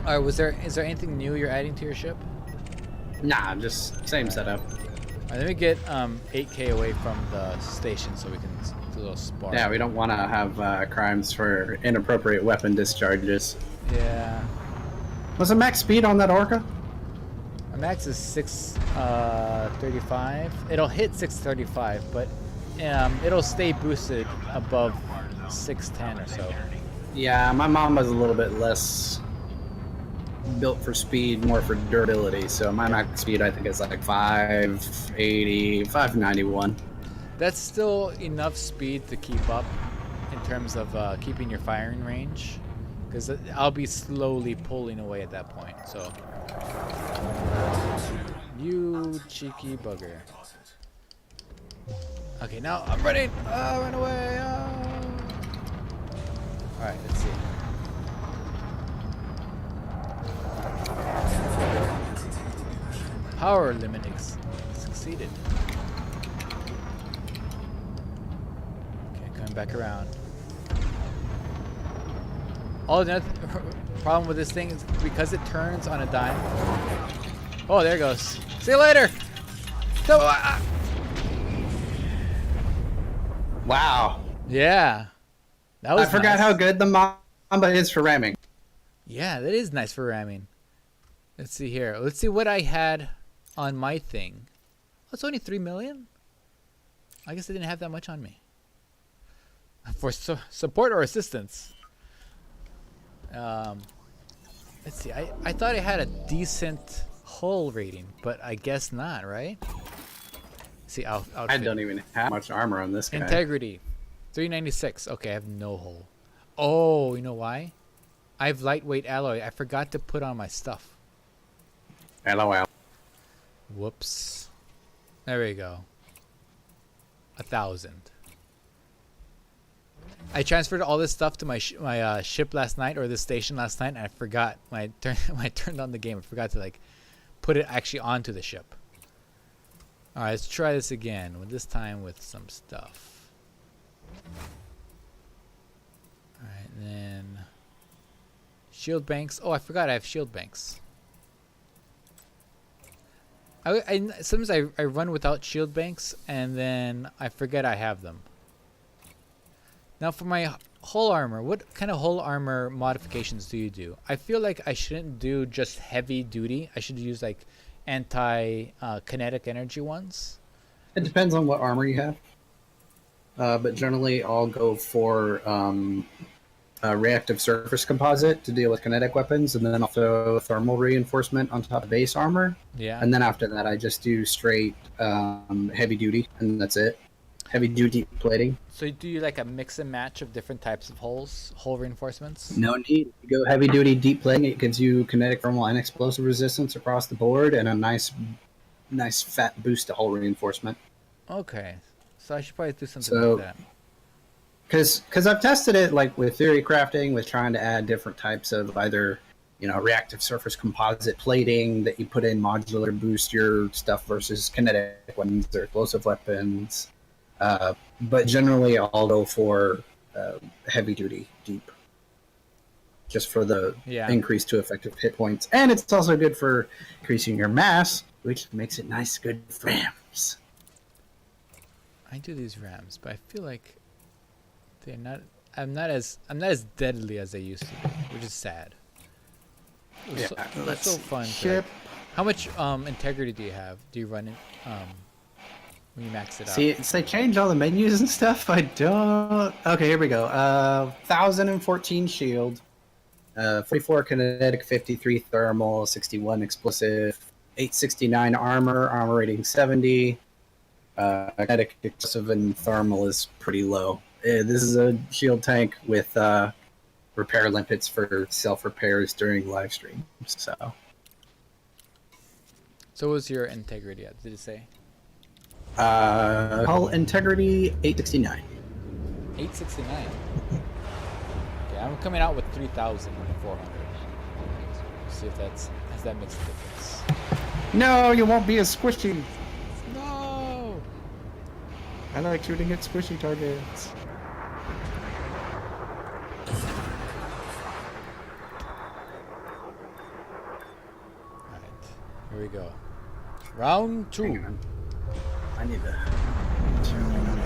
All right, is there anything new you're adding to your ship? Nah, just same setup. All right, let me get 8K away from the station so we can do a little spar. Yeah, we don't want to have crimes for inappropriate weapon discharges. Yeah. What's the max speed on that Orca? My max is 635. It'll hit 635, but it'll stay boosted above 610 or so. Yeah, my Mamba's a little bit less built for speed, more for durability. So my max speed, I think, is like 580, 591. That's still enough speed to keep up in terms of keeping your firing range, because I'll be slowly pulling away at that point. So, you cheeky bugger. Okay, now I'm running. Run away. All right, let's see. Power limit succeeded. Okay, coming back around. Oh, the problem with this thing is because it turns on a dime. Oh, there it goes. See you later. Wow. Yeah. That was I forgot nice. how good the Mamba is for ramming. Yeah, that is nice for ramming. Let's see here. Let's see what I had on my thing. Oh, it's only 3 million? I guess I didn't have that much on me. For support or assistance? Let's see. I thought I had a decent hull rating, but I guess not, right? See, outfit. I don't even have much armor on this guy. Integrity, 396. Okay, I have no hull. Oh, you know why? I have lightweight alloy. I forgot to put on my stuff. LOL. Whoops. There we go. 1,000. I transferred all this stuff to my ship last night, or the station last night, and I forgot when I turned on the game. I forgot to like put it actually onto the ship. All right, let's try this again. This time with some stuff. All right, and then shield banks. Oh, I forgot I have shield banks. Sometimes I run without shield banks, and then I forget I have them. Now for my hull armor, what kind of hull armor modifications do you do? I feel like I shouldn't do just heavy duty. I should use like kinetic energy ones. It depends on what armor you have. But generally I'll go for reactive surface composite to deal with kinetic weapons, and then also thermal reinforcement on top of base armor. Yeah. And then after that I just do straight heavy duty, and that's it. Heavy duty plating. So do you like a mix and match of different types of hull reinforcements? No need. You go heavy duty deep plating. It gives you kinetic, thermal, and explosive resistance across the board, and a nice fat boost to hull reinforcement. Okay, so I should probably do something like that. Because I've tested it like with theory crafting, with trying to add different types of either reactive surface composite plating that you put in modular to boost your stuff versus kinetic weapons or explosive weapons. But generally, I'll go for heavy duty deep, just for the increase to effective hit points, and it's also good for increasing your mass, which makes it nice, good for rams. I do these rams, but I feel like they're not. I'm not as deadly as they used to be, which is sad. It was so fun. Ship. How much integrity do you have? Do you run it? When you max it out. See, they change all the menus and stuff. I don't. Okay, here we go. 1,014 shield, 44 kinetic, 53 thermal, 61 explosive, 869 armor rating 70. Kinetic, explosive, and thermal is pretty low. This is a shield tank with repair limpets for self repairs during live streams. So what was your integrity at? Did it say? Hull integrity 869. 869. Okay, I'm coming out with 3,400. See if has that makes a difference. No, you won't be as squishy. No. I like shooting at squishy targets. Alright, here we go. Round 2. I need to turn on the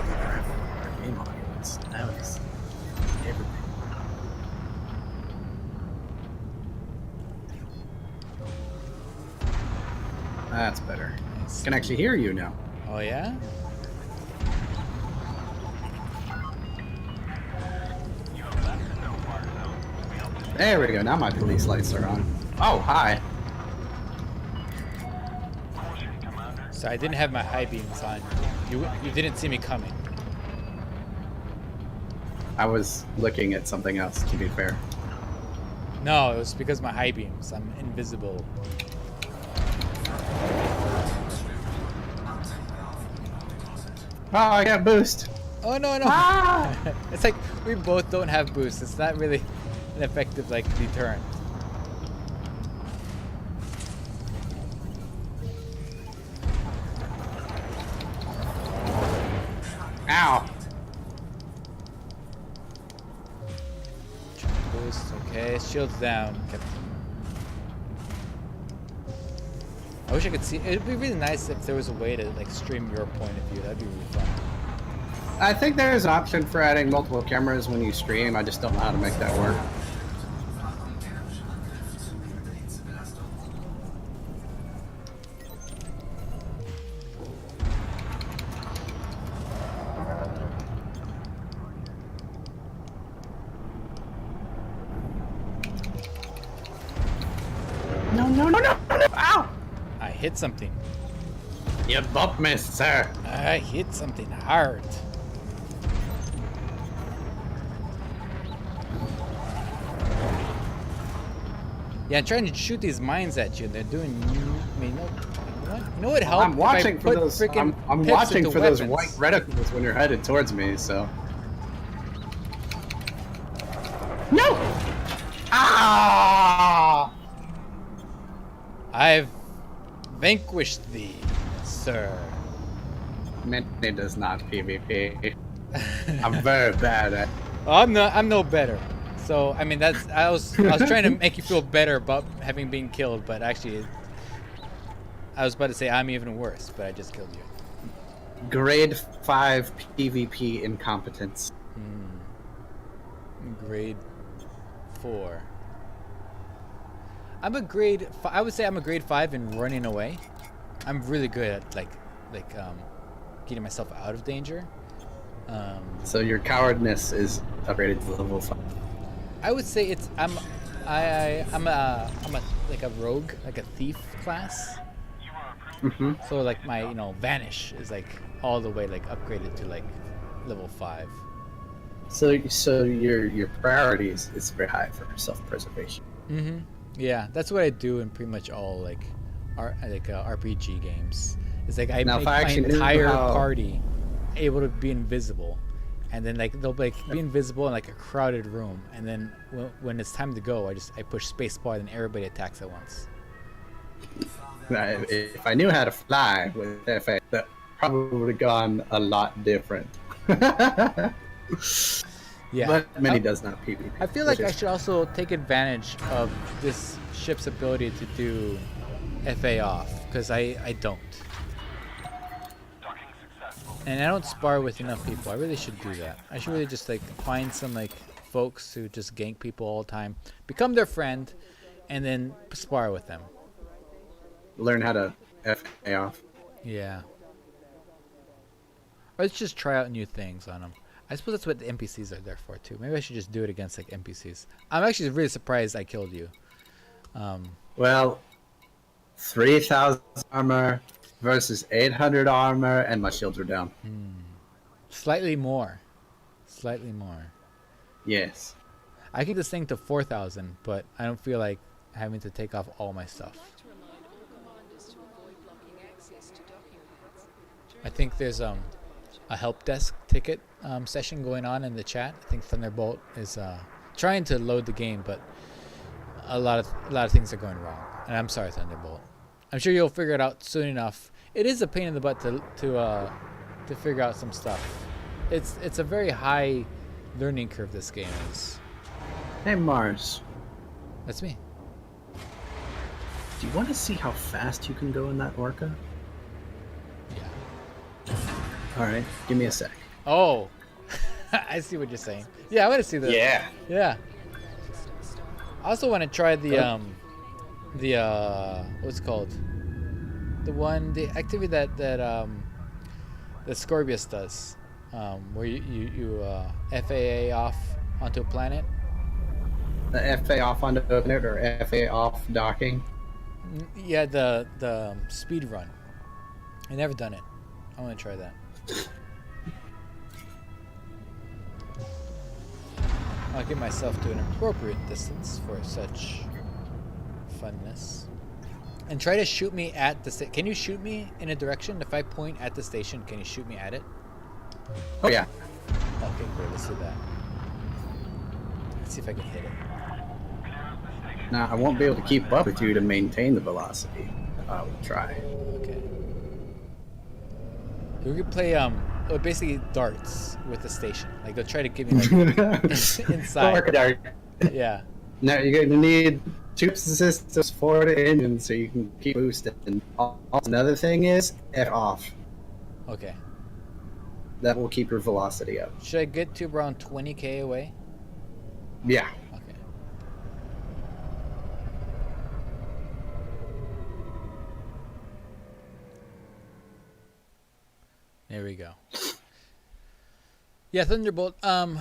game audience. That was everything. That's better. I can actually hear you now. Oh yeah. There we go. Now my police lights are on. Oh, hi. So I didn't have my high beams on. You didn't see me coming. I was looking at something else, to be fair. No, it was because of my high beams. I'm invisible. Oh, I got boost. Oh no no! Ah! It's like we both don't have boost. It's not really an effective like deterrent. Ow. Boost, okay. Shields down. I wish I could see. It'd be really nice if there was a way to like stream your point of view. That'd be really fun. I think there is an option for adding multiple cameras when you stream. I just don't know how to make that work. No, no, no, no, no! Ow! I hit something. You bumped me, sir. I hit something hard. Yeah, I'm trying to shoot these mines at you. They're doing. I mean, you know what helped? I'm watching for those. I'm pips watching into for those weapons. white reticles when you're headed towards me. So. No! Ah! I've vanquished thee, sir. It does not PvP. I'm very bad at. I'm no better. So I mean that's I was trying to make you feel better about having been killed, but actually I was about to say I'm even worse, but I just killed you. Grade 5 PvP incompetence. Grade 4. I would say I'm a grade 5 in running away. I'm really good at like getting myself out of danger. So your cowardness is upgraded to level 5. I would say I'm a like a rogue, like a thief class. Mm-hmm. So like my vanish is like all the way like upgraded to like level 5. So your priorities is very high for self-preservation. Mm-hmm. Yeah, that's what I do in pretty much all like RPG games. It's like I Now, make if I my actually knew entire how- party able to be invisible, and then like they'll like be invisible in like a crowded room, and then when it's time to go, I push spacebar and everybody attacks at once. If I knew how to fly with FA, that probably would have gone a lot different. Yeah, But many does not PvP. I feel like I should also take advantage of this ship's ability to do FA off, because I don't. And I don't spar with enough people. I really should do that. I should really just like find some like folks who just gank people all the time, become their friend, and then spar with them. Learn how to FA off. Yeah. Or let's just try out new things on them. I suppose that's what the NPCs are there for too. Maybe I should just do it against like NPCs. I'm actually really surprised I killed you. Well, 3,000 armor versus 800 armor, and my shields are down. Slightly more. Slightly more. Yes. I keep this thing to 4,000, but I don't feel like having to take off all my stuff. I think there's a help desk ticket session going on in the chat. I think Thunderbolt is trying to load the game, but a lot of things are going wrong. And I'm sorry, Thunderbolt. I'm sure you'll figure it out soon enough. It is a pain in the butt to figure out some stuff. It's a very high learning curve, this game is. Hey Mars, That's me. do you want to see how fast you can go in that orca? Yeah. All right, give me a sec. Oh, I see what you're saying. Yeah, I want to see that. Yeah. I also want to try the what's it called? the activity that Scorpius does, where you FAA off onto a planet. The FA off onto a planet or FA off docking. Yeah, the speed run. I never done it. I want to try that. I'll give myself to an appropriate distance for such funness. And try to shoot me at the station. Can you shoot me in a direction? If I point at the station, can you shoot me at it? Oh yeah. Okay, great. Let's do that. Let's see if I can hit it. Now I won't be able to keep up with you to maintain the velocity. I will try. Okay. We could play basically darts with the station. Like they'll try to give me like inside. Dart. Yeah. Now you're going to need two systems for the engine so you can keep boosting. Another thing is F off. Okay. That will keep your velocity up. Should I get to around 20k away? Yeah. Okay. There we go. Yeah, Thunderbolt. The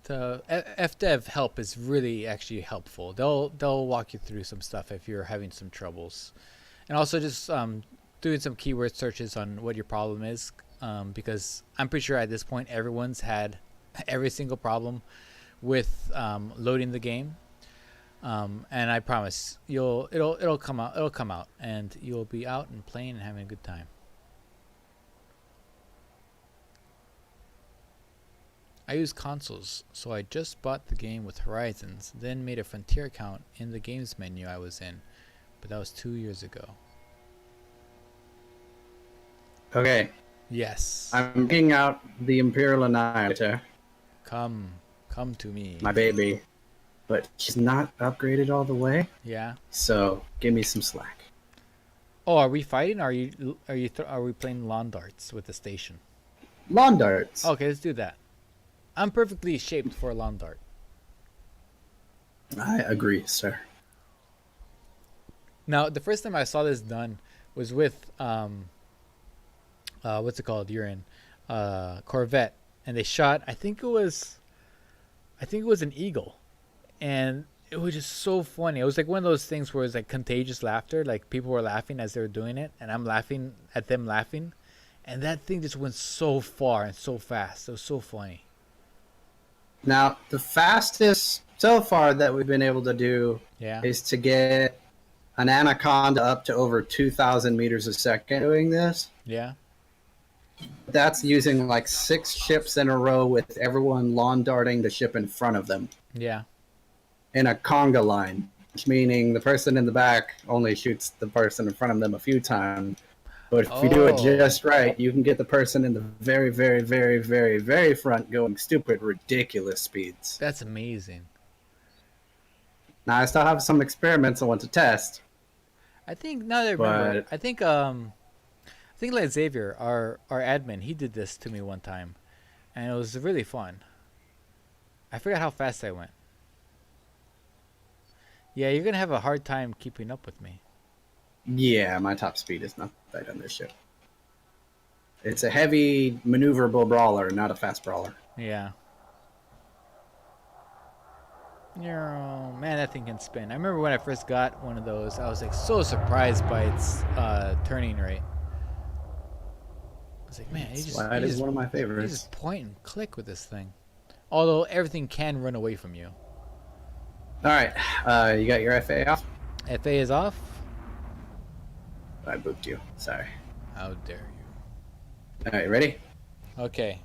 FDev help is really actually helpful. They'll walk you through some stuff if you're having some troubles, and also just doing some keyword searches on what your problem is, because I'm pretty sure at this point everyone's had every single problem with loading the game, and I promise it'll come out and you'll be out and playing and having a good time. I use consoles, so I just bought the game with Horizons, then made a Frontier account in the games menu I was in, but that was 2 years ago. Okay. Yes. I'm getting out the Imperial Annihilator, Come to me. my baby, but she's not upgraded all the way, Yeah. so give me some slack. Oh, are we fighting? Or are we playing lawn darts with the station? Lawn darts. Okay, let's do that. I'm perfectly shaped for a lawn dart. I agree, sir. Now, the first time I saw this done was with what's it called? You're in Corvette, and they shot. I think it was an eagle, and it was just so funny. It was like one of those things where it's like contagious laughter. Like people were laughing as they were doing it, and I'm laughing at them laughing, and that thing just went so far and so fast. It was so funny. Now, the fastest so far that we've been able to do Yeah. is to get an anaconda up to over 2,000 meters a second doing this. Yeah. That's using like 6 ships in a row with everyone lawn darting the ship in front of them Yeah. in a conga line, which meaning the person in the back only shoots the person in front of them a few times. But if you do it Oh. just right, you can get the person in the very, very, very, very, very front going stupid, ridiculous speeds. That's amazing. Now, I still have some experiments I want to test. I think now that I remember, But- I think like Xavier, our admin, he did this to me one time, and it was really fun. I forgot how fast I went. Yeah, you're gonna have a hard time keeping up with me. Yeah, my top speed is not that on this ship. It's a heavy, maneuverable brawler, not a fast brawler. Yeah. Yeah, man, that thing can spin. I remember when I first got one of those, I was like so surprised by its turning rate. I was like, man, Slide is one of my you favorites. just point and click with this thing. Although everything can run away from you. All right, you got your FA off? FA is off. I booped you. Sorry. How dare you? All right, ready? Okay.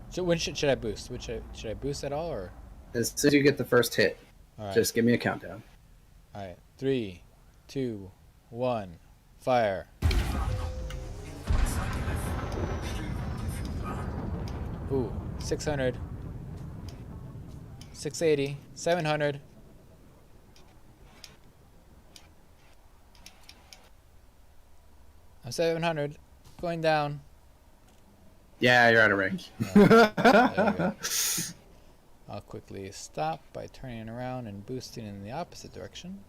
So when should I boost? Should I boost at all or? As soon as you get the first hit, All right. just give me a countdown. All right. 3, 2, 1, fire. Ooh, 600, 680, 700. I'm 700, going down. Yeah, you're out of range. There we go. I'll quickly stop by turning around and boosting in the opposite direction.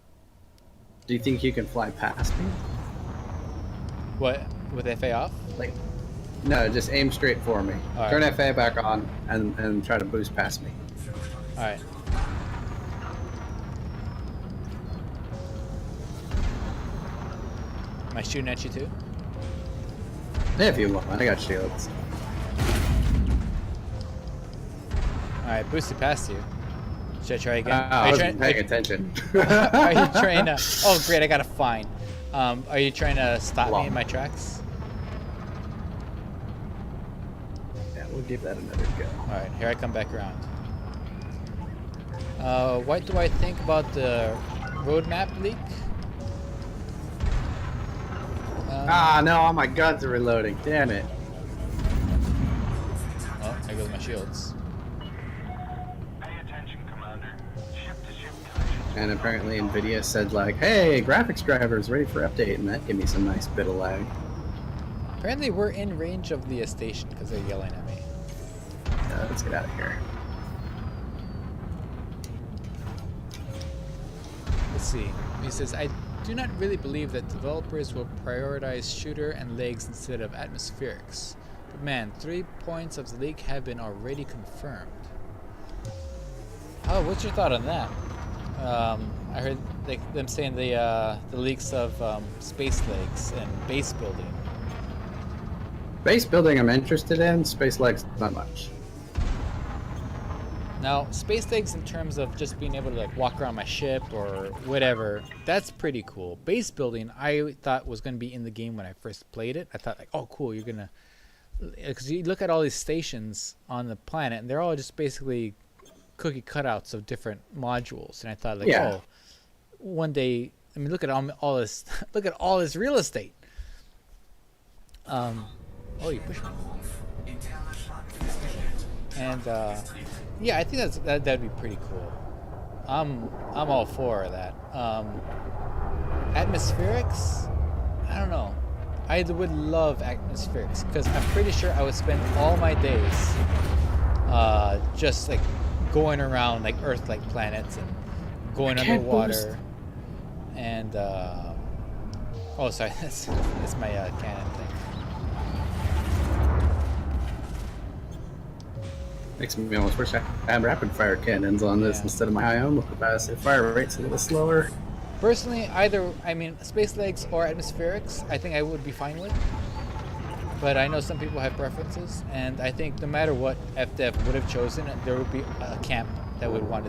Do you think you can fly past me? What? With FA off? Like, no, just aim straight for me. All Turn right. FA back on and try to boost past me. All right. Am I shooting at you too? Yeah, if you want. I got shields. All right, boosted past you. Should I try again? I wasn't paying attention. Are you trying to? Oh, great! I got a fine. Are you trying to stop me in my tracks? Yeah, we'll give that another go. All right, here I come back around. What do I think about the roadmap leak? No, all my guns are reloading. Damn it. Oh, there goes my shields. And apparently Nvidia said like, hey, graphics drivers ready for update, and that gave me some nice bit of lag. Apparently, we're in range of the station because they're yelling at me. Let's get out of here. Let's see. He says, I do not really believe that developers will prioritize shooter and legs instead of atmospherics. But man, 3 points of the leak have been already confirmed. Oh, what's your thought on that? I heard them saying the leaks of space legs and base building. Base building I'm interested in, space legs not much. Now, space legs in terms of just being able to like walk around my ship or whatever, that's pretty cool. Base building, I thought was going to be in the game when I first played it. I thought like, oh cool, you're gonna, because you look at all these stations on the planet and they're all just basically cookie cutouts of different modules, and I thought like, yeah. oh, one day, I mean, look at all this, look at all this real estate. Oh, you pushed me. And yeah, I think that'd be pretty cool. I'm all for that. Atmospherics, I don't know. I would love atmospherics because I'm pretty sure I would spend all my days just like going around like Earth-like planets and going underwater. And oh, sorry, that's my cannon thing. Makes me almost wish I had rapid fire cannons on this instead of my own capacity. Fire rate's a little slower. Personally, either, I mean, space legs or atmospherics, I think I would be fine with. But I know some people have preferences, and I think no matter what FDev would have chosen, there would be a camp that would want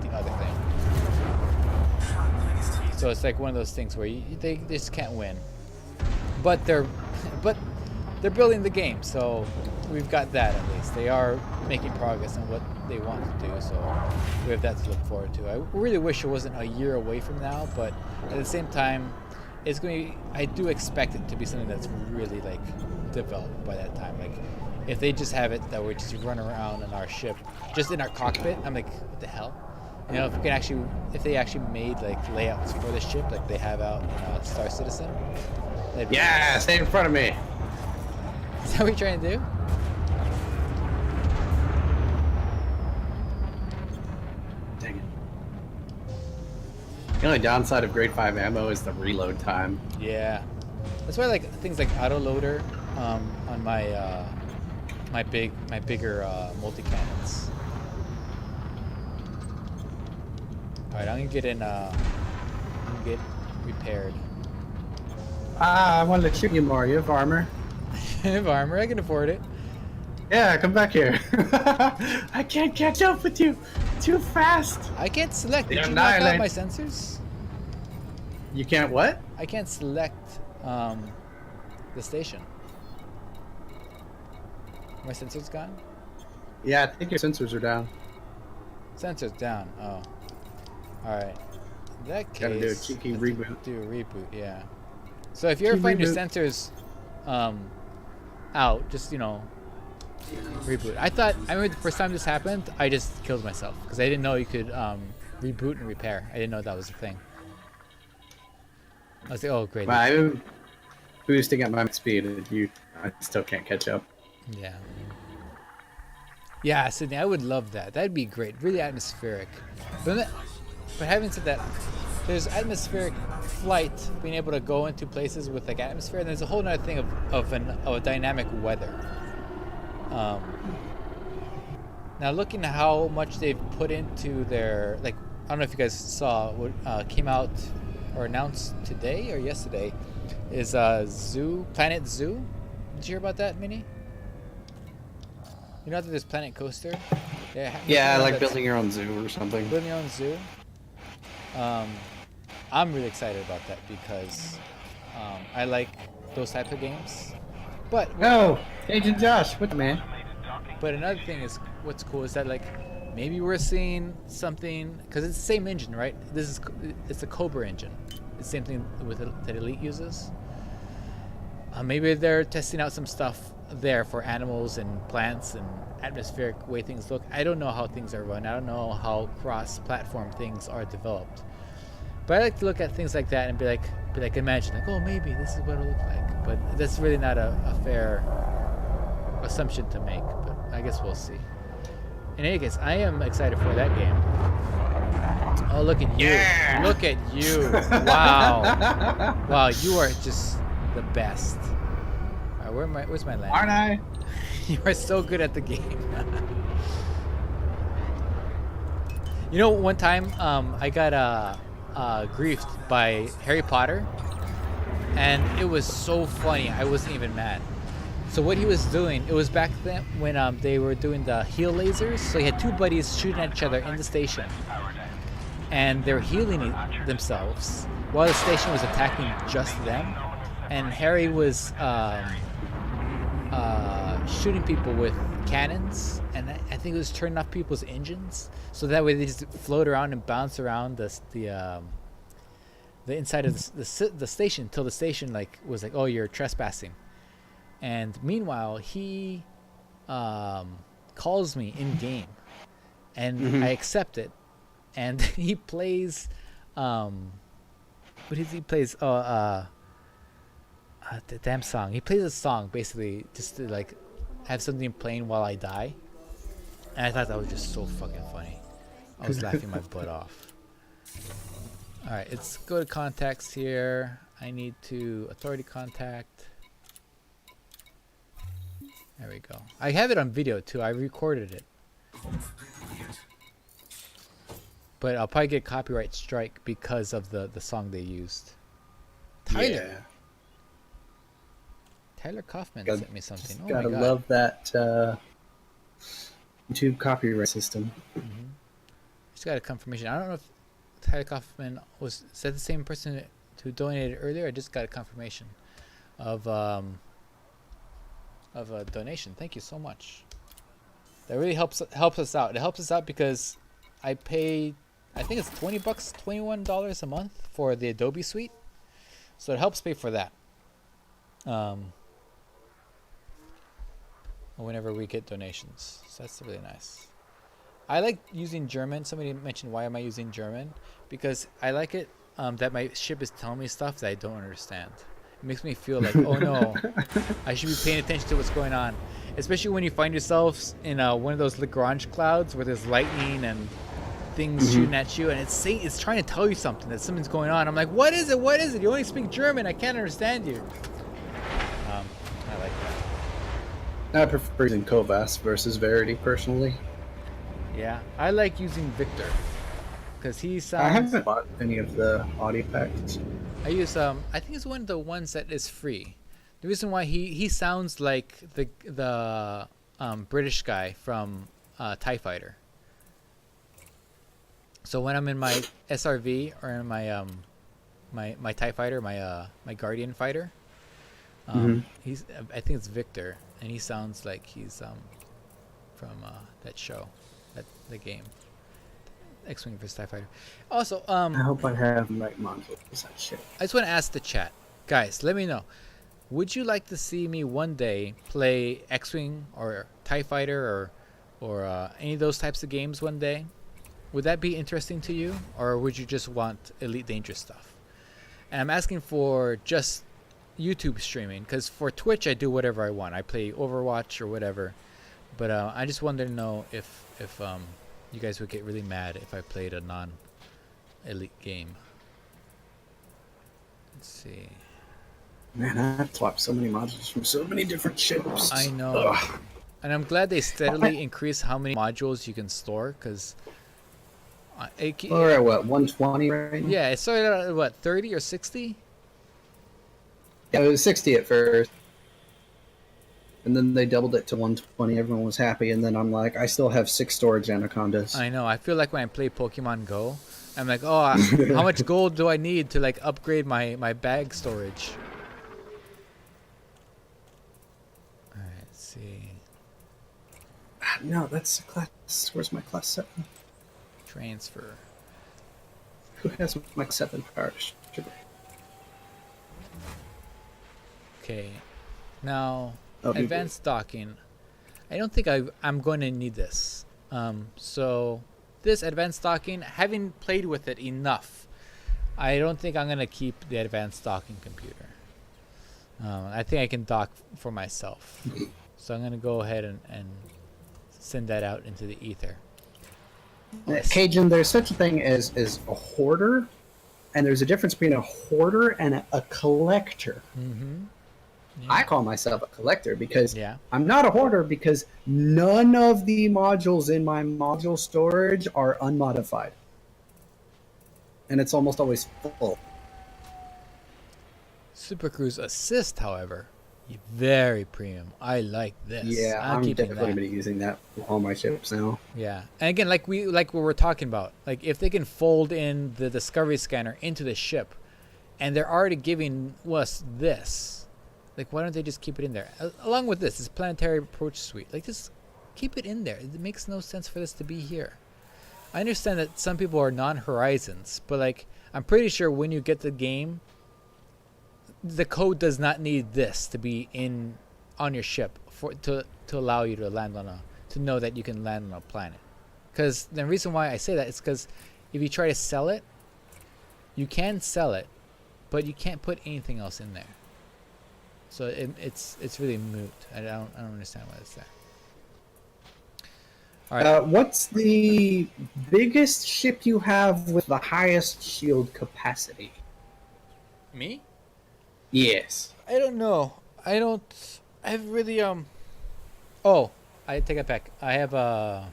the other thing. So it's like one of those things where they just can't win. But they're building the game, so we've got that at least. They are making progress on what they want to do, so we have that to look forward to. I really wish it wasn't a year away from now, but at the same time, it's going to be, I do expect it to be something that's really like developed by that time. Like if they just have it that we just run around in our ship, just in our cockpit, I'm like, what the hell? You know, if they actually made like layouts for the ship like they have out in Star Citizen. Yeah, stay in front of me. Is that what you're trying to do? Dang it. The only downside of grade 5 ammo is the reload time. Yeah. That's why I like things like autoloader on my my bigger multi-cannons. Alright, I'm gonna get in get repaired. I wanted to shoot you more. You have armor. I have armor, I can afford it. Yeah, come back here. I can't catch up with you. Too fast. I can't select. Did You're you knock out annihilated. my sensors? You can't what? I can't select the station. My sensors gone? Yeah, I think your sensors are down. Sensors down. Oh. Alright. In that case, Gotta do a cheeky let's reboot. Do a reboot, yeah. So if you ever Cheeky find your reboot. sensors out, just, you know, reboot. I remember the first time this happened, I just killed myself because I didn't know you could reboot and repair. I didn't know that was a thing. I was like, oh great. I'm boosting at my speed, and I still can't catch up. Yeah. Yeah, Sydney, I would love that. That'd be great. Really atmospheric. But having said that, there's atmospheric flight, being able to go into places with like atmosphere, and there's a whole other thing of a dynamic weather. Now looking at how much they've put into their, like, I don't know if you guys saw what came out or announced today or yesterday, is Planet Zoo. Did you hear about that, Minnie? You know that there's Planet Coaster? Yeah, like building your own zoo or something. Building your own zoo. I'm really excited about that because I like those type of games. But No, Agent Josh, what the man? But another thing is, what's cool is that like maybe we're seeing something, because it's the same engine, right? It's the Cobra engine. It's the same thing that Elite uses. Maybe they're testing out some stuff there for animals and plants and atmospheric way things look. I don't know how things are run. I don't know how cross-platform things are developed. But I like to look at things like that and be like, imagine, like, oh, maybe this is what it'll look like. But that's really not a fair assumption to make. But I guess we'll see. In any case, I am excited for that game. Oh, look at you! Yeah. Look at you! Wow! Wow, you are just the best. All right, where's my land? Aren't I? You are so good at the game. You know, one time I got griefed by Harry Potter, and it was so funny. I wasn't even mad. So what he was doing, it was back then when they were doing the heal lasers. So he had two buddies shooting at each other in the station, and they're healing themselves while the station was attacking just them. And Harry was shooting people with cannons, and I think it was turning off people's engines, so that way they just float around and bounce around the inside of the station until the station was like, oh, you're trespassing. And meanwhile, he calls me in game, and I accept it, and he plays what is he plays? The damn song. He plays a song basically just to like have something playing while I die, and I thought that was just so fucking funny. I was laughing my butt off. All right, let's go to contacts here. I need to authority contact. There we go. I have it on video too. I recorded it. But I'll probably get copyright strike because of the song they used. Tyler. Yeah. Tyler Kaufman sent me something. Oh Gotta my God. love that YouTube copyright system. Just got a confirmation. I don't know if Tyler Kaufman was that the same person who donated earlier. I just got a confirmation of a donation. Thank you so much. That really helps us out. It helps us out because I pay, I think it's $20, $21 a month for the Adobe suite, so it helps pay for that. Whenever we get donations, so that's really nice. I like using German. Somebody mentioned, why am I using German? Because I like it that my ship is telling me stuff that I don't understand. It makes me feel like, oh no, I should be paying attention to what's going on. Especially when you find yourselves in one of those Lagrange clouds where there's lightning and things shooting at you, and it's trying to tell you something, that something's going on. I'm like, what is it? What is it? You only speak German. I can't understand you. I like that. I prefer using Kovas versus Verity personally. Yeah, I like using Victor because he sounds. I haven't bought any of the audio packs. I use I think it's one of the ones that is free. The reason why he sounds like the British guy from TIE Fighter. So when I'm in my SRV or in my my TIE Fighter, my Guardian fighter, he's, I think it's Victor, and he sounds like he's from that show, the game, X-Wing vs TIE Fighter. Also, I hope I have the right modules. That shit. I just want to ask the chat, guys. Let me know. Would you like to see me one day play X-Wing or TIE Fighter or any of those types of games one day? Would that be interesting to you, or would you just want Elite Dangerous stuff? And I'm asking for just YouTube streaming, because for Twitch I do whatever I want. I play Overwatch or whatever, but I just wanted to know if you guys would get really mad if I played a non-Elite game. Let's see. Man, I've swapped so many modules from so many different ships. I know. Ugh. And I'm glad they steadily increase how many modules you can store, because We're at what, 120 right now? yeah, it started out at what, 30 or 60? Yeah, it was 60 at first. And then they doubled it to 120. Everyone was happy. And then I'm like, I still have 6 storage anacondas. I know. I feel like when I play Pokemon Go, I'm like, oh, how much gold do I need to like upgrade my bag storage? All right, let's see. No, that's a class. Where's my class 7? Transfer. Who has my 7 power? Okay. Now, Oh, you advanced docking. I don't think I'm going to need this. So this advanced docking, having played with it enough, I don't think I'm going to keep the advanced docking computer. I think I can dock for myself. So I'm going to go ahead and send that out into the ether. Cajun, there's such a thing as a hoarder, and there's a difference between a hoarder and a collector. Mm-hmm. Yeah. I call myself a collector because Yeah. I'm not a hoarder, because none of the modules in my module storage are unmodified. And it's almost always full. Supercruise Assist, however, very premium. I like this. Yeah, I'm keeping definitely that. going to be using that with all my ships now. Yeah, and again, like what we're talking about, like if they can fold in the Discovery Scanner into the ship, and they're already giving us this, like why don't they just keep it in there? Along with this Planetary Approach Suite, like just keep it in there. It makes no sense for this to be here. I understand that some people are non-Horizons, but like I'm pretty sure when you get the game, the code does not need this to be on your ship to allow you to land on to know that you can land on a planet. Because the reason why I say that is because if you try to sell it, you can sell it, but you can't put anything else in there. So it's really moot. I don't understand why it's there. All right. What's the biggest ship you have with the highest shield capacity? Me? Yes. I don't know. I have really Oh, I take it back. I have I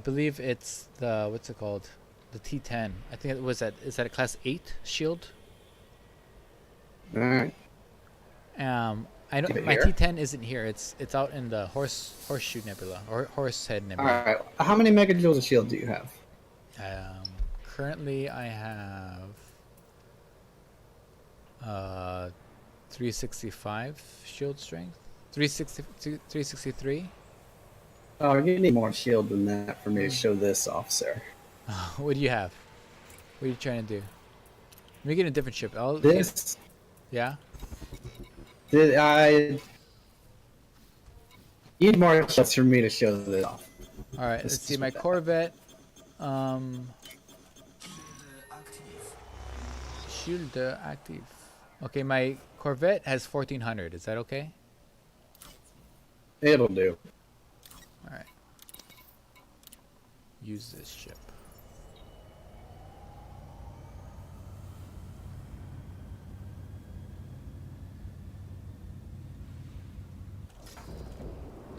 believe it's the what's it called? The T10. I think it was is that a class 8 shield? All right. I don't. Keep it My here? T10 isn't here. It's out in the Horseshoe Nebula or Horsehead All Nebula. right. How many megajoules of shield do you have? Currently I have 365 shield strength. 363. Oh, you need more shield than that for me to show this off, sir. What do you have? What are you trying to do? Let me get a different ship. This, Yeah. I need more shields for me to show this off. All right. This Let's see. is My what that- Corvette. Shield active. Okay, my Corvette has 1400. Is that okay? It'll do. All right. Use this ship.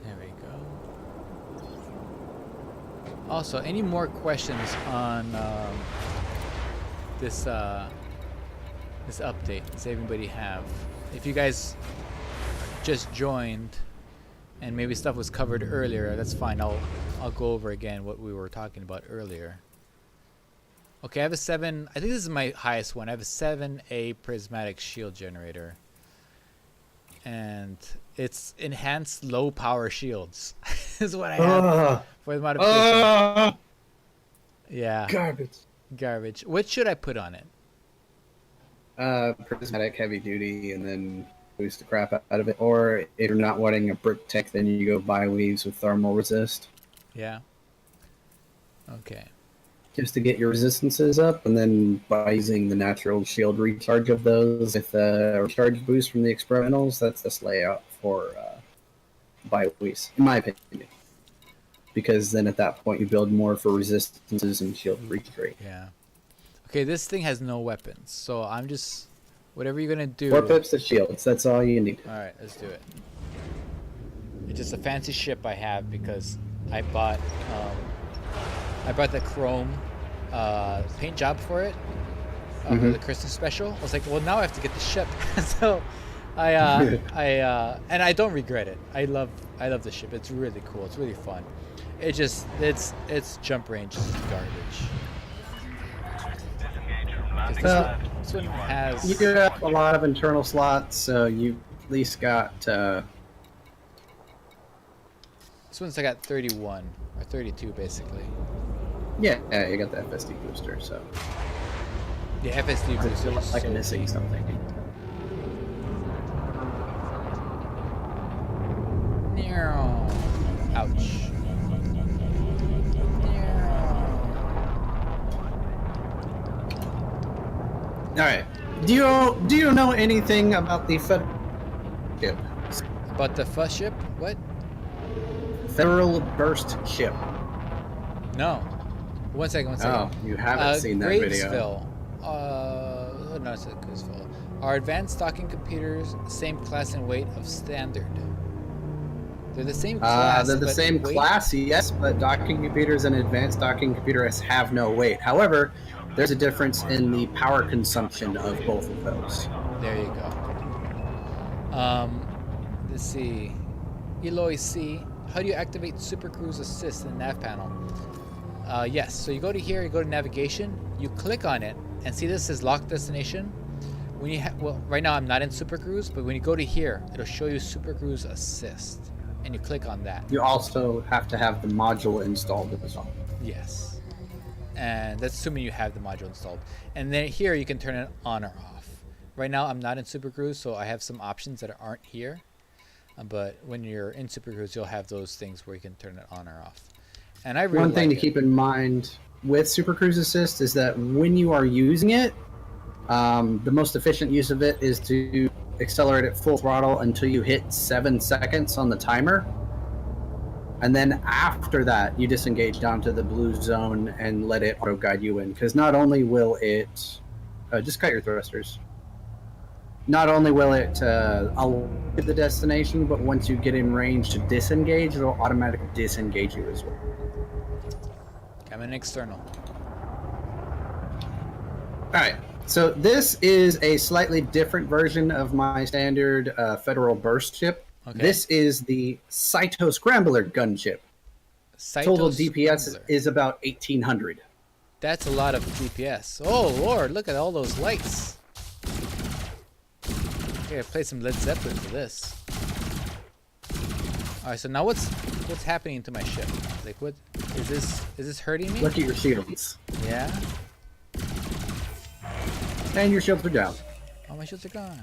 There we go. Also, any more questions on this this update? Does everybody have? If you guys just joined and maybe stuff was covered earlier, that's fine. I'll go over again what we were talking about earlier. Okay, I have a 7. I think this is my highest one. I have a 7A prismatic shield generator. And it's enhanced low power shields. Is what I have for the modification. Yeah. Garbage. What should I put on it? Prismatic heavy duty, and then boost the crap out of it. Or if you're not wanting a brick tech, then you go buy weaves with thermal resist. Yeah. Okay. Just to get your resistances up, and then by using the natural shield recharge of those with a recharge boost from the experimentals, that's this layout for buy weaves, in my opinion. Because then at that point you build more for resistances and shield recharge. Yeah. Okay, this thing has no weapons, so I'm just whatever you're gonna do. 4 pips to shields. That's all you need. All right, let's do it. It's just a fancy ship I have because I bought the chrome paint job for it. For the Christmas special. I was like, well, now I have to get the ship. So and I don't regret it. I love the ship. It's really cool. It's really fun. It's jump range is garbage. This one has. You do have a lot of internal slots, so you at least got. This one's I got 31 or 32 basically. Yeah, you got the FSD booster, so. Yeah, FSD booster. Like missing something. Ouch. All right. Do you know anything about the federal ship? About the fuss ship? What? Federal burst ship. No. One second. Oh, you haven't seen that video. Gravesville. No, it's Gravesville. Are advanced docking computers same class and weight of standard? They're the same class. They're the same class, yes, but docking computers and advanced docking computers have no weight. However, there's a difference in the power consumption of both of those. There you go. Let's see. Eloy C. How do you activate supercruise assist in the nav panel? Yes, so you go to here, you go to navigation, you click on it, and see this says lock destination. When you well, right now I'm not in supercruise, but when you go to here, it'll show you supercruise assist, and you click on that. You also have to have the module installed as well. Yes, and that's assuming you have the module installed. And then here you can turn it on or off. Right now I'm not in supercruise, so I have some options that aren't here. But when you're in supercruise, you'll have those things where you can turn it on or off. And I really One thing like to keep in mind with supercruise assist is that when you are using it, the most efficient use of it is to accelerate at full throttle until you hit 7 seconds on the timer. And then after that, you disengage down to the blue zone and let it auto guide you in. Because not only will it... just cut your thrusters. Not only will it allow the destination, but once you get in range to disengage, it'll automatically disengage you as well. I'm an external. Alright, so this is a slightly different version of my standard Federal Burst ship. Okay. This is the Saito Scrambler gunship. Total DPS is about 1800. That's a lot of DPS. Oh lord, look at all those lights. Okay, I play some Led Zeppelin for this. Alright, so now what's happening to my ship? Like what is this hurting me? Look at your shields. Yeah? And your shields are down. Oh, my shields are gone.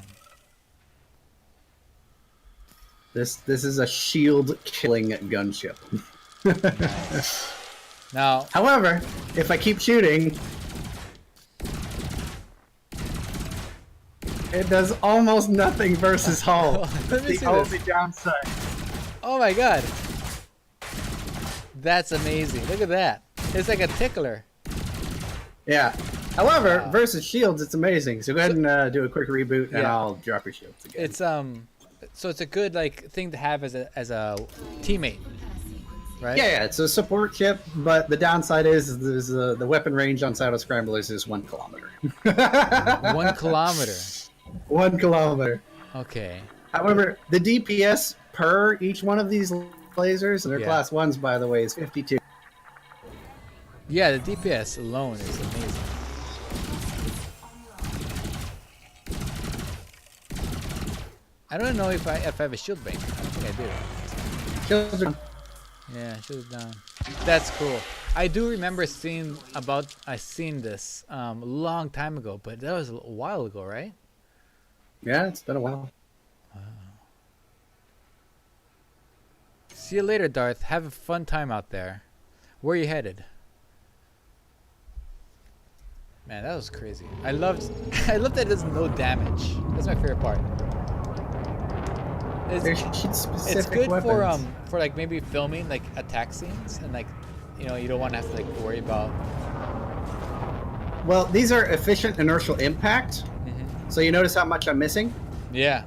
This is a shield killing gunship. Nice. Now, however, if I keep shooting, it does almost nothing versus hull. Let me see the only this. downside. Oh my god. That's amazing. Look at that. It's like a tickler. Yeah. However, versus shields, it's amazing. So go ahead and do a quick reboot, and Yeah. I'll drop your shields again. It's so it's a good like thing to have as a teammate, right? Yeah, it's a support ship, but the downside is the weapon range on Saito Scramblers is 1 kilometer. 1 kilometer. 1 kilometer. Okay. However, the DPS per each one of these lasers, and they're Yeah. class 1s by the way, is 52. Yeah, the DPS alone is amazing. I don't know if I have a shield bank. I don't think I do. Shields are- Yeah, shield down. That's cool. I do remember seeing this a long time ago, but that was a while ago, right? Yeah, it's been a while. See you later, Darth. Have a fun time out there. Where are you headed? Man, that was crazy. I loved that it does no damage. That's my favorite part. There's specific It's good weapons. for like maybe filming like attack scenes and like you don't want to have to like worry about Well, these are efficient inertial impact. So you notice how much I'm missing? Yeah.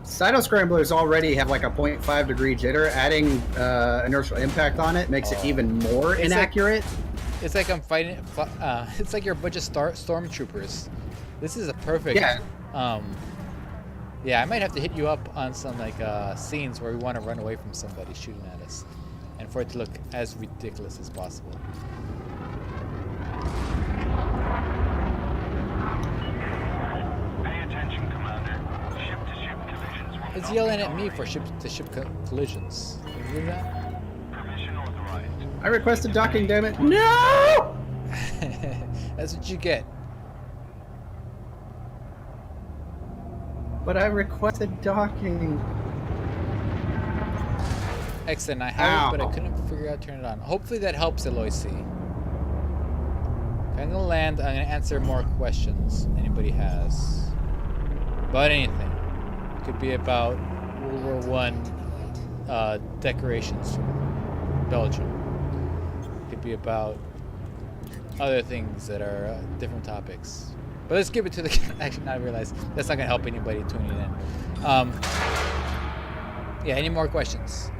Cyto scramblers already have like a 0.5 degree jitter. Adding inertial impact on it makes it even more inaccurate. It's like I'm fighting. It's like you're a bunch of stormtroopers. This is a perfect. Yeah. Yeah, I might have to hit you up on some like scenes where we want to run away from somebody shooting at us, and for it to look as ridiculous as possible. Pay attention, Commander. Ship-to-ship collisions will It's yelling at me for ship-to-ship collisions. Can you believe that? permission authorized. I requested docking, damn it. No! That's what you get. But I requested docking. Excellent. I have it, but I Ow. couldn't figure out how to turn it on. Hopefully that helps, Eloise. If I'm gonna land, I'm gonna answer more questions anybody has. About anything. It could be about World War I decorations from Belgium. It could be about other things that are different topics. But let's give it to the... Actually, now I realize that's not gonna help anybody tuning in. Yeah, any more questions?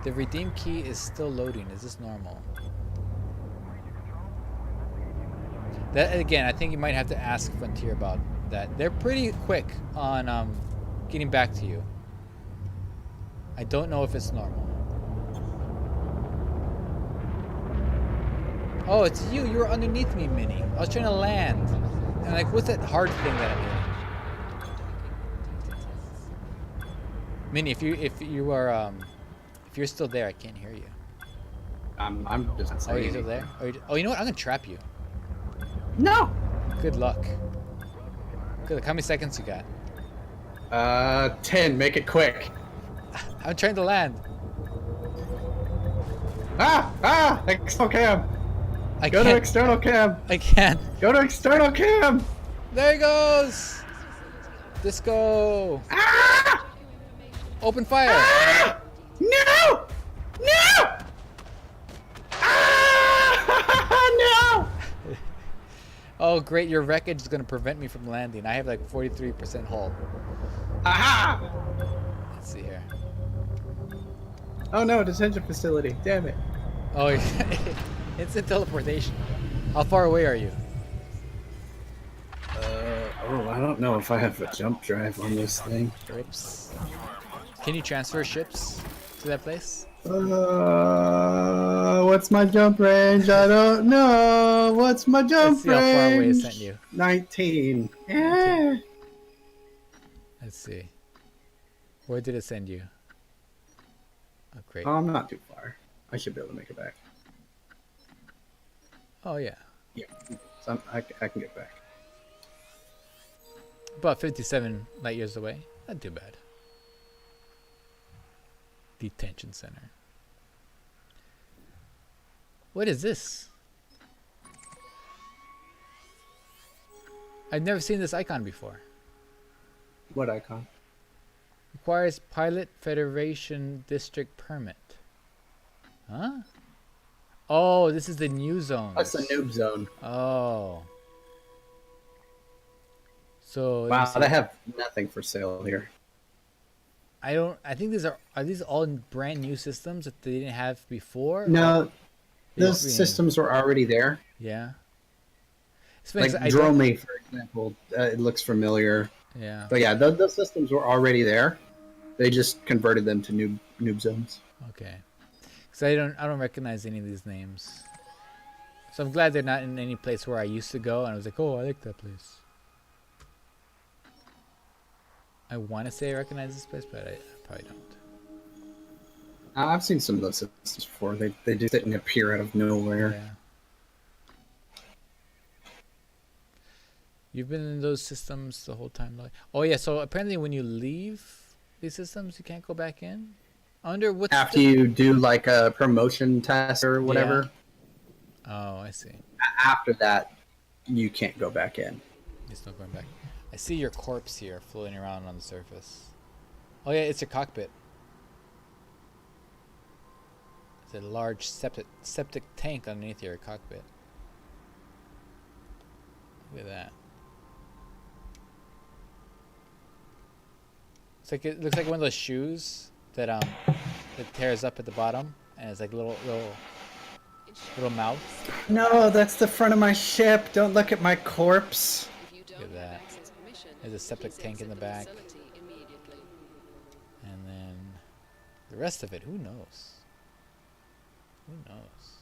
The redeem key is still loading. Is this normal? That again, I think you might have to ask Frontier about that. They're pretty quick on getting back to you. I don't know if it's normal. Oh, it's you. You were underneath me, Minnie. I was trying to land. And like, what's that hard thing that I'm hitting? Minnie, if you're still there, I can't hear you. I'm just Oh, you're still there? Oh, you know what? I'm gonna trap you. No! Good luck. Good luck. How many seconds you got? 10. Make it quick. I'm trying to land. External cam. I Go to can't. external cam. I can't. Go to external cam. There he goes. Disco. Ah! Open fire. Ah! No! No! Ah! No! Oh, great. Your wreckage is gonna prevent me from landing. I have like 43% hull. Aha! Let's see here. Oh no, detention facility. Damn it. Oh, it's a teleportation. How far away are you? I don't know if I have a jump drive on this thing. Oops. Can you transfer ships to that place? What's my jump range? I don't know. What's my jump Let's see how far away it range? sent you. 19. Yeah. Let's see. Where did it send you? Oh, great. Oh, I'm not too far. I should be able to make it back. Oh, yeah. Yeah. So I can get back. About 57 light years away. Not too bad. Detention center. What is this? I've never seen this icon before. What icon? Requires Pilot Federation District Permit. Huh? Oh, this is the new zone. That's the noob zone. Oh. So let me Wow, see. they have nothing for sale here. I think these are these all brand new systems that they didn't have before? No, those Green. systems were already there. Yeah. It's funny Like 'cause I don't- Dromey, for example, it looks familiar. Yeah. But yeah, those systems were already there. They just converted them to noob zones. Okay. Because I don't recognize any of these names. So I'm glad they're not in any place where I used to go and I was like, oh, I like that place. I want to say I recognize this place, but I probably don't. I've seen some of those systems before. They just didn't appear out of nowhere. Yeah. You've been in those systems the whole time. Oh yeah, so apparently when you leave these systems, you can't go back in? Under what? After you do like a promotion test or whatever, Oh, I see. after that, you can't go back in. You're still going back. I see your corpse here floating around on the surface. Oh yeah, it's your cockpit. It's a large septic tank underneath your cockpit. Look at that. It's like it looks like one of those shoes that that tears up at the bottom, and it's like little mouth. No, that's the front of my ship. Don't look at my corpse. Look at that. There's a septic tank in the back, and then the rest of it. Who knows? Who knows?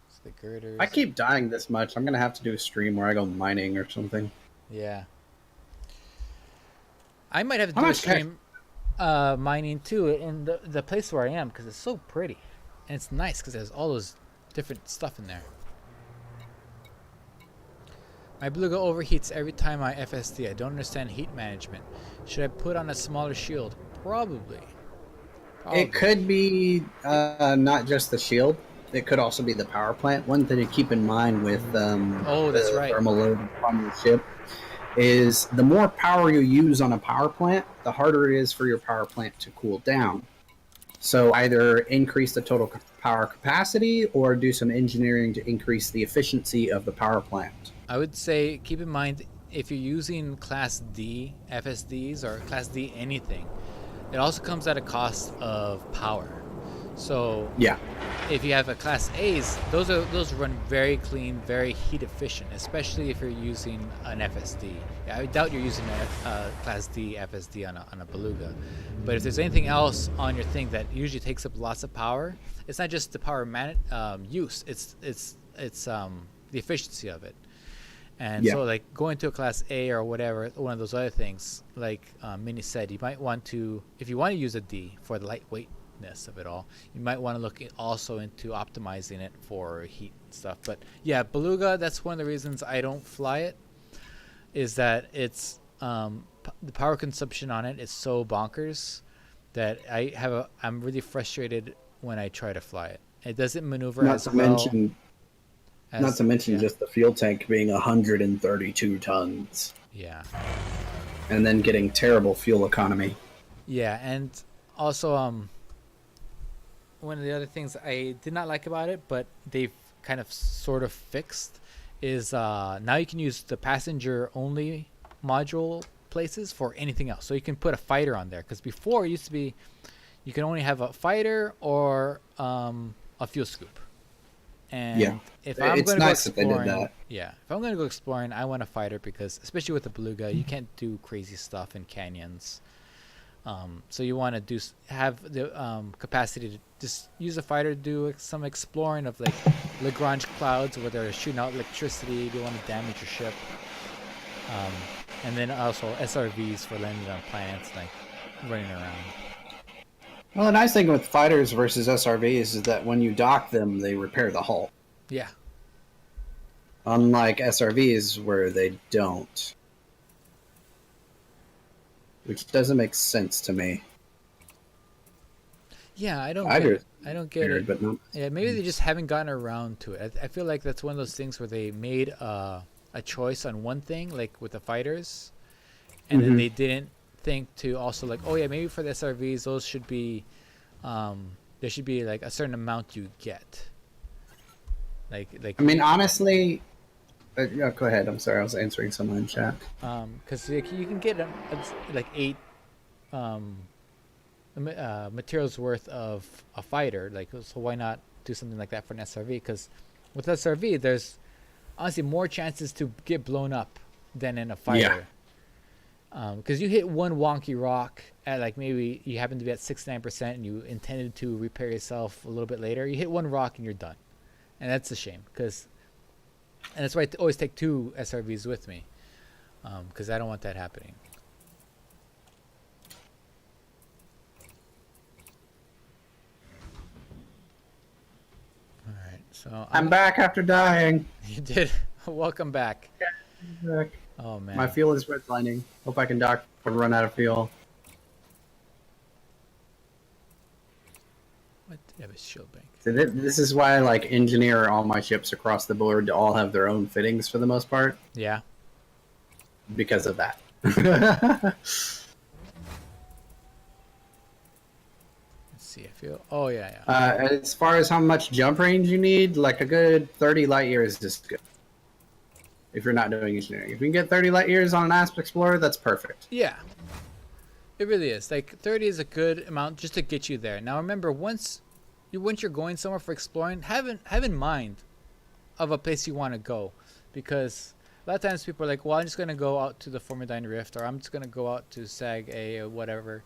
It's the girders. I keep dying this much. I'm gonna have to do a stream where I go mining or something. Yeah. I might have to do a stream mining too in the place where I am because it's so pretty. And it's nice because there's all those different stuff in there. My beluga overheats every time I FSD. I don't understand heat management. Should I put on a smaller shield? Probably. It could be not just the shield. It could also be the power plant. One thing to keep in mind with that's right. thermal load on your ship is the more power you use on a power plant, the harder it is for your power plant to cool down. So either increase the total power capacity or do some engineering to increase the efficiency of the power plant. I would say keep in mind if you're using Class D FSDs or Class D anything, it also comes at a cost of power. So yeah, if you have a Class A's, those run very clean, very heat efficient, especially if you're using an FSD. I doubt you're using a Class D FSD on a beluga. But if there's anything else on your thing that usually takes up lots of power, it's not just the power use. It's the efficiency of it. And so like going to a Class A or whatever, one of those other things, like Minnie said, you might want to, if you want to use a D for the lightweightness of it all, you might want to look also into optimizing it for heat stuff. But yeah, beluga, that's one of the reasons I don't fly it, is that it's the power consumption on it is so bonkers that I'm really frustrated when I try to fly it. It doesn't maneuver not as to well. Not to mention just the fuel tank being 132 tons. Yeah. And then getting terrible fuel economy. Yeah, and also one of the other things I did not like about it, but they've kind of sort of fixed, is now you can use the passenger only module places for anything else. So you can put a fighter on there, because before it used to be you can only have a fighter or a fuel scoop. And if I'm going to go exploring, if I'm going to go exploring, I want a fighter because, especially with the beluga, you can't do crazy stuff in canyons. So you want to have the capacity to just use a fighter to do some exploring of like Lagrange clouds where they're shooting out electricity. You don't want to damage your ship. And then also SRVs for landing on planets, like running around. Well, the nice thing with fighters versus SRVs is that when you dock them, they repair the hull. Yeah. Unlike SRVs where they don't. Which doesn't make sense to me. Yeah, I don't get it. But no. Yeah, maybe they just haven't gotten around to it. I feel like that's one of those things where they made a choice on one thing, like with the fighters, and then they didn't think to also like, oh yeah, maybe for the SRVs, those should be, there should be like a certain amount you get. Like. I mean, honestly, go ahead. I'm sorry, I was answering someone in chat. Because you can get like 8 materials worth of a fighter. Like, so why not do something like that for an SRV? Because with SRV, there's honestly more chances to get blown up than in a fighter. Because you hit one wonky rock at like maybe you happen to be at 69% and you intended to repair yourself a little bit later. You hit one rock and you're done, and that's a shame. And that's why I always take 2 SRVs with me, because I don't want that happening. All right, so I'm back after dying. You did. Welcome back. Back. Oh man, my fuel is redlining. Hope I can dock or run out of fuel. What? You have a shield bank. So this is why I like engineer all my ships across the board to all have their own fittings for the most part. Yeah. Because of that. Let's see. I feel. Oh yeah. As far as how much jump range you need, like a good 30 light years is good. if you're not doing engineering. If you can get 30 light years on an Asp Explorer, that's perfect. Yeah, it really is. Like 30 is a good amount just to get you there. Now remember, once you're going somewhere for exploring, have in mind of a place you want to go, because a lot of times people are like, well, I'm just gonna go out to the Formidine Rift, or I'm just gonna go out to Sag A or whatever.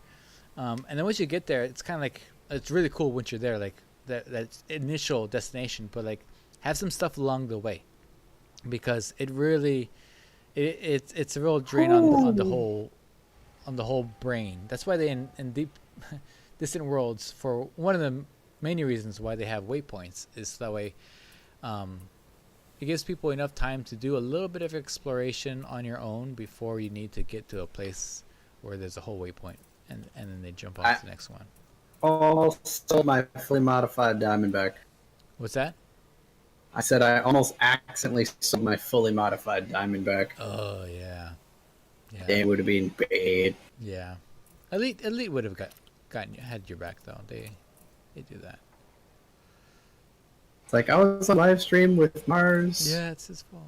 And then once you get there, it's kind of like, it's really cool once you're there, like that initial destination, but like have some stuff along the way, because it really it's a real drain on the whole brain. That's why they in deep distant worlds, for one of the many reasons why they have waypoints, is that way it gives people enough time to do a little bit of exploration on your own before you need to get to a place where there's a whole waypoint, and then they jump off to the next one. Almost sold my fully modified Diamondback. What's that? I said I almost accidentally sold my fully modified Diamondback. Oh yeah. It would have been bad. Yeah. Elite would have had your back though. They do that. It's like I was on live stream with Mars. Yeah, it's his fault.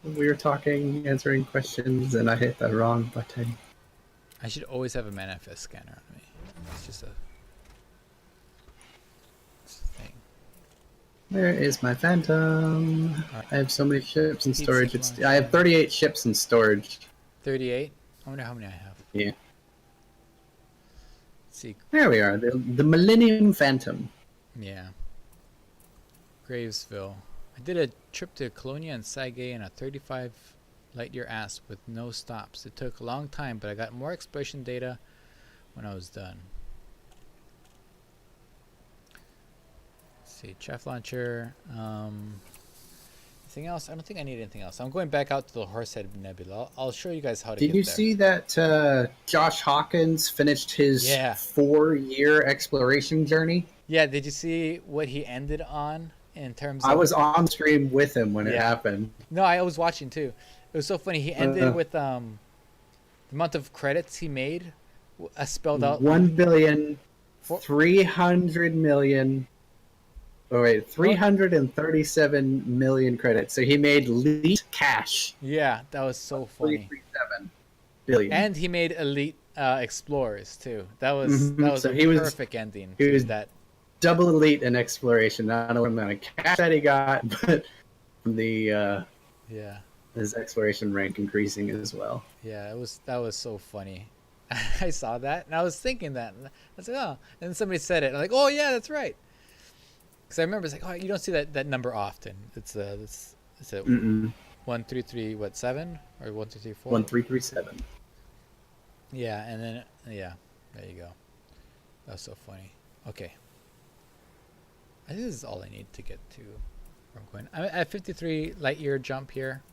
We were talking, answering questions, and I hit the wrong button. I should always have a manifest scanner on me. It's just a thing. Where is my Phantom? Right. I have so many ships in storage. I have 38 ships in storage. 38? I wonder how many I have. Yeah. Let's see. There we are. The Millennium Phantom. Yeah. Gravesville. I did a trip to Colonia and Sagae in a 35 light year asp with no stops. It took a long time, but I got more exploration data when I was done. Let's see. Chaff launcher. Anything else? I don't think I need anything else. I'm going back out to the Horsehead Nebula. I'll show you guys how to get there. Did you see that Josh Hawkins finished his 4-year exploration journey? Yeah, did you see what he ended on in terms of... I was on stream with him when it happened. No, I was watching too. It was so funny. He ended with the amount of credits he made spelled out... 337 million credits. So he made elite cash. Yeah, that was so funny. 337 billion. And he made elite explorers too. That was so a he was, perfect ending. He was that double elite in exploration. Not only the amount of cash that he got, but the his exploration rank increasing as well. Yeah, that was so funny. I saw that and I was thinking that. I was like, oh, and then somebody said it. I'm like, oh yeah, that's right. Because I remember it's like, oh, you don't see that number often. It's a 133 7 or 1234. 1337. Yeah, and then there you go. That was so funny. Okay, I think this is all I need to get to where I'm going. I'm at 53 light year jump here.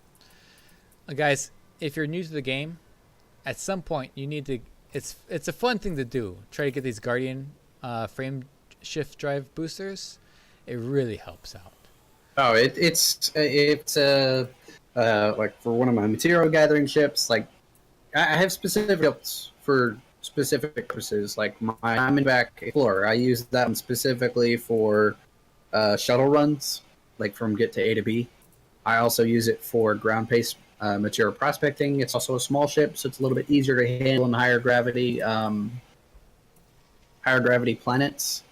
Guys, if you're new to the game, at some point you need to. It's a fun thing to do. Try to get these Guardian frame shift drive boosters. It really helps out. Oh, it's like for one of my material gathering ships. Like I have specific ships for specific purposes. Like my Diamondback Explorer, I use that one specifically for shuttle runs, like from get to A to B. I also use it for ground-based material prospecting. It's also a small ship, so it's a little bit easier to handle in higher gravity planets.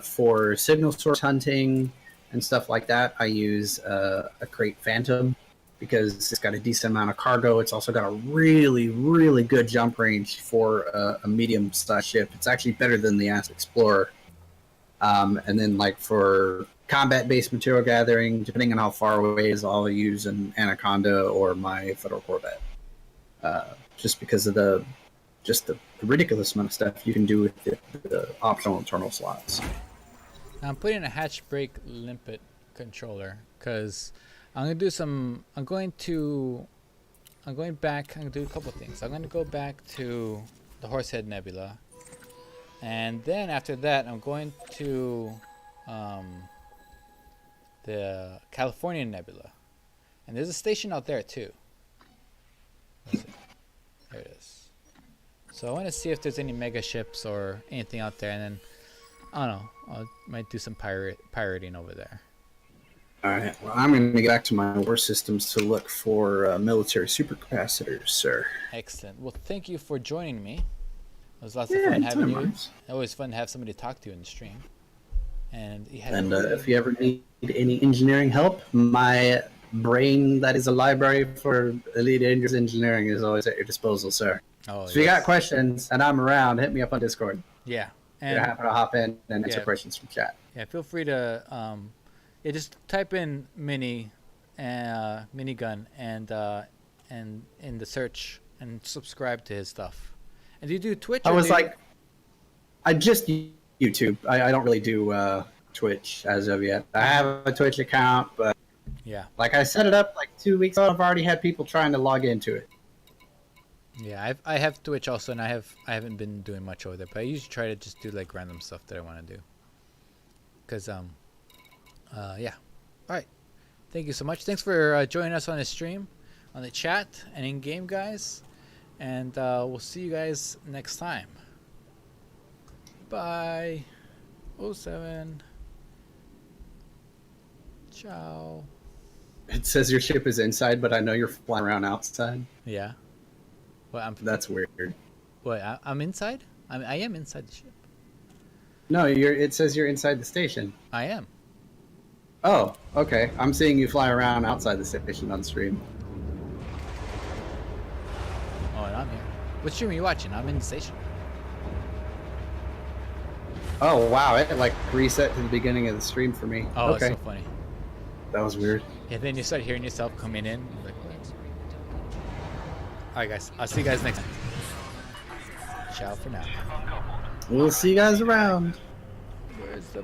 For signal source hunting and stuff like that, I use a Crate Phantom because it's got a decent amount of cargo. It's also got a really, really good jump range for a medium-sized ship. It's actually better than the Asp Explorer. And then, like, for combat-based material gathering, depending on how far away it is, I'll use an Anaconda or my Federal Corvette. Just because of the ridiculous amount of stuff you can do with the optional internal slots. Now I'm putting a hatch brake limpet controller because I'm going to do I'm going to do a couple things. I'm going to go back to the Horsehead Nebula, and then after that I'm going to the California Nebula, and there's a station out there too. Let's see. There it is. So I want to see if there's any mega ships or anything out there, and then I don't know. I might do some pirating over there. All right. Well, I'm going to get back to my war systems to look for military supercapacitors, sir. Excellent. Well, thank you for joining me. It was lots of Yeah, fun having anytime, you. Mars. Always fun to have somebody to talk to in the stream. And you had And if you ever need any engineering help, my brain that is a library for Elite Dangerous Engineering is always at your disposal, sir. oh, So if you got questions and I'm around, hit me up on Discord. yeah, You're and happy to hop in and answer Yeah. questions from chat. yeah, feel free to yeah, just type in minigun and in the search and subscribe to his stuff. And do you do Twitch? I or was do you- like, I just YouTube. I don't really do Twitch as of yet. I have a Twitch account, but yeah, like I set it up like 2 weeks ago. I've already had people trying to log into it. yeah, I have Twitch also, and I haven't been doing much over there, but I usually try to just do like random stuff that I want to do. Cause yeah, all right. Thank you so much. Thanks for joining us on the stream, on the chat, and in game, guys. And we'll see you guys next time. Bye. 07. Ciao. It says your ship is inside, but I know you're flying around outside. Yeah. Well, That's weird. I'm inside. I am inside the ship. No, it says you're inside the station. I am. Oh, okay. I'm seeing you fly around outside the station on stream. Oh, and I'm here. What stream are you watching? I'm in the station. Oh wow, it like reset to the beginning of the stream for me. Oh, okay. it's so funny. That was weird. Yeah, then you start hearing yourself coming in. Like, what? All right, guys. I'll see you guys next time. Ciao for now. We'll see you guys around. Where's the